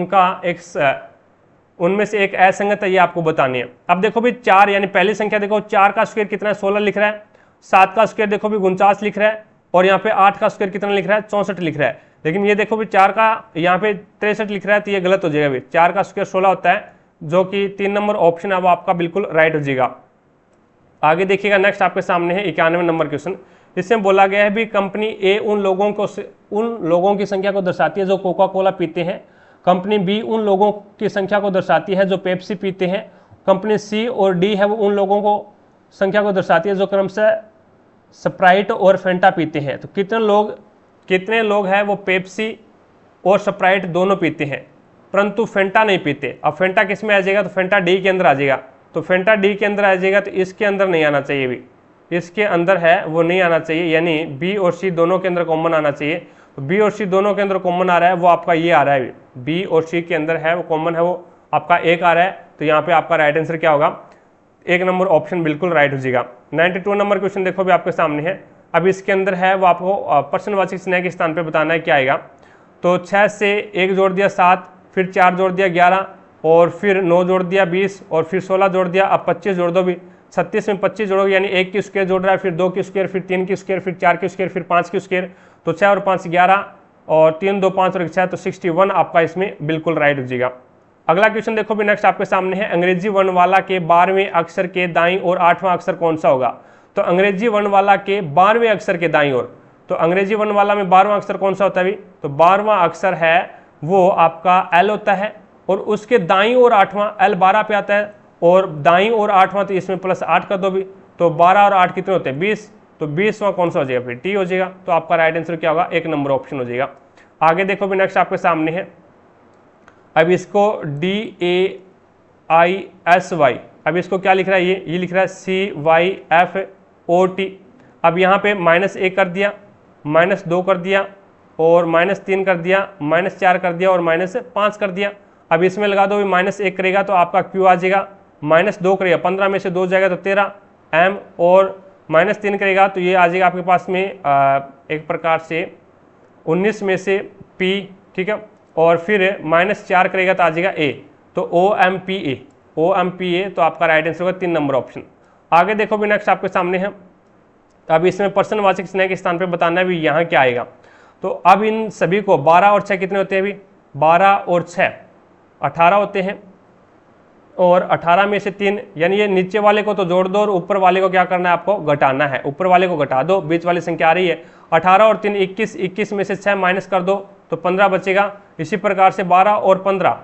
उनमें से एक असंगत है, ये आपको बतानी है। अब देखो भी 4 यानी पहली संख्या देखो, 4 का स्क्वायर कितना है 16 लिख रहा है, 7 का स्क्वायर देखो भी 49 लिख रहा है, और यहाँ पे 8 का स्क्वायर कितना लिख रहा है 64 लिख रहा है, लेकिन ये देखो भी 4 का यहाँ पे 63 लिख रहा है, तो ये गलत हो जाएगा भी, 4 का स्क्वायर 16 होता है, जो कि 3 नंबर ऑप्शन है वो आपका बिल्कुल राइट हो जाएगा। आगे देखिएगा नेक्स्ट आपके सामने है 91 नंबर क्वेश्चन। इसमें बोला गया है भी कंपनी ए उन लोगों की संख्या को दर्शाती है जो कोका कोला पीते हैं। कंपनी बी उन लोगों की संख्या को दर्शाती है जो पेप्सी पीते हैं। कंपनी सी और डी है वो उन लोगों को संख्या को दर्शाती है जो क्रमशः स्प्राइट और फेंटा पीते हैं। तो कितने लोग हैं वो पेप्सी और स्प्राइट दोनों पीते हैं परंतु फेंटा नहीं पीते। अब फेंटा किस में आ जाएगा, तो फेंटा डी के अंदर आ जाएगा। तो फेंटा डी के अंदर आ जाएगा तो इसके अंदर नहीं आना चाहिए, भी इसके अंदर है वो नहीं आना चाहिए, यानी बी और सी दोनों के अंदर कॉमन आना चाहिए। तो बी और सी दोनों के अंदर कॉमन आ रहा है, वो आपका ये आ रहा है, बी और सी के अंदर है वो कॉमन है, वो आपका एक आ रहा है। तो यहाँ पे आपका राइट आंसर क्या होगा, 1 नंबर ऑप्शन बिल्कुल राइट हो जाएगा। 92 नंबर क्वेश्चन देखो भी आपके सामने है। अब इसके अंदर है वो आपको प्रश्नवाचक स्नेह के स्थान पे बताना है क्या आएगा। तो 6 से 1 जोड़ दिया 7, फिर 4 जोड़ दिया 11, और फिर 9 जोड़ दिया 20, और फिर 16 जोड़ दिया। अब 25 जोड़ दो भी, 36 में 25 जोड़ोगे यानी 1 की स्क्वायर जोड़ रहा है, फिर 2 की स्क्वायर, फिर 3 की स्क्वायर, फिर 4 की स्क्वायर, फिर 5 की स्क्वायर। तो 6 और 5 11, और 3 2 5 और 6, तो 61 आपका इसमें बिल्कुल राइट हो जाएगा। अगला क्वेश्चन देखो भी नेक्स्ट आपके सामने है, अंग्रेजी वर्णमाला के 12वें अक्षर के दाईं ओर 8वां अक्षर कौन सा होगा। तो अंग्रेजी वर्णमाला के 12वें अक्षर के दाईं ओर, तो अंग्रेजी वर्णमाला में 12वां अक्षर कौन सा होता है भी, तो 12वां अक्षर है वो आपका एल होता है, और उसके दाईं ओर 8वां एल 12 पे आता है, और दाईं ओर 8वां, तो इसमें प्लस 8 कर दो भी, तो 12 और 8 कितने होते हैं 20, तो 20वां कौन सा हो जाएगा फिर टी हो जाएगा। तो आपका राइट आंसर क्या होगा, 1 नंबर ऑप्शन हो जाएगा। आगे देखो भी नेक्स्ट आपके सामने है, अब इसको DAISY, अब इसको क्या लिख रहा है, ये लिख रहा है CYFOT। अब यहाँ पे -1 कर दिया, -2 कर दिया, और -3 कर दिया, -4 कर दिया, और -5 कर दिया। अब इसमें लगा दो, -1 करेगा तो आपका Q आ जाएगा, -2 करेगा 15 में से 2 जाएगा तो 13 M, और -3 करेगा तो ये आ जाएगा आपके पास में एक प्रकार से 19 में से P, ठीक है, और फिर -4 करेगा तो आ जाएगा A, तो OMPA, तो आपका राइट आंसर होगा 3 नंबर ऑप्शन। आगे देखो भी नेक्स्ट आपके सामने है, अब इसमें प्रश्नवाचक स्नेह के स्थान पे बताना है भी यहाँ क्या आएगा। तो अब इन सभी को 12 और 6 कितने होते हैं अभी, 12 और 6 18 होते हैं, और 18 में से 3, यानी ये नीचे वाले को तो जोड़ दो और ऊपर वाले को क्या करना है, आपको घटाना है। ऊपर वाले को घटा दो, बीच वाली संख्या आ रही है 18 और 3 21, 21 में से 6 माइनस कर दो तो 15 बचेगा। इसी प्रकार से 12 और 15,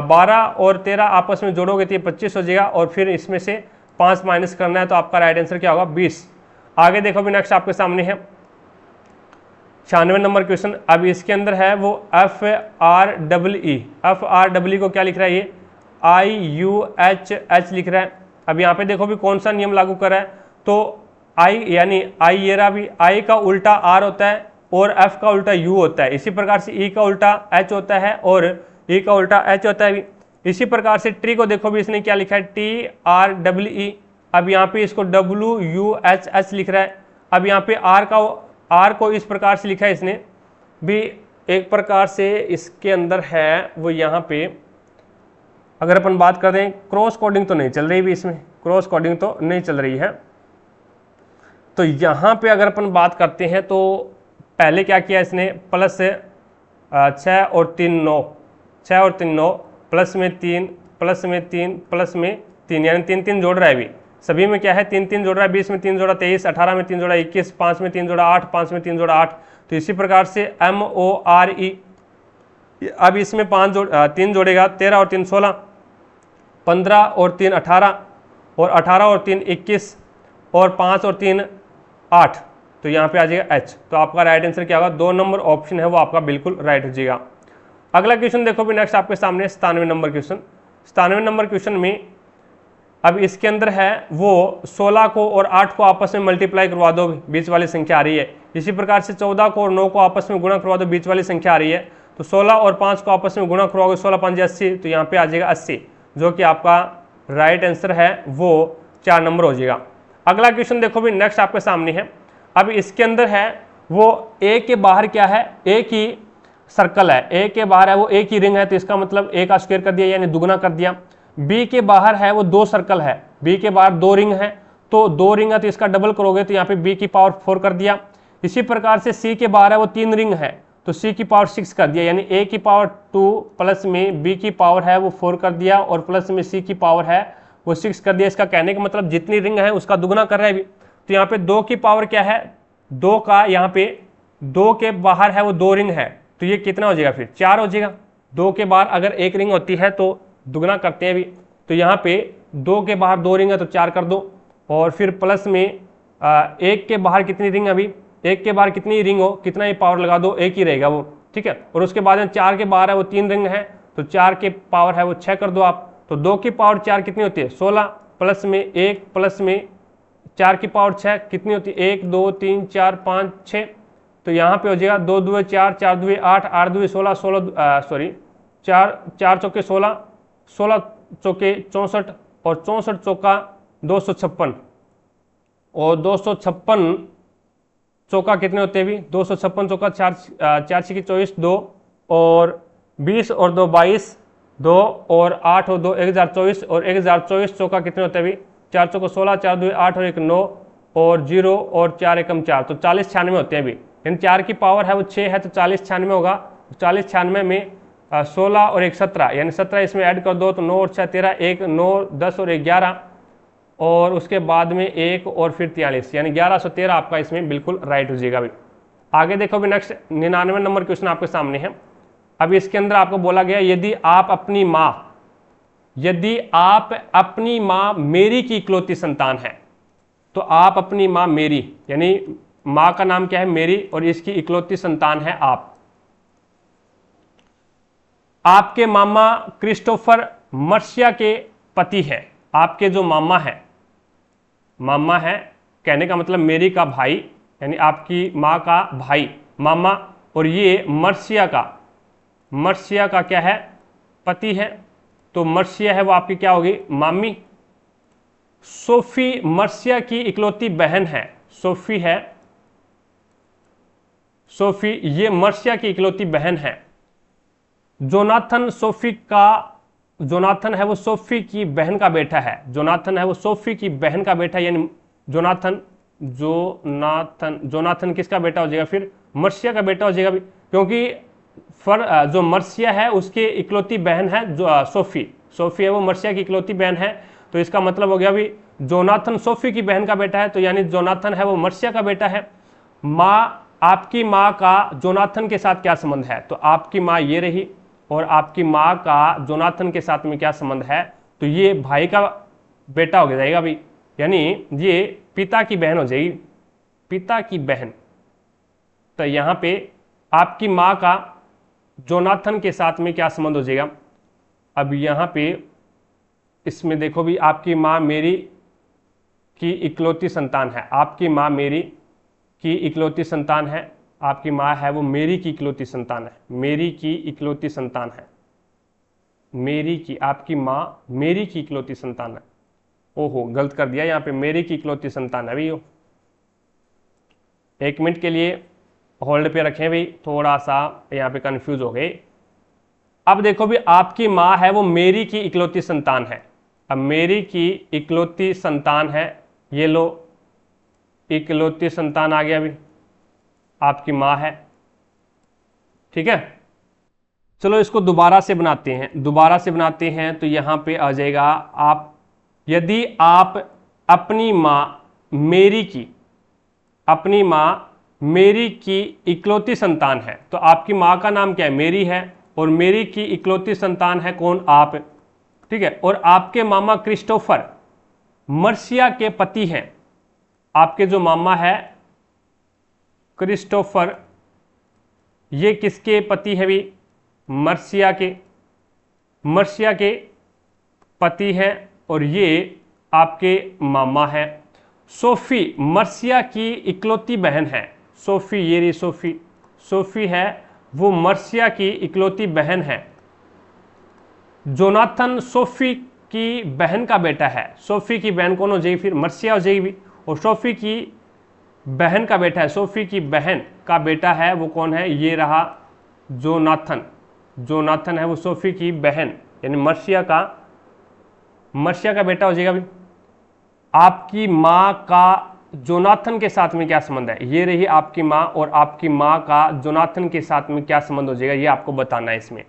12 और 13 आपस में जोड़ोगे तो ये 25 हो जाएगा, और फिर इसमें से 5 माइनस करना है, तो आपका राइट आंसर क्या होगा 20। आगे देखो भी नेक्स्ट आपके सामने है 96 नंबर क्वेश्चन। अब इसके अंदर है वो FREE को क्या लिख रहा है, ये IUHH लिख रहा है। अब यहाँ पे देखो भी कौन सा नियम लागू कर रहा है, तो I यानी आई, ये रहा भी, I का उल्टा R होता है और F का उल्टा U होता है। इसी प्रकार से E का उल्टा H होता है और E का उल्टा H होता है। इसी प्रकार से ट्री को देखो भी इसने क्या लिखा है, TREE। अब यहाँ पे इसको WUHH लिख रहा है। अब यहाँ पे R को इस प्रकार से लिखा है इसने भी, एक प्रकार से इसके अंदर है वो यहाँ पे अगर अपन बात कर रहे हैं, क्रॉस कोडिंग तो नहीं चल रही भी, इसमें क्रॉस कोडिंग तो नहीं चल रही है। तो यहाँ पे अगर अपन बात करते हैं तो पहले क्या किया इसने, प्लस 6 और 3 9, 6 और 3 9, प्लस में 3, प्लस में 3, प्लस में 3, यानी 3 3 जोड़ रहा है भी, सभी में क्या है 3 3 जोड़ रहा है। 20 में 3 जोड़ा 23, 18 में 3 जोड़ा 21, 5 में 3 जोड़ा 8, 5 में 3 जोड़ा 8। तो इसी प्रकार से MORE, अब इसमें 3 जोड़ेगा, 13 और 3 16, 15 और 3 18, और 18 और 3 21, और 5 और 3 8, तो यहाँ पे आ जाएगा H। तो आपका राइट आंसर क्या होगा, 2 नंबर ऑप्शन है वो आपका बिल्कुल राइट हो जाएगा। अगला क्वेश्चन देखो भी नेक्स्ट आपके सामने 97 नंबर क्वेश्चन। 97 नंबर क्वेश्चन में अब इसके अंदर है वो 16 को और 8 को आपस में मल्टीप्लाई करवा दो, बीच वाली संख्या आ रही है। इसी प्रकार से 14 को और 9 को आपस में गुणा करवा दो, बीच वाली संख्या आ रही है। तो 16 और 5 को आपस में गुणा करवाओगे, 16 5 80, तो यहाँ पे आ जाएगा 80, जो कि आपका राइट आंसर है वो 4 नंबर हो जाएगा। अगला क्वेश्चन देखो भी नेक्स्ट आपके सामने है। अब इसके अंदर है वो ए के बाहर क्या है, एक ही सर्कल है, ए के बाहर है वो एक ही रिंग है, तो इसका मतलब ए का स्क्वायर कर दिया यानी दुगना कर दिया। बी के बाहर है वो 2 सर्कल है, बी के बाहर 2 रिंग है, तो 2 रिंग है तो इसका डबल करोगे तो यहाँ पे बी की पावर 4 कर दिया। इसी प्रकार से सी के बाहर है वो 3 रिंग है, तो सी की पावर 6 कर दिया, यानी ए की पावर 2 प्लस में बी की पावर है वो 4 कर दिया, और प्लस में सी की पावर है वो 6 कर दिया। इसका कहने का मतलब जितनी रिंग है उसका दुगना कर रहा है भी। तो यहाँ पे 2 की पावर क्या है, 2 का यहाँ पे 2 के बाहर है वो 2 रिंग है, तो ये कितना हो जाएगा फिर 4 हो जाएगा। 2 के बाहर अगर 1 रिंग होती है तो दुगना करते हैं अभी, तो यहाँ पे 2 के बाहर 2 रिंग है तो 4 कर दो, और फिर प्लस में 1 के बाहर कितनी रिंग, अभी 1 के बाहर कितनी रिंग हो, कितना ही पावर लगा दो, 1 ही रहेगा वो, ठीक है। और उसके बाद में 4 के बाहर है वो 3 रिंग है, तो 4 के पावर है वो 6 कर दो आप, तो 2 की पावर 4 कितनी होती है 16, प्लस में 1 प्लस में 4 की पावर 6 कितनी होती है 1 2 3 4 5 6, तो यहाँ पे हो जाएगा 2 2 4 4 2 8 8 2 16 16 सॉरी 4 4 चौके 16 16 चौके 64 और 64 चौका 256, और 256 चौका कितने होते हैं भी 256 चौका 4 4 की 24 2 और 20 और 2 22 2 और 8 और 2 1024, और 1024 चौका कितने होते हैं भी 4 चौका 16 4 2 8 और 1 9 और 0 और 4 एकम 4, तो 40 96 होते हैं अभी, यानी 4 की पावर है वो 6 है तो 40 96 होगा। 40 96 में 16 और 1 17, यानी 17 इसमें ऐड कर दो तो 9 और 6 13, 1 9 10 और 1 11, और उसके बाद में 1 और फिर 43, यानी 1113 आपका इसमें बिल्कुल राइट हो जाएगा। अभी आगे देखो भी नेक्स्ट 99 नंबर क्वेश्चन आपके सामने है। अब इसके अंदर आपको बोला गया यदि आप अपनी माँ मेरी की इकलौती संतान है, तो आप अपनी माँ मेरी, यानी माँ का नाम क्या है मेरी और इसकी इकलौती संतान है आप। आपके मामा क्रिस्टोफर मर्सिया के पति है, आपके जो मामा है कहने का मतलब मेरी का भाई, यानी आपकी माँ का भाई मामा, और ये मर्सिया का क्या है पति है, तो मर्सिया है वो आपकी क्या होगी मामी। सोफी मर्सिया की इकलौती बहन है, सोफी ये मर्सिया की इकलौती बहन है। जोनाथन है वो सोफी की बहन का बेटा है, यानी जोनाथन किसका बेटा हो जाएगा फिर मर्सिया का बेटा हो जाएगा, क्योंकि जो मर्सिया है उसकी इकलौती बहन है जो सोफी है वो मर्सिया की इकलौती बहन है, तो इसका मतलब हो गया भी जोनाथन सोफी की बहन का बेटा है, तो यानी जोनाथन है वो मर्सिया का बेटा है। आपकी माँ का जोनाथन के साथ क्या संबंध है, तो आपकी माँ ये रही, और आपकी माँ का जोनाथन के साथ में क्या संबंध है, तो ये भाई का बेटा हो जाएगा भाई, यानी ये पिता की बहन हो जाएगी, पिता की बहन। तो यहाँ पे आपकी माँ का जोनाथन के साथ में क्या संबंध हो जाएगा। अब यहाँ पे इसमें देखो भी आपकी माँ मेरी की इकलौती संतान है, आपकी माँ मेरी की इकलौती संतान है, आपकी माँ है वो मेरी की इकलौती संतान है, मेरी की इकलौती संतान है, मेरी की आपकी माँ मेरी की इकलौती संतान है। ओहो गलत कर दिया, यहाँ पे मेरी की इकलौती संतान है भैया। 1 मिनट के लिए होल्ड पे रखें भाई, थोड़ा सा यहाँ पे कंफ्यूज हो गए। अब देखो भी आपकी माँ है वो मेरी की इकलौती संतान है, अब मेरी की इकलौती संतान है, ये लो इकलौती संतान आ गया भी, आपकी माँ है, ठीक है। चलो इसको दोबारा से बनाते हैं, तो यहाँ पे आ जाएगा आप यदि आप अपनी माँ मेरी की इकलौती संतान है, तो आपकी माँ का नाम क्या है मेरी है, और मेरी की इकलौती संतान है कौन आप, ठीक है। और आपके मामा क्रिस्टोफर मर्सिया के पति हैं, आपके जो मामा है क्रिस्टोफर ये किसके पति है भी मर्सिया के पति हैं, और ये आपके मामा है। सोफी मर्सिया की इकलौती बहन है, सोफी ये रही सोफी है वो मर्सिया की इकलौती बहन है। जोनाथन सोफी की बहन का बेटा है, सोफी की बहन कौन हो जाएगी फिर मर्सिया हो जाएगी, और सोफी की बहन का बेटा है, सोफी की बहन का बेटा है वो कौन है, ये रहा जोनाथन है वो सोफी की बहन, यानी मर्सिया का बेटा हो जाएगा भी। आपकी माँ का जोनाथन के साथ में क्या संबंध है, ये रही आपकी माँ, और आपकी माँ का जोनाथन के साथ में क्या संबंध हो जाएगा ये आपको बताना है इसमें।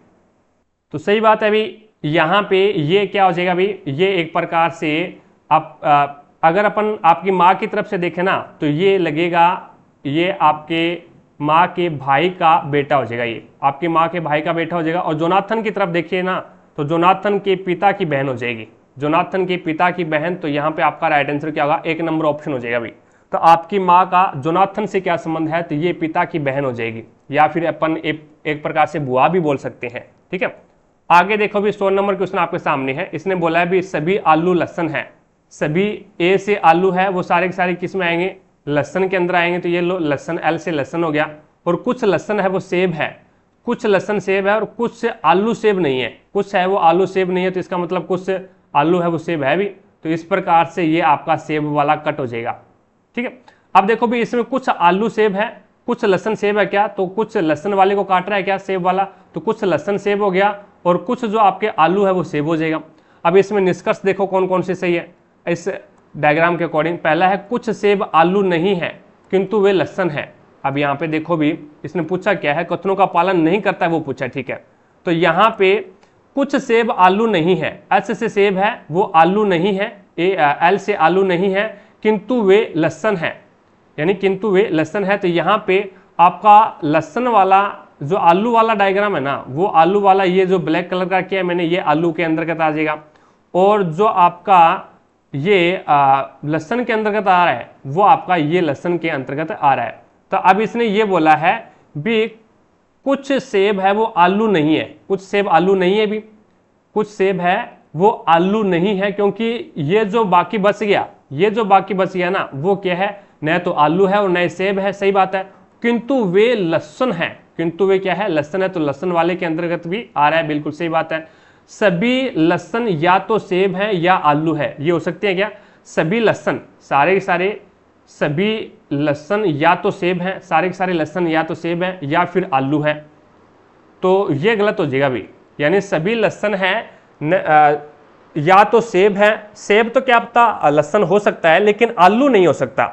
तो सही बात है अभी यहाँ पे ये क्या हो जाएगा अभी, ये एक प्रकार से अगर अपन आपकी माँ की तरफ से देखें ना, तो ये लगेगा ये आपके माँ के भाई का बेटा हो जाएगा, ये आपकी माँ के भाई का बेटा हो जाएगा। और जोनाथन की तरफ देखिए ना, तो जोनाथन के पिता की बहन हो जाएगी, जोनाथन के पिता की बहन। तो यहाँ पे आपका राइट आंसर क्या होगा, 1 नंबर ऑप्शन हो जाएगा भाई। तो आपकी माँ का जोनाथन से क्या संबंध है, तो ये पिता की बहन हो जाएगी, या फिर अपन एक प्रकार से बुआ भी बोल सकते हैं। ठीक है, आगे देखो भी 16 नंबर क्वेश्चन आपके सामने है। इसने बोला है भी सभी आलू लहसन है, सभी ए से आलू है वो सारे के सारे किस में आएंगे, लहसन के अंदर आएंगे। तो ये लो लहसन, एल से लहसन हो गया। और कुछ लहसन है वो सेब है, कुछ लहसन सेब है, और कुछ आलू सेब नहीं है, कुछ है वो आलू सेब नहीं है। तो इसका मतलब कुछ आलू है वो सेब है भी। तो इस प्रकार से ये आपका सेब वाला कट हो जाएगा। ठीक है, अब देखो भी इसमें कुछ आलू सेब है, कुछ लहसन सेब है क्या, तो कुछ लहसन वाले को काट रहा है क्या, सेब वाला, तो कुछ लहसन सेब हो गया, और कुछ जो आपके आलू है वो सेब हो जाएगा। अब इसमें निष्कर्ष देखो कौन कौन से सही है इस डायग्राम के अकॉर्डिंग। पहला है कुछ सेब आलू नहीं है किंतु वे लहसन है। अब यहाँ पे देखो भी इसने पूछा क्या है, कथनों का पालन नहीं करता है वो पूछा। ठीक है, तो यहाँ पे कुछ सेब आलू नहीं है, एच से सेब है वो आलू नहीं है, एल से आलू नहीं है, किंतु वे लहसन है, यानी किंतु वे लहसन है। तो यहाँ पे आपका लहसन वाला जो आलू वाला डायग्राम है ना, वो आलू वाला ये जो ब्लैक कलर का किया है मैंने, ये आलू के अंतर्गत आ जाएगा। और जो आपका ये लहसन के अंतर्गत आ रहा है वो आपका ये लहसन के अंतर्गत आ रहा है। तो अब इसने ये बोला है भी कुछ सेब है वो आलू नहीं है, कुछ सेब आलू नहीं है भी, कुछ सेब है वो आलू नहीं है, क्योंकि ये जो बाकी बच गया, ये जो बाकी बच गया ना वो क्या है, न तो आलू है और न सेब है, सही बात है। किंतु वे लहसन है, किंतु वे क्या है, लहसन है, तो लहसन वाले के अंतर्गत भी आ रहा है, बिल्कुल सही बात है। सभी लहसन या तो सेब है या आलू है, ये हो सकते हैं क्या, सभी लहसन, सारे के सारे सभी लहसन या तो सेब हैं, सारे के सारे लहसन या तो सेब हैं या फिर आलू है, तो ये गलत हो जाएगा भी। यानी सभी लहसन है या तो सेब है, सेब तो क्या पता लहसन हो सकता है लेकिन आलू नहीं हो सकता,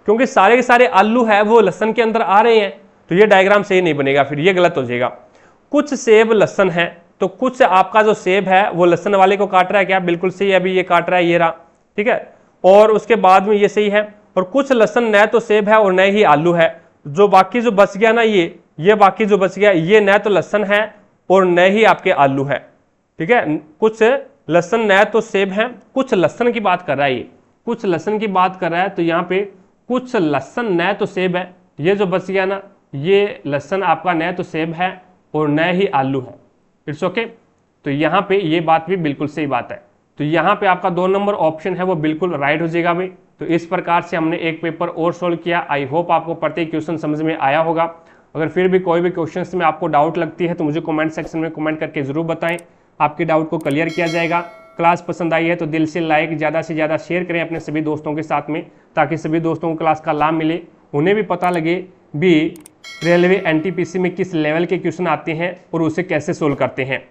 क्योंकि सारे के सारे आलू है वो लहसन के अंदर आ रहे हैं, तो ये डायग्राम सही नहीं बनेगा, फिर ये गलत हो जाएगा। कुछ सेब लहसन है, तो कुछ आपका जो सेब है वो लहसन वाले को काट रहा है क्या, बिल्कुल सही है, अभी ये काट रहा है, ये रहा। ठीक है, और उसके बाद में ये सही है। और कुछ लहसन न तो सेब है और न ही आलू है, जो बाकी जो बच गया ना, ये बाकी जो बच गया ये न तो लहसन है और न ही आपके आलू है। ठीक है, कुछ लहसन न तो सेब है, कुछ लहसन की बात कर रहा है, ये कुछ लहसन की बात कर रहा है। तो यहाँ पे कुछ लहसन न तो सेब है, ये जो बच गया ना ये लहसन आपका न तो सेब है और न ही आलू है, इट्स ओके। तो यहाँ पे ये बात भी बिल्कुल सही बात है। तो यहाँ पे आपका 2 नंबर ऑप्शन है वो बिल्कुल राइट हो जाएगा भाई। तो इस प्रकार से हमने एक पेपर और सोल्व किया। आई होप आपको प्रत्येक क्वेश्चन समझ में आया होगा। अगर फिर भी कोई भी क्वेश्चंस में आपको डाउट लगती है तो मुझे कमेंट सेक्शन में कमेंट करके जरूर बताएं, आपके डाउट को क्लियर किया जाएगा। क्लास पसंद आई है तो दिल से लाइक, ज़्यादा से ज़्यादा शेयर करें अपने सभी दोस्तों के साथ में, ताकि सभी दोस्तों को क्लास का लाभ मिले, उन्हें भी पता लगे भी रेलवे एनटीपीसी में किस लेवल के क्वेश्चन आते हैं और उसे कैसे सोल्व करते हैं।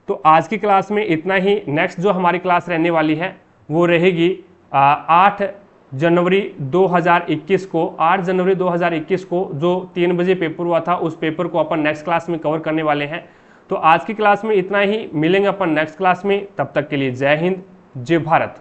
तो आज की क्लास में इतना ही। नेक्स्ट जो हमारी क्लास रहने वाली है वो रहेगी 8 जनवरी 2021 को, 8 जनवरी 2021 को जो 3 बजे पेपर हुआ था, उस पेपर को अपन नेक्स्ट क्लास में कवर करने वाले हैं। तो आज की क्लास में इतना ही, मिलेंगे अपन नेक्स्ट क्लास में, तब तक के लिए जय हिंद, जय भारत।